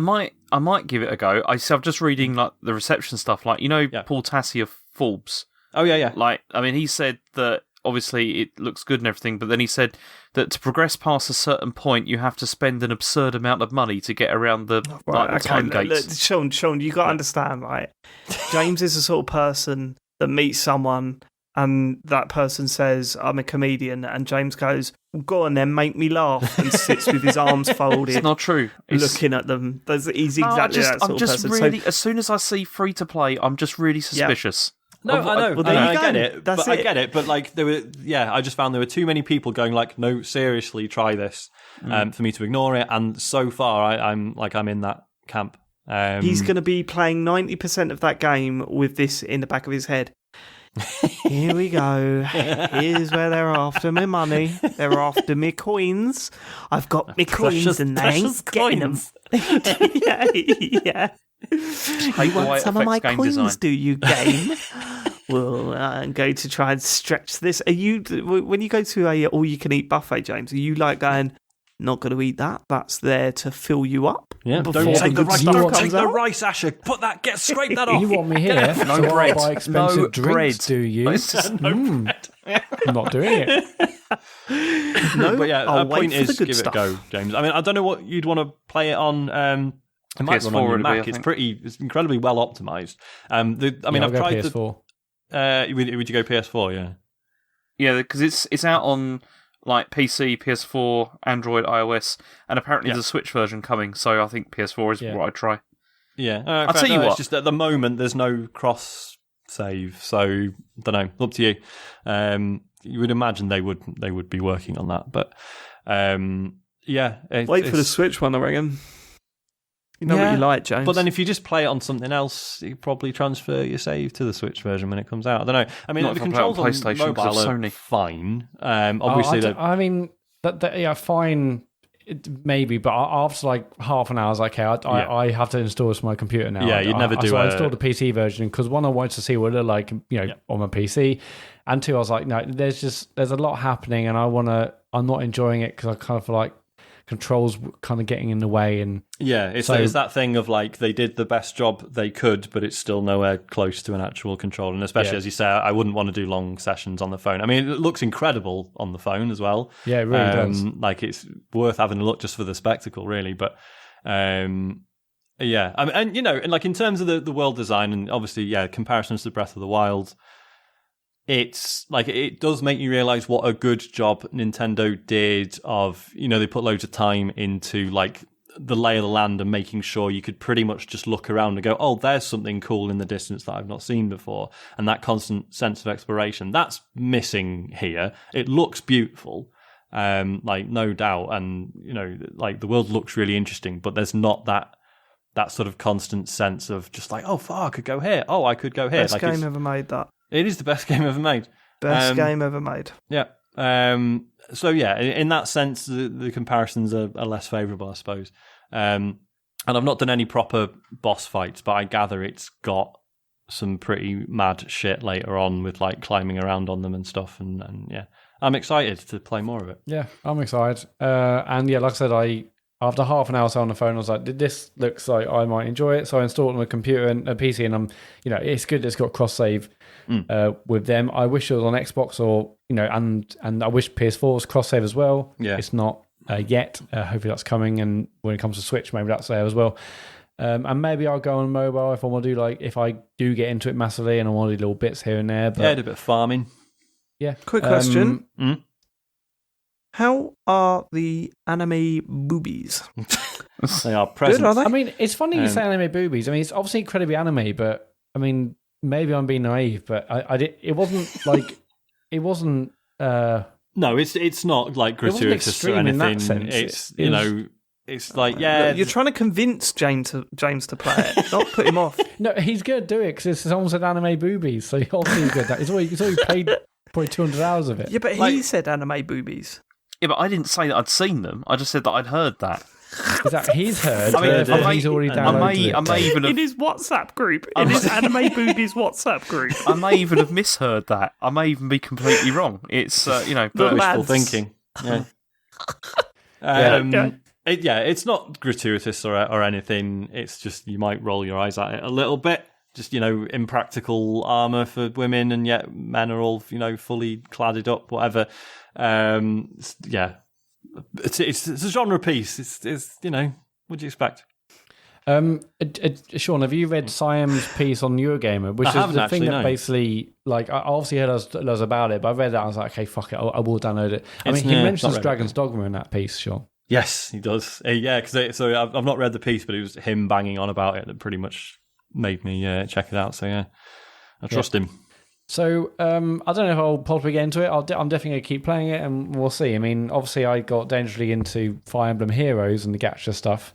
might give it a go. I'm just reading the reception stuff, Paul Tassi of Forbes. Oh, yeah. He said that obviously it looks good and everything, but then he said that to progress past a certain point, you have to spend an absurd amount of money to get around the time gates. Sean, you got to understand, right? James is the sort of person that meets someone and that person says, I'm a comedian, and James goes, go on then, make me laugh, and sits with his arms folded. It's not true. Looking at them. He's exactly that sort of person. Really, as soon as I see free to play, I'm just really suspicious. No, I know. I get it. I get it. But I just found there were too many people going no, seriously, try this, for me to ignore it. And so far, I'm in that camp. He's going to be playing 90% of that game with this in the back of his head. Here we go. Here's where they're after my money. They're after me coins. I've got me coins and they ain't getting them. Yeah. You want some of my coins, do you, game? Well, I'm going to try and stretch this. Are you, when you go to a all-you-can-eat buffet, James, are you going, not going to eat that? That's there to fill you up? Yeah, don't take the rice. Don't take the rice, Asher. Scrape that off. You want me here? No bread. Buy expensive drinks, bread. Do you? No bread. I'm not doing it. No, but yeah, our point is give it a go, James. I mean, I don't know what you'd want to play it on. It might run on your Mac. It's incredibly well optimized. I've tried PS4. Would you go PS4? Yeah. Yeah, because it's out on PC, PS4, Android, iOS, and apparently there's a Switch version coming. So I think PS4 is what I'd try. Yeah, I'll tell you what. It's just at the moment there's no cross save, so don't know. Up to you. You would imagine they would be working on that, but wait for the Switch one, I reckon. You know what you like, James. But then if you just play it on something else, you probably transfer your save to the Switch version when it comes out. I don't know. I mean, the controls on PlayStation mobile are fine. Obviously, fine. Maybe, but after half an hour, I was like, okay, I have to install this on my computer now. Yeah, you'd never do it. So I installed the PC version because one, I wanted to see what it looked like, on my PC, and two, I was like, no, there's a lot happening, and I'm not enjoying it because I kind of feel like controls kind of getting in the way. And it's that thing of they did the best job they could, but it's still nowhere close to an actual control. And especially as you say, I wouldn't want to do long sessions on the phone. I mean, it looks incredible on the phone as well. Yeah, it really does. It's worth having a look just for the spectacle, really. But and in terms of the world design, and obviously, comparisons to Breath of the Wild, it's like it does make you realize what a good job Nintendo did of, they put loads of time into like the lay of the land and making sure you could pretty much just look around and go, oh, there's something cool in the distance that I've not seen before. And that constant sense of exploration, that's missing here. It looks beautiful, like no doubt. And, like the world looks really interesting, but there's not that sort of constant sense of just like, oh, fuck, I could go here. Oh, I could go here. Best game ever made, that. It is the best game ever made. Best game ever made. Yeah. So yeah, in that sense, the comparisons are less favourable, I suppose. And I've not done any proper boss fights, but I gather it's got some pretty mad shit later on with like climbing around on them and stuff. And yeah, I'm excited to play more of it. Yeah, I'm excited. And yeah, like I said, after half an hour or so on the phone, I was like, this looks like I might enjoy it. So I installed it on a computer and a PC, and it's good. It's got cross save with them. I wish it was on Xbox or and I wish PS4 was cross save as well. Yeah, it's not yet. Hopefully that's coming. And when it comes to Switch, maybe that's there as well. And maybe I'll go on mobile if I want to do if I do get into it massively and I want to do little bits here and there. But, yeah, do a bit of farming. Yeah. Quick question. How are the anime boobies? They are present. Good, are they? I mean, it's funny you say anime boobies. I mean, it's obviously incredibly anime, but I mean, maybe I'm being naive, but it wasn't like it wasn't. No, it's not like gratuitous or anything. In that sense. It's it's like you're trying to convince James to play it, not put him off. No, he's going to do it because it's almost an anime boobies. So obviously he's good at that. He's already played probably 200 hours of it. Yeah, but he said anime boobies. Yeah, but I didn't say that I'd seen them. I just said that I'd heard that. Is that he's heard? I mean, he's already downloaded it. I may even have, in his WhatsApp group. In his anime boobies WhatsApp group. I may even have misheard that. I may even be completely wrong. It's but wishful thinking. Yeah. It's not gratuitous or anything. It's just you might roll your eyes at it a little bit. Just impractical armor for women, and yet men are all fully cladded up, whatever. Yeah, it's a genre piece. It's what do you expect? Sean, have you read Siam's piece on Eurogamer, which is the thing that basically, like, I obviously heard us about it, but I read that and I was like, okay, fuck it, I will download it. I mean, he mentions Dragon's Dogma in that piece, Sean. Yes, he does. Yeah, because I've not read the piece, but it was him banging on about it that pretty much made me check it out. So yeah, I trust him. So I don't know if I'll possibly get into it. I'm definitely going to keep playing it, and we'll see. I mean, obviously, I got dangerously into Fire Emblem Heroes and the gacha stuff.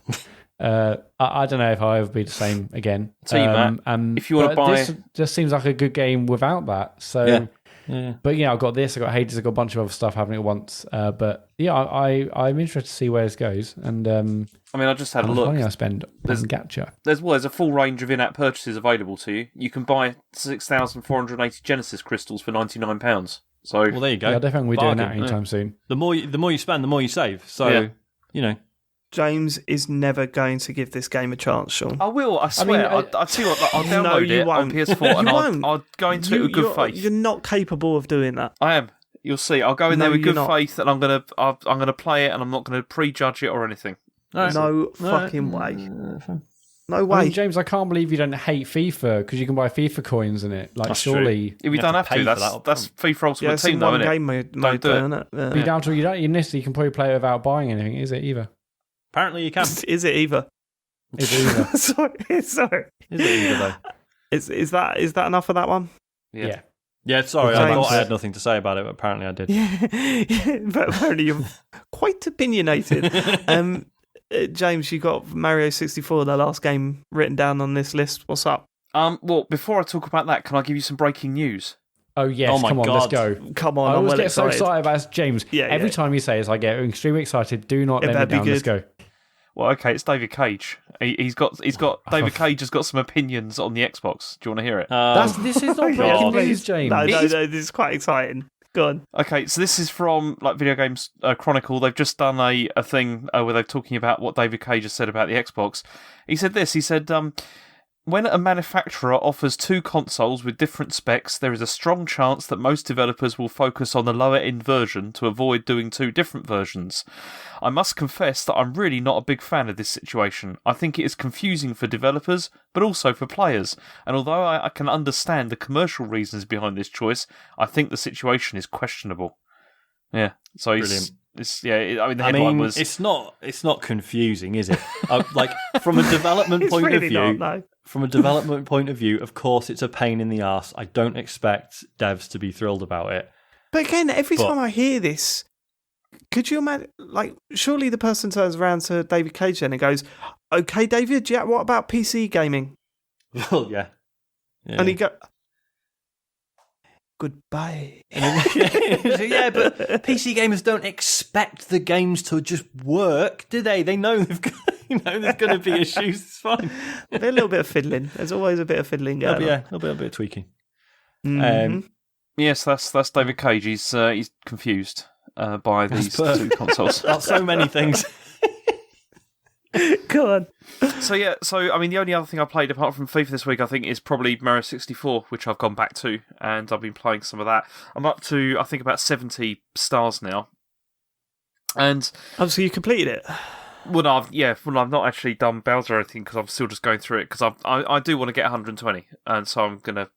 I don't know if I'll ever be the same again. So if you want to buy, this just seems like a good game without that. So, but I've got this. I got Hades. I got a bunch of other stuff happening at once. But yeah, I'm interested to see where this goes. And I mean, I just had a look. Money I spend on gacha. There's a full range of in-app purchases available to you. You can buy 6,480 Genesis crystals for £99. So well, there you go. Yeah, I definitely be doing that anytime soon. The more you spend, the more you save. So James is never going to give this game a chance, Sean. I will, I swear. I'll tell you what, I'll download it on PS4 and I'll go into it with good faith. You're not capable of doing that. I am. You'll see. I'll go in there with good faith, and I'm gonna play it, and I'm not gonna prejudge it or anything. Right. No fucking way. No way. I mean, James, I can't believe you don't hate FIFA because you can buy FIFA coins in it. Like, that's surely. If you don't have to, that's FIFA Ultimate Team, though, isn't it? Game mode, don't do it. Yeah. You can probably play it without buying anything, is it, either? Apparently you can. Is it either? Is it either? sorry. Is it either, though? Is that enough for that one? Yeah. Yeah, sorry, I thought I had nothing to say about it, but apparently I did. Yeah, but apparently you're quite opinionated. James, you got Mario 64, the last game written down on this list. What's up? Well, before I talk about that, can I give you some breaking news? Oh, yes. Oh my Come on, God. let's go. Come on, I always get excited. So excited about James. Yeah, Every time you say this, I get extremely excited. Do not let me down. Let's go. Well, okay, it's David Cage. He's got David Cage has got some opinions on the Xbox. Do you want to hear it? This is not breaking news, James. No, this is quite exciting. Go on. Okay, so this is from Video Games Chronicle. They've just done a thing where they're talking about what David Cage has said about the Xbox. He said this. He said, When a manufacturer offers two consoles with different specs, there is a strong chance that most developers will focus on the lower-end version to avoid doing two different versions. I must confess that I'm really not a big fan of this situation. I think it is confusing for developers, but also for players. And although I can understand the commercial reasons behind this choice, I think the situation is questionable. Yeah, so Brilliant. The headline was... It's not confusing, is it? Like, from a development point really of view... not, no. From a development point of view, of course, it's a pain in the arse. I don't expect devs to be thrilled about it. But again, every time I hear this, could you imagine? Like, surely the person turns around to David Cage then and goes, "Okay, David, yeah, what about PC gaming?" Well, yeah. And he go, "Goodbye." Yeah, but PC gamers don't expect the games to just work, do they? They know they've got, there's going to be issues. It's fine. A little bit of fiddling. There's always a bit of fiddling going on. Yeah, a little bit of tweaking. Mhm. Yes, that's David Cage. He's confused by these two consoles. That's so many things. Go on. So I mean, the only other thing I played apart from FIFA this week, I think, is probably Mario 64, which I've gone back to, and I've been playing some of that. I'm up to, I think, about 70 stars now. And So you completed it? I've not actually done Bowser or anything because I'm still just going through it because I do want to get 120, and so I'm gonna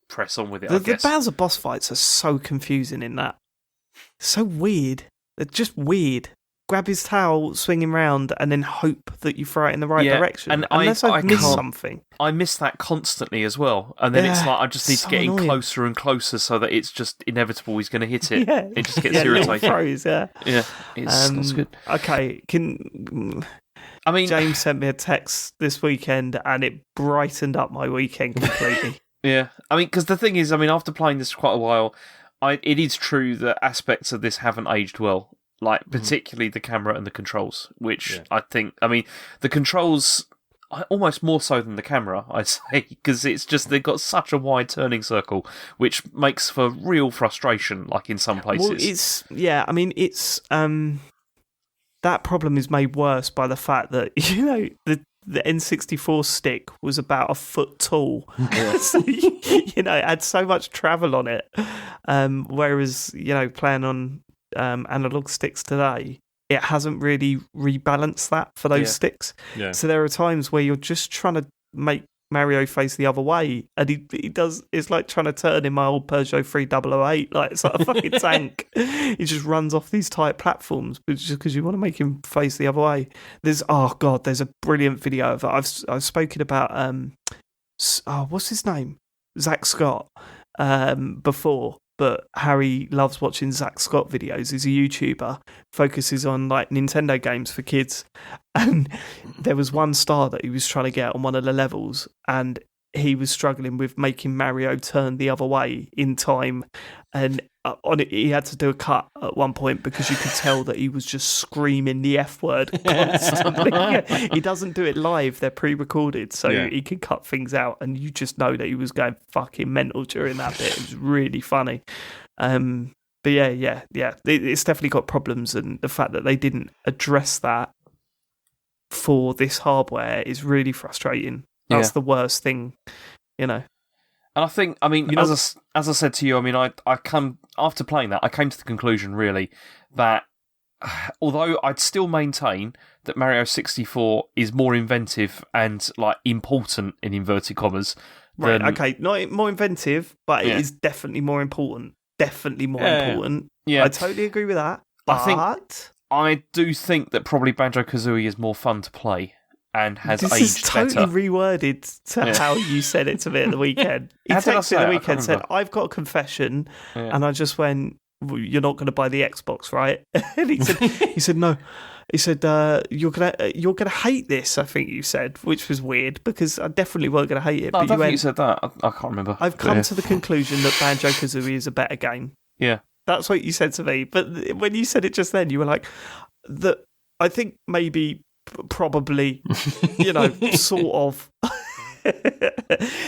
press on with it. The Bowser boss fights are so confusing in that. So weird. They're just weird. Grab his towel, swing him round, and then hope that you throw it in the right direction. And unless I've missed something. I miss that constantly as well. And then it's like I just need to get in closer and closer so that it's just inevitable he's going to hit it. Yeah. It just gets irritating. Throws, yeah. Yeah, it's good. Okay, James sent me a text this weekend and it brightened up my weekend completely. Yeah, I mean, because the thing is, after playing this for quite a while, it is true that aspects of this haven't aged well. Like, particularly the camera and the controls, which I think, the controls, almost more so than the camera, I'd say, because it's just, they've got such a wide turning circle, which makes for real frustration, like in some places. Well, that problem is made worse by the fact that, the N64 stick was about a foot tall. So, it had so much travel on it. Whereas, playing on analog sticks today, it hasn't really rebalanced that for those sticks. Yeah. So there are times where you're just trying to make Mario face the other way, and he does. It's like trying to turn in my old Peugeot 3008. Like, it's like a fucking tank. He just runs off these tight platforms, but just because you want to make him face the other way. There's a brilliant video of it. I've spoken about what's his name, Zach Scott, before. But Harry loves watching Zach Scott videos. He's a YouTuber, focuses on like Nintendo games for kids. And there was one star that he was trying to get on one of the levels, and he was struggling with making Mario turn the other way in time. And on it, he had to do a cut at one point because you could tell that he was just screaming the F word constantly. He doesn't do it live; they're pre-recorded, so he can cut things out, and you just know that he was going fucking mental during that bit. It was really funny. But it's definitely got problems, and the fact that they didn't address that for this hardware is really frustrating. That's the worst thing, And I think, as I said to you, I come after playing that, I came to the conclusion really that although I'd still maintain that Mario 64 is more inventive and like important in inverted commas. Right. Okay. Not more inventive, but it is definitely more important. Definitely more important. Yeah. I totally agree with that. But I do think that probably Banjo-Kazooie is more fun to play. And has this aged is totally better. Reworded to how you said it to me at the weekend. He texted me at the weekend, said, "I've got a confession," and I just went, well, "You're not going to buy the Xbox, right?" And he said, "No." He said, "You're gonna hate this." I think you said, which was weird because I definitely weren't going to hate it. No, but I don't think you said that. I can't remember. I've come to the conclusion that Banjo-Kazooie is a better game. Yeah, that's what you said to me. But when you said it just then, you were like, "That I think maybe." Probably, sort of.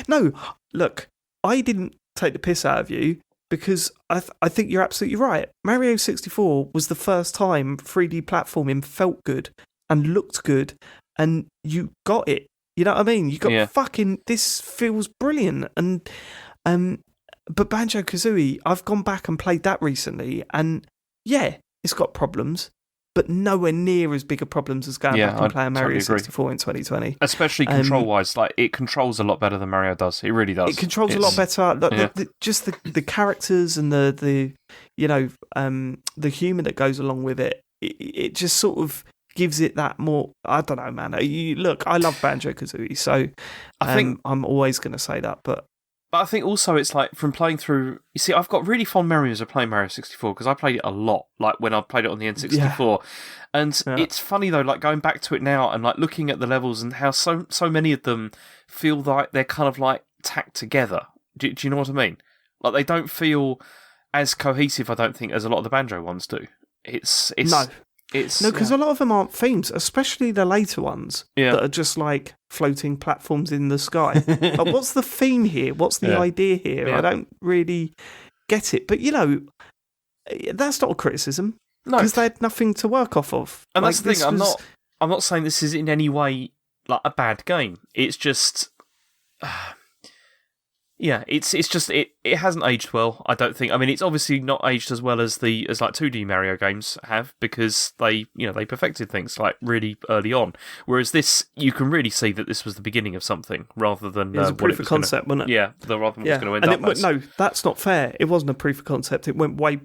No, look, I didn't take the piss out of you because I think you're absolutely right. Mario 64 was the first time 3D platforming felt good and looked good, and you got it. You know what I mean? You got fucking. This feels brilliant, and but Banjo-Kazooie, I've gone back and played that recently, and yeah, it's got problems, but nowhere near as big a problems as going back and playing Mario 64 in 2020. Especially control-wise, like it controls a lot better than Mario does. It really does. It controls a lot better. Just the characters and the the humour that goes along with it. It just sort of gives it that more. I don't know, man. Look, I love Banjo-Kazooie, so I think I'm always going to say that, But I think also it's like from playing through. You see, I've got really fond memories of playing Mario 64 because I played it a lot. Like when I played it on the N64, and it's funny though, like going back to it now and like looking at the levels and how so many of them feel like they're kind of like tacked together. Do you know what I mean? Like they don't feel as cohesive, I don't think, as a lot of the Banjo ones do. It's because a lot of them aren't themes, especially the later ones that are just like floating platforms in the sky. Like, what's the theme here? What's the idea here? I don't really get it. But that's not a criticism because they had nothing to work off of. And that's the thing. I'm not saying this is in any way like a bad game. It's just. It's just it hasn't aged well. I don't think. I mean, it's obviously not aged as well as like 2D Mario games have because they perfected things like really early on. Whereas this, you can really see that this was the beginning of something rather than it was a proof of concept, wasn't it? Yeah, rather than what's going to end up. No, that's not fair. It wasn't a proof of concept. It went way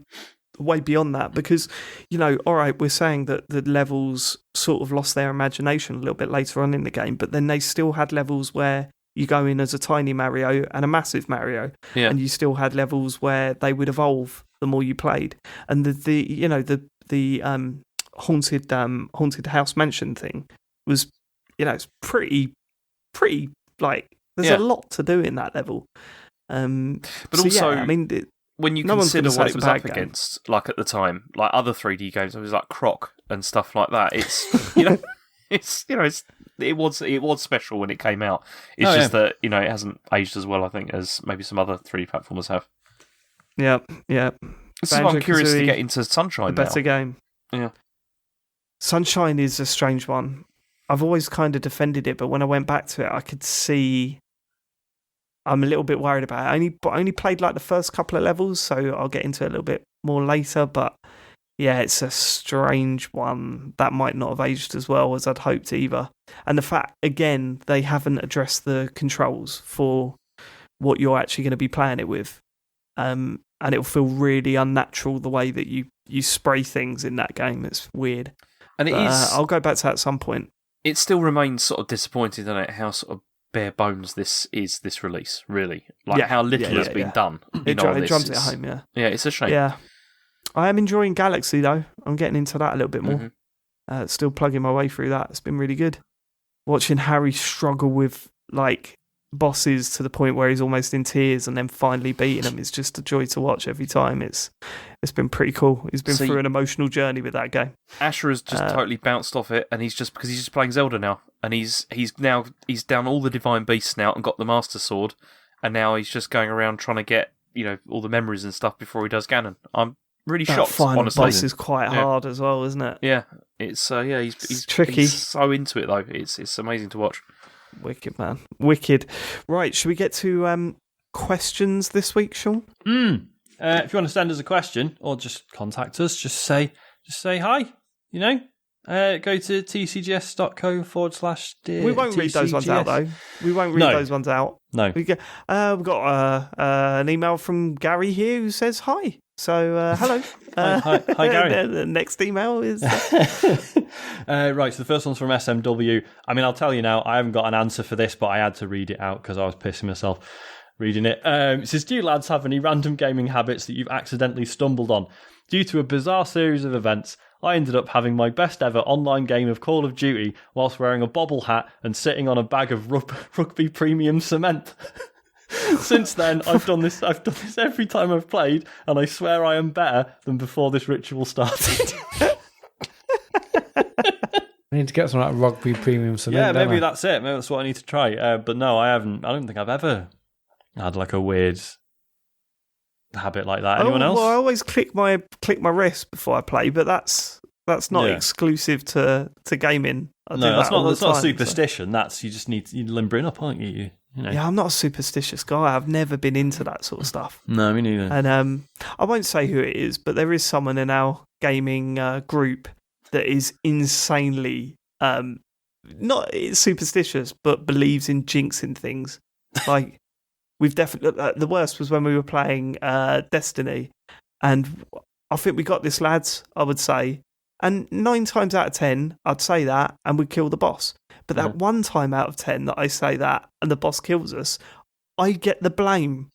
beyond that because all right, we're saying that the levels sort of lost their imagination a little bit later on in the game, but then they still had levels where you go in as a tiny Mario and a massive Mario, and you still had levels where they would evolve the more you played. And the haunted house mansion thing was, it's pretty like there's a lot to do in that level. But also, I mean, when you consider what it was up against, like at the time, like other 3D games, it was like Croc and stuff like that. It's it was special when it came out. It's that it hasn't aged as well, I think, as maybe some other 3D platformers have. Yeah. This is why I'm curious to get into Sunshine. A better game. Yeah, Sunshine is a strange one. I've always kind of defended it, but when I went back to it, I could see I'm a little bit worried about it. I only played like the first couple of levels, so I'll get into it a little bit more later. But yeah, it's a strange one that might not have aged as well as I'd hoped either. And the fact, again, they haven't addressed the controls for what you're actually going to be playing it with. And it'll feel really unnatural the way that you spray things in that game. It's weird. And I'll go back to that at some point. It still remains sort of disappointing, doesn't it, how sort of bare bones this release, really. Like how little has been done. It drums it home, yeah. Yeah, it's a shame. Yeah. I am enjoying Galaxy, though. I'm getting into that a little bit more. Mm-hmm. Still plugging my way through that. It's been really good. Watching Harry struggle with, like, bosses to the point where he's almost in tears and then finally beating them is just a joy to watch every time. It's been pretty cool. He's been through an emotional journey with that game. Asher has just totally bounced off it, and he's just playing Zelda now, and he's down all the divine beasts now and got the Master Sword, and now he's just going around trying to get all the memories and stuff before he does Ganon. I'm really shocked. Final honestly, boss is quite hard as well, isn't it? Yeah, it's he's tricky. He's so into it though. It's amazing to watch. Wicked, man. Wicked. Right, should we get to questions this week, Sean? If you want to send us a question or just contact us, just say hi. Go to tcgs.co/dear. We won't read those ones out, though. We won't read those ones out. No. We've got an email from Gary here who says hi. So, hello. Hi, Gary. The next email is... right, so the first one's from SMW. I mean, I'll tell you now, I haven't got an answer for this, but I had to read it out because I was pissing myself reading it. It says, do you lads have any random gaming habits that you've accidentally stumbled on? Due to a bizarre series of events, I ended up having my best ever online game of Call of Duty whilst wearing a bobble hat and sitting on a bag of rugby premium cement. Since then, I've done this every time I've played, and I swear I am better than before this ritual started. I need to get some of that rugby premium cement. Yeah, maybe that's it. Maybe that's what I need to try. But no, I haven't. I don't think I've ever had like a weird habit like that. Anyone else? Well, I always click my wrist before I play, but that's That's not Yeah. exclusive to gaming. I do No, that's that all not the time, a so- superstition. That's you just need you're limbering up, aren't you? You know. Yeah, I'm not a superstitious guy. I've never been into that sort of stuff. No, me neither. And I won't say who it is, but there is someone in our gaming group that is insanely not superstitious, but believes in jinxing things. Like we've definitely the worst was when we were playing Destiny, and I think we got this, lads. I would say, and 9 times out of 10, I'd say that, and we'd kill the boss. But that 1 time out of 10 that I say that and the boss kills us, I get the blame.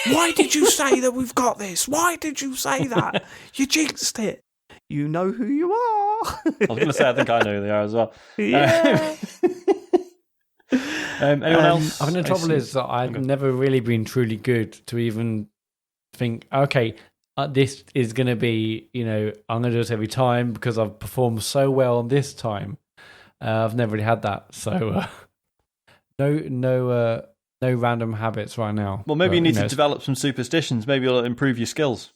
Why did you say that we've got this? Why did you say that? You jinxed it. You know who you are. I was going to say, I think I know who they are as well. Yeah. Anyone else? I mean, the trouble is that I've never really been truly good to even think, okay, this is going to be, I'm going to do this every time because I've performed so well on this time. I've never really had that, so no random habits right now. Well, maybe you need to it's- develop some superstitions. Maybe it'll improve your skills.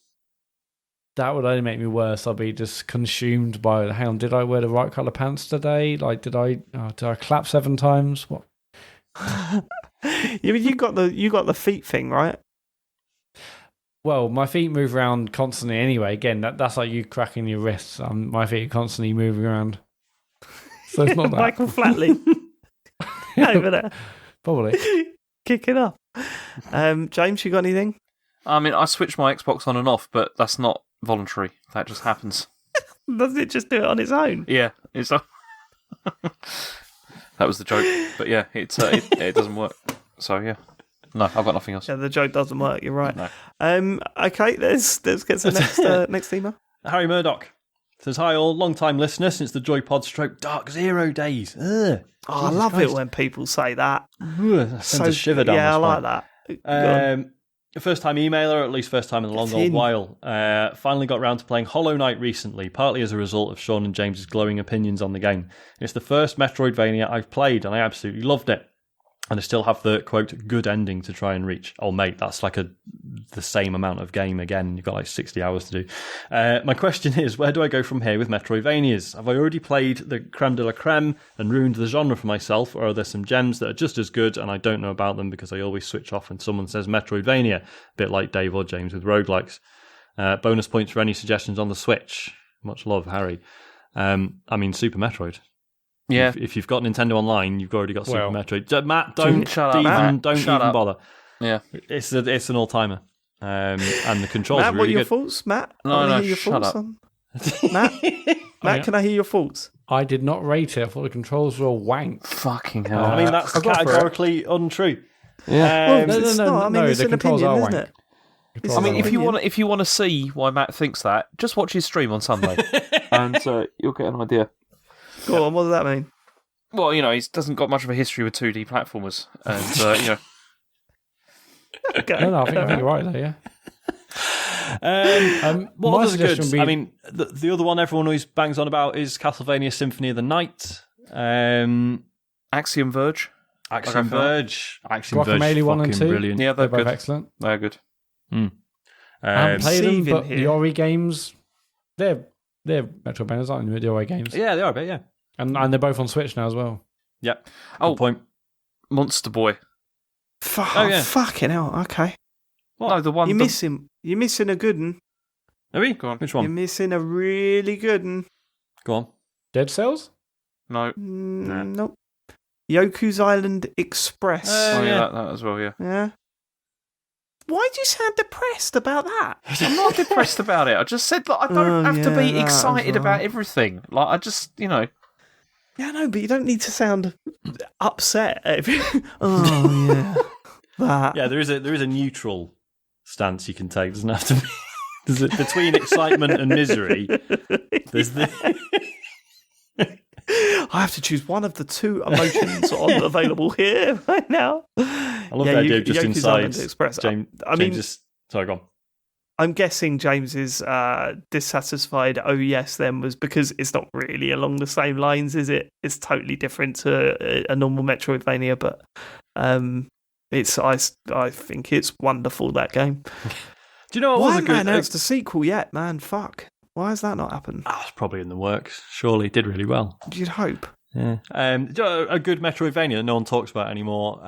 That would only make me worse. I'll be just consumed by. Hang on, did I wear the right colour pants today? Like, did I clap 7 times? What? You got the feet thing, right? Well, my feet move around constantly anyway. Again, that's like you cracking your wrists. My feet are constantly moving around. So it's not that. Michael Flatley over there, Probably. kicking up. James, you got anything? I mean, I switch my Xbox on and off, but that's not voluntary. That just happens. Does it just do it on its own? Yeah, it's. That was the joke, but yeah, it doesn't work. So yeah, no, I've got nothing else. Yeah, the joke doesn't work. You're right. No. Okay, let's get to the next email. Harry Murdoch says, hi all, long-time listener since the Joypod stroke Dark Zero days. Ugh, I love it when people say that. that sends a shiver down Yeah, I my like spine. that. Go on. First-time emailer, or at least first time in a long It's old in. while. Finally got round to playing Hollow Knight recently, partly as a result of Sean and James's glowing opinions on the game. It's the first Metroidvania I've played, and I absolutely loved it. And I still have the, quote, good ending to try and reach. Oh, mate, that's like the same amount of game again. You've got like 60 hours to do. My question is, where do I go from here with Metroidvanias? Have I already played the creme de la creme and ruined the genre for myself, or are there some gems that are just as good and I don't know about them because I always switch off when someone says Metroidvania, a bit like Dave or James with roguelikes? Bonus points for any suggestions on the Switch. Much love, Harry. I mean, Super Metroid. Yeah, If you've got Nintendo Online, you've already got Super Well, Metroid. Matt, don't shut up, even, Matt. don't Shut even up. bother. yeah. It's an all timer, and the controls Matt, are what are really your good. thoughts, Matt? No, I wanna no, hear your shut thoughts up. on- Matt, can I hear your thoughts? I did not rate it. I thought the controls were a wank. Fucking hell. I mean, that's I'll go for it. categorically untrue. Yeah. No, It's not. I mean, it's the an controls opinion, are isn't wank. it? I mean, It's an opinion. if you want to see why Matt thinks that, just watch his stream on Sunday, and you'll get an idea. Go on, what does that mean? Well, he doesn't got much of a history with 2D platformers, and Okay. No, I think you're right there, yeah. What my others are good? suggestion would be- I mean, the other one everyone always bangs on about is Castlevania Symphony of the Night. Axiom Verge. Axiom Okay, Verge. Axiom Verge Guacamelee is 1 and fucking 2. brilliant. Yeah, They're they're both good. excellent. They're good. I haven't played them, Steven but the here. Ori games, they're Metroidvanias, aren't they? The Ori games. Yeah, they are a bit, yeah. And they're both on Switch now as well. Yep. Oh. Good point. Monster Boy. Oh, yeah. Fucking hell. Okay. No, the one. You're missing a good one. Are we? Go on. Which You're one? missing a really good one. Go on. Dead Cells? No. Nope. Yoku's Island Express. Oh, yeah. yeah, that as well, yeah. Yeah. Why do you sound depressed about that? I'm not depressed about it. I just said that I don't Oh, have to yeah, be that as excited well. about everything. Like, I just, Yeah, no, but you don't need to sound upset. Oh yeah, that. Yeah, there is a neutral stance you can take. Doesn't have to be. Between excitement and misery, there's the. I have to choose one of the two emotions available here right now. I love the idea of just Yoku's inside. Island Express. James, I mean, sorry, go on. I'm guessing James's dissatisfied "oh yes" then was because it's not really along the same lines, is it? It's totally different to a normal Metroidvania, but it's I think it's wonderful, that game. Do you know what Why was a haven't they good? announced a sequel yet, man? Fuck. Why has that not happened? It's probably in the works. Surely it did really well. You'd hope. Yeah. A good Metroidvania that no one talks about anymore,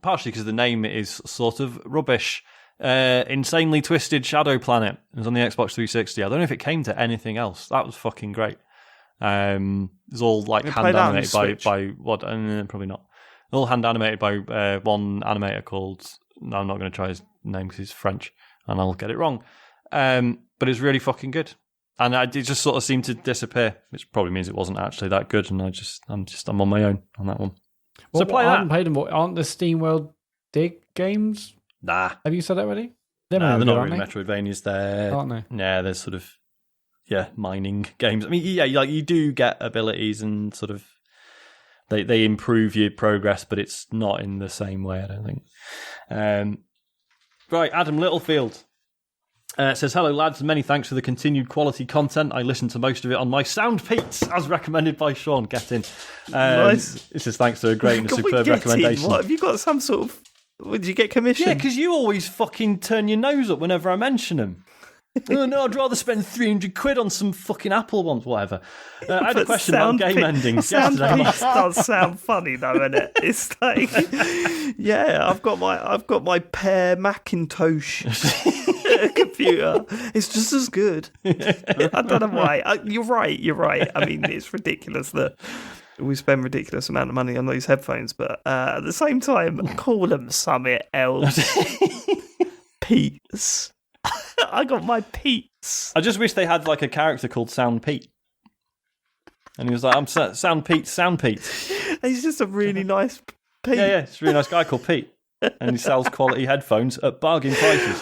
partially because the name is sort of rubbish. Insanely Twisted Shadow Planet. It was on the Xbox 360. I don't know if it came to anything else. That was fucking great. It was all like hand animated by what? Probably not. All hand animated by one animator called. No, I'm not going to try his name because he's French and I'll get it wrong. But it's really fucking good. And it just sort of seemed to disappear, which probably means it wasn't actually that good. And I'm on my own on that one. Well, so play I that. haven't played them. Aren't the SteamWorld Dig games? Nah. Have you said that already? They're not good, really Metroidvanias. They're aren't they? Yeah, they're sort of mining games. I mean, yeah, like you do get abilities and sort of they improve your progress, but it's not in the same way, I don't think. Right, Adam Littlefield. Says, hello lads, many thanks for the continued quality content. I listened to most of it on my SoundPeats, as recommended by Sean. Get in. Nice. This is thanks to a great and superb recommendation. What, have you got some sort of... Did you get commission? Yeah, because you always fucking turn your nose up whenever I mention them. Oh no, I'd rather spend 300 quid on some fucking Apple ones, whatever. I had a question about game endings yesterday. SoundPeats does sound funny though, isn't it? It's like, yeah, I've got my Pear Macintosh computer. It's just as good. I don't know why. You're right. I mean, it's ridiculous that we spend ridiculous amount of money on these headphones, but at the same time, call them something else. Pete's. I got my Pete's. I just wish they had like a character called Sound Pete. And he was like, I'm Sound Pete. He's just a really nice Pete. Yeah, it's a really nice guy called Pete. And he sells quality headphones at bargain prices.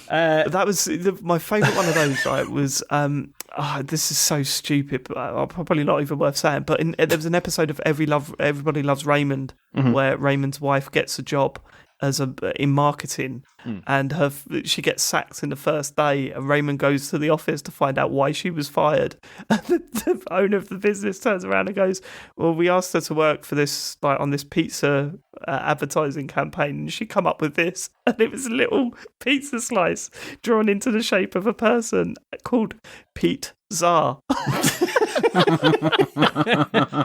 That was my favourite one of those, right, was, this is so stupid, but I'll probably not even worth saying, but there was an episode of Everybody Loves Raymond, where Raymond's wife gets a job in marketing, and she gets sacked in the first day, and Raymond goes to the office to find out why she was fired. And the owner of the business turns around and goes, well, we asked her to work for this, like, on this pizza advertising campaign, and she come up with this, and it was a little pizza slice drawn into the shape of a person called Pete Czar. That's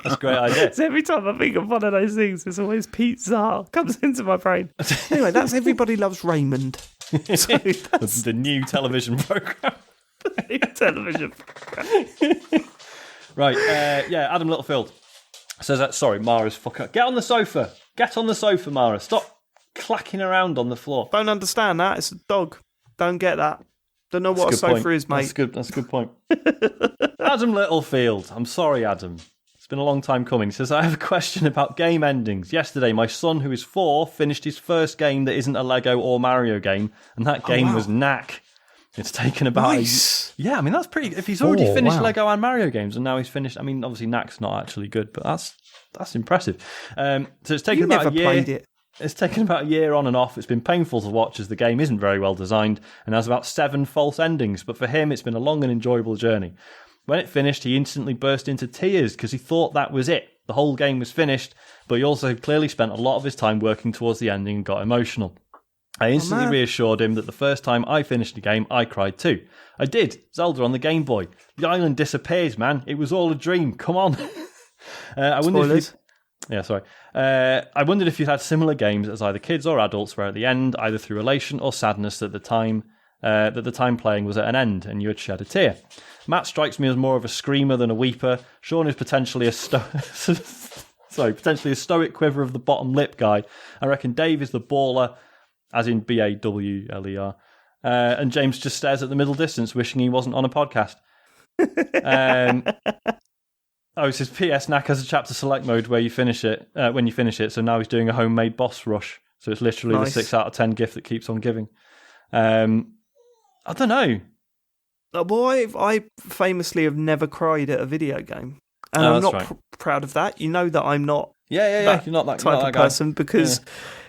a great idea. So every time I think of one of those things, it's always Pete Czar comes into my brain. Anyway, that's Everybody Loves Raymond. So that's the new television programme. Right, Adam Littlefield says that. Sorry, Mara's fucker. Get on the sofa. Get on the sofa, Mara. Stop clacking around on the floor. Don't understand that. It's a dog. Don't get that. Don't know what a sofa is, mate. That's a good point. Adam Littlefield. I'm sorry, Adam. It's been a long time coming. He says, I have a question about game endings. Yesterday, my son, who is 4, finished his first game that isn't a Lego or Mario game, and that game was Knack. It's taken about... Nice. Yeah, I mean, that's pretty... If he's already finished Lego and Mario games, and now he's finished... I mean, obviously, Knack's not actually good, but that's impressive. So it's taken about a year... played it. It's taken about a year on and off. It's been painful to watch as the game isn't very well designed and has about 7 false endings, but for him, it's been a long and enjoyable journey. When it finished, he instantly burst into tears because he thought that was it. The whole game was finished, but he also clearly spent a lot of his time working towards the ending and got emotional. I instantly reassured him that the first time I finished the game, I cried too. I did. Zelda on the Game Boy. The island disappears, man. It was all a dream. Come on. I wondered if you'd had similar games as either kids or adults where at the end, either through elation or sadness that the time playing was at an end and you had shed a tear. Matt strikes me as more of a screamer than a weeper. Sean is potentially a stoic quiver of the bottom lip guy. I reckon Dave is the baller, as in BAWLER. And James just stares at the middle distance, wishing he wasn't on a podcast. It says PS Knack has a chapter select mode where you finish it when you finish it. So now he's doing a homemade boss rush. So it's literally the 6 out of 10 gift that keeps on giving. I don't know. Well, I famously have never cried at a video game, and I'm not proud of that. You know that I'm not. Yeah. You're not that type of person because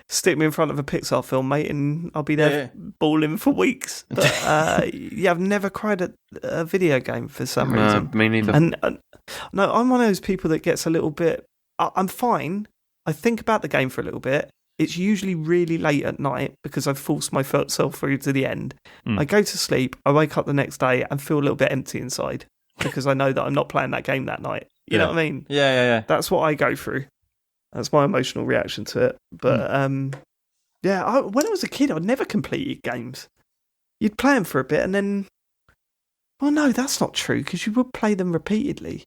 stick me in front of a Pixar film, mate, and I'll be there bawling for weeks. But I've never cried at a video game for some reason. Me neither. And no, I'm one of those people that gets a little bit. I'm fine. I think about the game for a little bit, it's usually really late at night because I've forced myself through to the end. I go to sleep, I wake up the next day and feel a little bit empty inside because I know that I'm not playing that game that night. You know what I mean? Yeah. That's what I go through. That's my emotional reaction to it. But when I was a kid, I never completed games. You'd play them for a bit and then... Well, no, that's not true because you would play them repeatedly.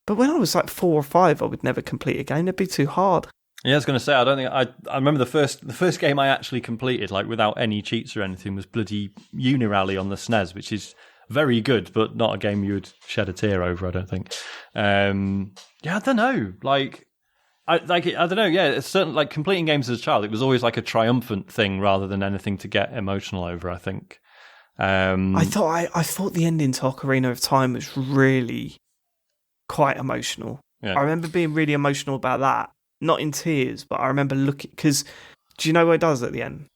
But when I was like 4 or 5, I would never complete a game. It'd be too hard. Yeah, I was going to say, I don't think I remember the first game I actually completed, like without any cheats or anything, was bloody Unirally on the SNES, which is very good, but not a game you would shed a tear over, I don't think. I don't know. I don't know. Yeah, it's certain, like completing games as a child, it was always like a triumphant thing rather than anything to get emotional over, I think. I thought the ending to Ocarina of Time was really quite emotional. Yeah. I remember being really emotional about that. Not in tears, but I remember looking... Because do you know what it does at the end?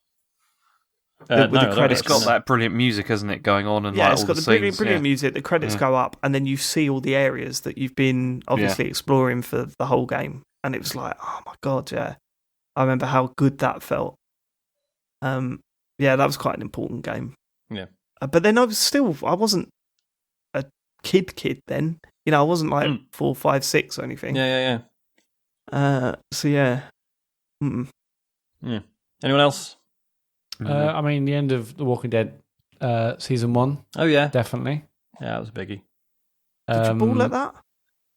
With the credits. It's got that brilliant music, hasn't it, going on? And yeah, like, it's all got the the scenes, brilliant music. The credits go up, and then you see all the areas that you've been obviously exploring for the whole game. And it was like, oh my God, yeah. I remember how good that felt. That was quite an important game. Yeah. But then I wasn't a kid then. You know, I wasn't like 4, 5, 6 or anything. Yeah. So yeah. Mm-mm. Yeah. Anyone else? I mean, the end of The Walking Dead season 1. Oh yeah, definitely. Yeah, that was a biggie. Did you bawl at that?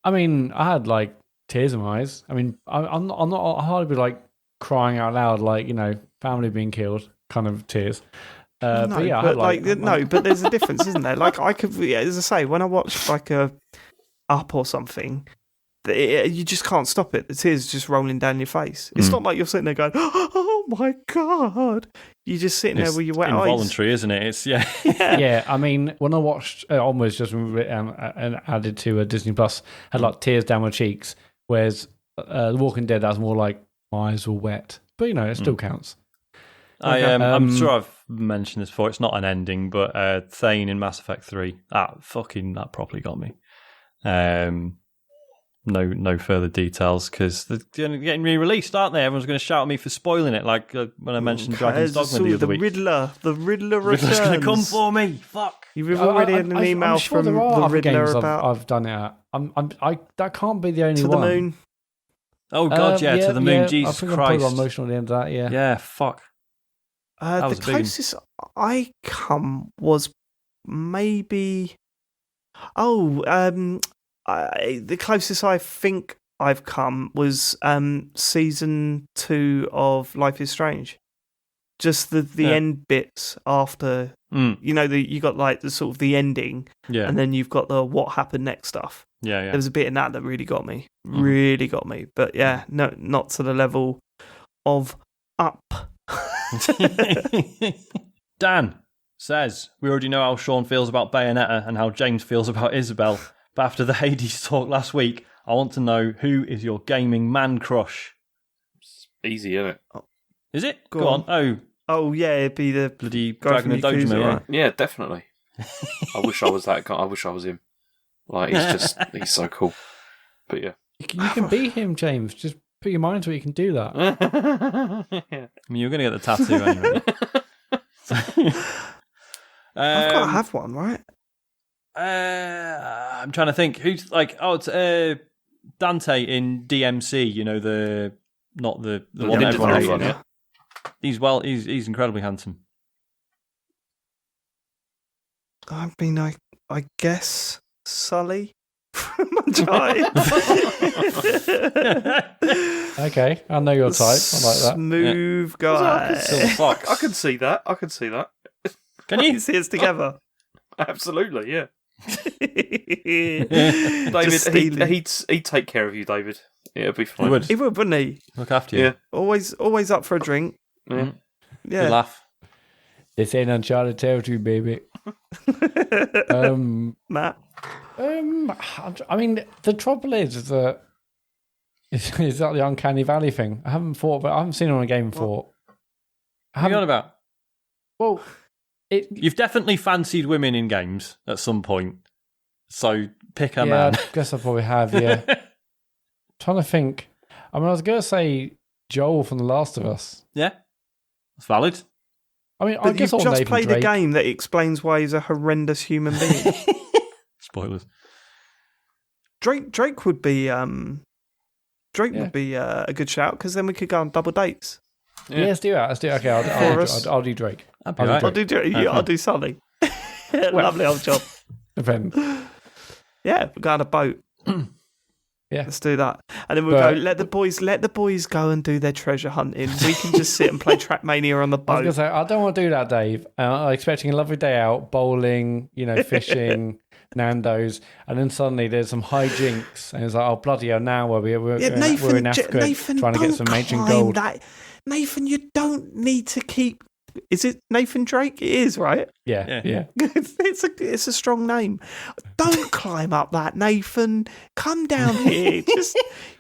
I mean, I had like tears in my eyes. I mean, I'm not. I hardly be like crying out loud, like family being killed, kind of tears. But yeah, but there's a difference, isn't there? Like I could, as I say, when I watch like a Up or something, you just can't stop it. The tears just rolling down your face. It's not like you're sitting there going, "Oh my God!" You're just sitting there with your wet eyes. Involuntary, isn't it? It's yeah. I mean, when I watched Onwards, just and added to Disney Plus, had like tears down my cheeks. Whereas The Walking Dead, that's more like my eyes were wet, but it still counts. I'm sure I've mentioned this before. It's not an ending, but Thane in Mass Effect 3, that properly got me. No further details because they're getting re-released, aren't they? Everyone's going to shout at me for spoiling it, like when I mentioned Dragon's Dogma the other week. The Riddler returns. Riddler's going to come for me. Fuck. You've already had an email from the Riddler about. I've done it at. That can't be the only one. To the moon. Oh God, to the moon. Jesus Christ. I think I'm emotional at the end of that. Yeah. Yeah. Fuck. The closest I come was maybe. The closest I think I've come was season 2 of Life is Strange. Just the end bits after, you got like the sort of the ending, and then you've got the what happened next stuff. Yeah. There was a bit in that really got me, But yeah, no, not to the level of Up. Dan says, we already know how Sean feels about Bayonetta and how James feels about Isabel. But after the Hades talk last week, I want to know who is your gaming man crush? It's easy, isn't it? Is it? Go on. Oh yeah, it'd be the bloody Dragon of Dojima, right? Yeah, definitely. I wish I was that guy. I wish I was him. Like he's so cool. But yeah, you can be him, James. Just put your mind to it. You can do that. I mean, you're going to get the tattoo anyway. I've got to have one, right? I'm trying to think who's like. It's Dante in DMC. Not the one that everyone hates. Yeah. He's incredibly handsome. I mean, I guess Sully from Uncharted. Okay, I know your type. I like that. Smooth guy. I can see that. Can you see us together? Absolutely, yeah. David, he'd take care of you, David. Yeah, it'd be fine. He would, wouldn't he? Look after you. Yeah. Always up for a drink. Yeah. Yeah. Laugh. This ain't Uncharted territory, baby. Matt? I mean, the trouble is that is that the uncanny valley thing. I haven't seen it on a game before. What are you on about? Well, you've definitely fancied women in games at some point. So pick a man. I guess I probably have, yeah. Trying to think. I mean, I was going to say Joel from The Last of Us. Yeah, it's valid. I mean, I But guess you've all just Nathan played Drake. a game that explains why he's a horrendous human being. Spoilers. Drake would be would be a good shout because then we could go on double dates. Yeah, let's do that. Let's do it. Okay, I'll do Drake. That'd be right. I'll do Sully. Lovely old job. Depends. Yeah, we'll go on a boat. Yeah. Let's do that. And then we'll go, let the boys go and do their treasure hunting. We can just sit and play Trackmania on the I was boat. going to say, I don't want to do that, Dave. I'm expecting a lovely day out, bowling, fishing, Nando's, and then suddenly there's some hijinks, and it's like, oh, bloody hell, now we're in Africa Nathan, trying to get some ancient gold. Nathan, you don't need to keep... Is it Nathan Drake? It is, right? Yeah. It's a strong name. Don't climb up that, Nathan. Come down here.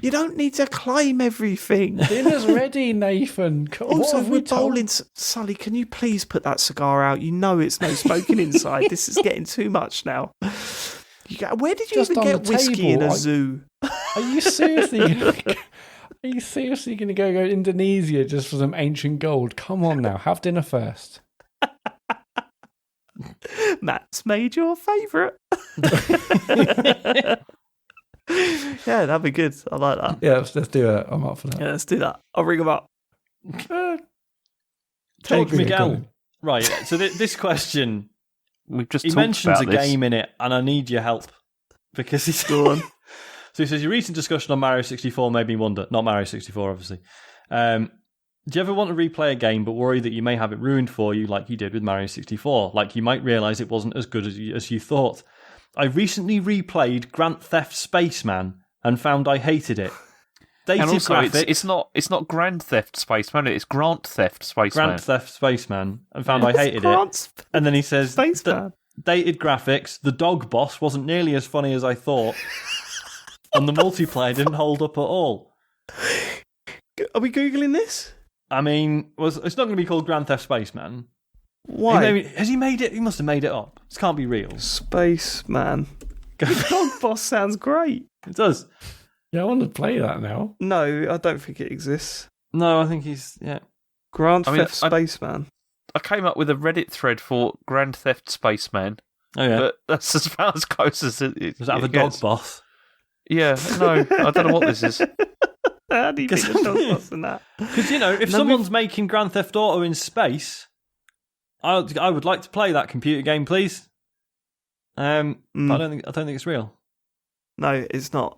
You don't need to claim everything. Dinner's ready, Nathan. Also, we're bowling. Sully, can you please put that cigar out? You know it's no smoking inside. This is getting too much now. Where did you Just even on get the whiskey table, in a zoo? Are you seriously? Are you seriously going to go to Indonesia just for some ancient gold? Come on now, have dinner first. Matt's made your favourite. Yeah, that'd be good. I like that. Yeah, let's do it. I'm up for that. Yeah, let's do that. I'll ring him up. George me, Miguel. Colin. Right, so this question, We've just he talked mentions a about this. game in it, and I need your help. Because he's Go on. So he says, your recent discussion on Mario 64 made me wonder. Not Mario 64, obviously. Do you ever want to replay a game but worry that you may have it ruined for you like you did with Mario 64? Like you might realise it wasn't as good as you thought. I recently replayed Grand Theft Spaceman and found I hated it. Dated And also, graphics, it's not Grand Theft Spaceman, it's Grant Theft Spaceman. Grand Theft Spaceman, and found I hated it. And then he says, Spaceman. dated graphics, the dog boss wasn't nearly as funny as I thought, and the multiplayer didn't hold up at all. Are we Googling this? I mean, it's not going to be called Grand Theft Spaceman. Why? Has he made it? He must have made it up. This can't be real. Spaceman. The dog boss sounds great. It does. Yeah, I want to play that now. No, I don't think it exists. No, I think he's, yeah. Grand Theft Spaceman. I came up with a Reddit thread for Grand Theft Spaceman, Oh, yeah. but that's about as close as it Does that have a gets. dog boss? Yeah, no, I don't know what this is. How do you think a dog boss in that? Because, if someone's making Grand Theft Auto in space, I would like to play that computer game, please. But I don't think it's real. No, it's not.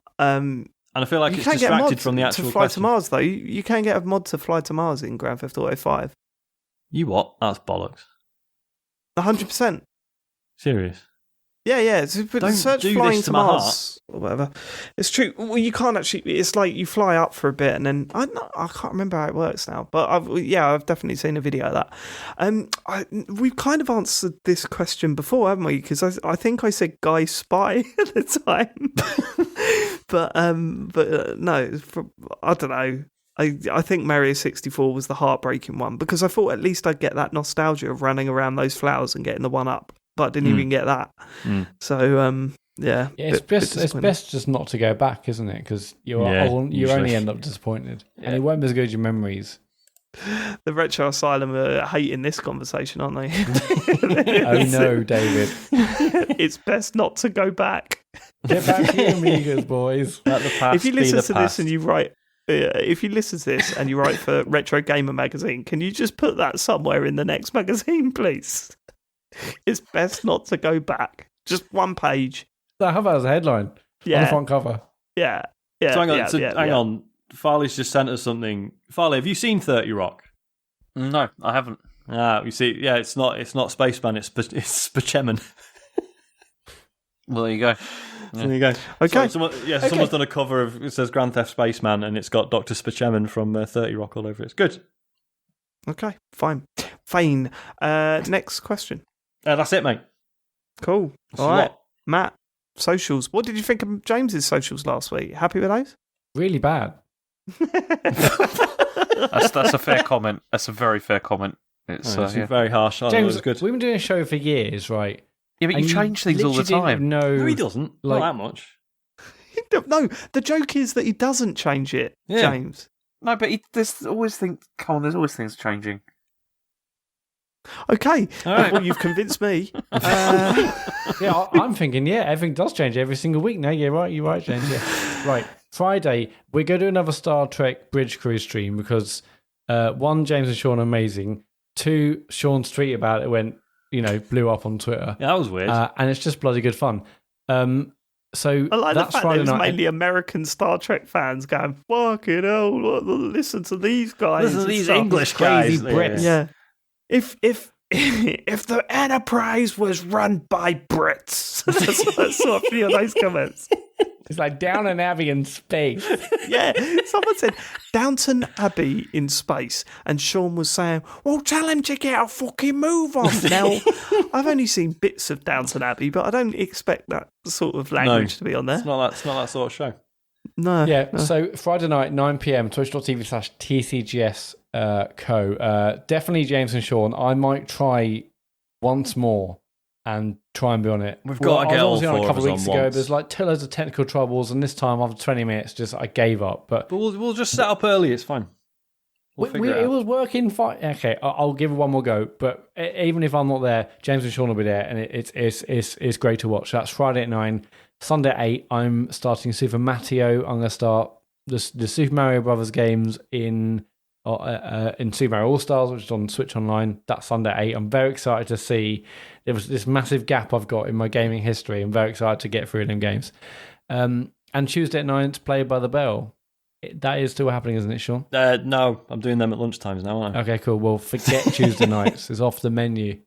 And I feel like You it's can't get a distracted mod from the actual to fly question. to Mars, though. You can get a mod to fly to Mars in Grand Theft Auto 5. You what? That's bollocks. 100%. Serious. Yeah. Don't Search do flying this to to my Mars or whatever. It's true. Well, you can't actually. It's like you fly up for a bit and then I can't remember how it works now. But I've definitely seen a video of that. We've kind of answered this question before, haven't we? Because I think I said Guy Spy at the time. but no, I don't know. I think Mario 64 was the heartbreaking one because I thought at least I'd get that nostalgia of running around those flowers and getting the one up. But I didn't even get that. So, yeah. It's best just not to go back, isn't it? Because you only end up disappointed. Yeah. And it won't be as good as your memories. The Retro Asylum are hating this conversation, aren't they? Oh no, David. It's best not to go back. Get back to your Amigas, boys. Let the past If you be listen the to past. this and you write... if you listen to this and you write for Retro Gamer magazine, can you just put that somewhere in the next magazine, please? It's best not to go back. Just one page. So how about as a headline? Yeah. On the front cover. Yeah. So hang on. Farley's just sent us something. Farley, have you seen 30 Rock? No, I haven't. You see, yeah, it's not Spaceman, it's Spaceman. Well, there you go. So there you go. Okay. Someone's done a cover of, it says Grand Theft Spaceman, and it's got Dr. Spaceman from 30 Rock all over it. It's good. Okay, fine. Next question. That's it, mate. Cool. That's All a right. lot. Matt, socials. What did you think of James's socials last week? Happy with those? Really bad. That's a fair comment. That's a very fair comment. It's very harsh. Oh, James, it was good. we've been doing a show for years, right? Yeah, but you change things all the time. No, he doesn't. Like- Not that much. No, the joke is that he doesn't change it, Yeah. James. No, but there's always things. Come on, there's always things changing. Okay, All right. well, you've convinced me. Yeah, I'm thinking, everything does change every single week. No, you're right, James. Yeah. Right. Friday, we're going to do another Star Trek Bridge Crew stream because, one, James and Sean are amazing. Two, Sean's tweet about it blew up on Twitter. Yeah, that was weird. And it's just bloody good fun. So I like the that's fact Friday that it was night. mainly American Star Trek fans going, fucking hell, listen to these guys. Listen to and these stuff. English crazy guys. Brits. Yeah. If the Enterprise was run by Brits. I saw a few of those comments. It's like Downton Abbey in space. Yeah, someone said Downton Abbey in space, and Sean was saying, well, tell him to get a fucking move on. Now, I've only seen bits of Downton Abbey, but I don't expect that sort of language to be on there. It's not that sort of show. No. Yeah, no. so Friday night, 9 p.m, twitch.tv/TCGS co. Definitely James and Sean. I might try once more and try and be on it. We've got to get all I was obviously on four a couple of of us weeks on ago. once. There's like loads of technical troubles, and this time after 20 minutes, I gave up. But we'll just set up early. It's fine. We'll figure it it out. was working fine. Okay, I'll give it one more go. But even if I'm not there, James and Sean will be there, and it's great to watch. That's Friday at 9, Sunday at 8. I'm starting Super Mario. I'm going to start the Super Mario Brothers games in Super Mario All Stars, which is on Switch Online. That's Sunday at 8. I'm very excited to see. There was this massive gap I've got in my gaming history. I'm very excited to get through them games. And Tuesday at 9, it's Play by the Bell. That is still happening, isn't it, Sean? No, I'm doing them at lunchtimes now, aren't I? Okay, cool. Well, forget Tuesday nights. It's off the menu.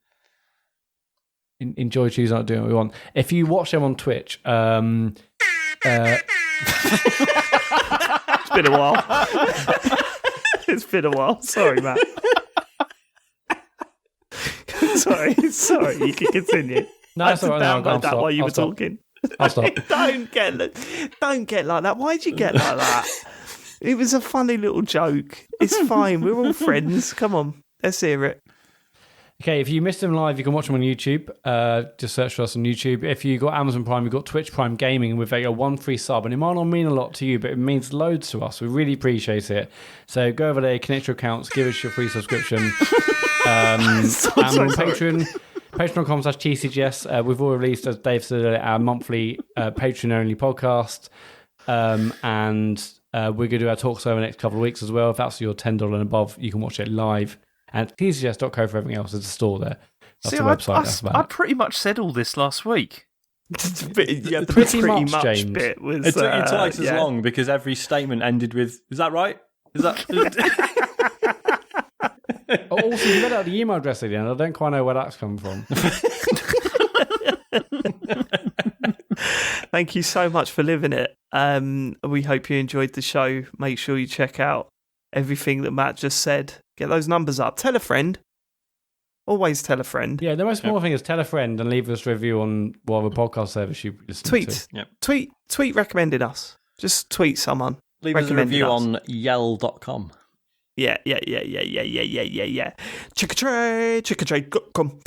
Enjoy Tuesday night doing what we want. If you watch them on Twitch, It's been a while. It's been a while. Sorry, Matt. sorry. You can continue. no, I had that's to all right. No, download that while you I'll were stop. talking. I'll stop. Don't get like that. Why'd you get like that? It was a funny little joke. It's fine. We're all friends. Come on, let's hear it. Okay, if you missed them live, you can watch them on YouTube. Just search for us on YouTube. If you got Amazon Prime, you've got Twitch Prime Gaming with a 1 free sub. And it might not mean a lot to you, but it means loads to us. We really appreciate it. So go over there, connect your accounts, give us your free subscription. And on Patreon, patreon.com/TCGS. We've all released, as Dave said earlier, our monthly Patreon-only podcast. And we're going to do our talks over the next couple of weeks as well. If that's your $10 and above, you can watch it live. And tcgs.co for everything else. There's a store there. That's the website. That's about I it. pretty much said all this last week. Yeah, the Pretty much, James. bit was. It took you twice as long because every statement ended with, is that right? Is that... Also, you read out the email address again. I don't quite know where that's come from. Thank you so much for living it. We hope you enjoyed the show. Make sure you check out everything that Matt just said. Get those numbers up. Tell a friend. Always tell a friend. Yeah, the most important thing is tell a friend and leave us a review on whatever podcast service you listen Tweet. to. Yep. Tweet recommended us. Just tweet someone. Leave us a Recommended review us. on yell.com. Yeah. Chickatray.com.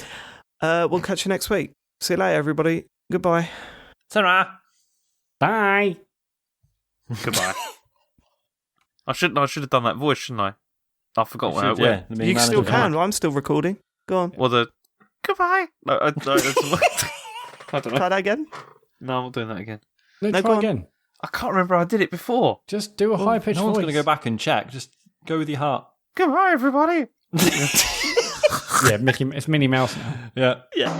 We'll catch you next week. See you later, everybody. Goodbye. Ta-ra! Bye. Goodbye. I should have done that voice, shouldn't I? I forgot what I went. Yeah, You still can. I'm still recording. Go on. Well, the goodbye. No, I don't know. Try that again. No, I'm not doing that again. No, go try on. again. I can't remember how I did it before. Just do a high-pitched No one's voice. going to go back and check. Just go with your heart. Goodbye, everybody. Yeah, it's Minnie Mouse now. Yeah. Yeah.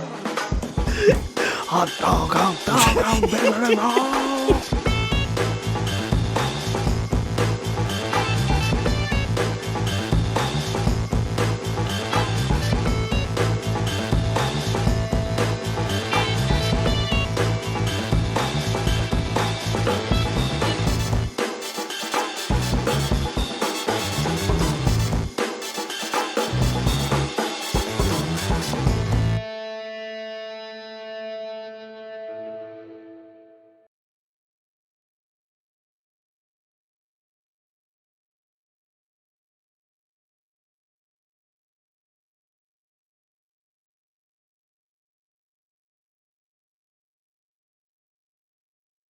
Hot dog, hot dog, hot dog.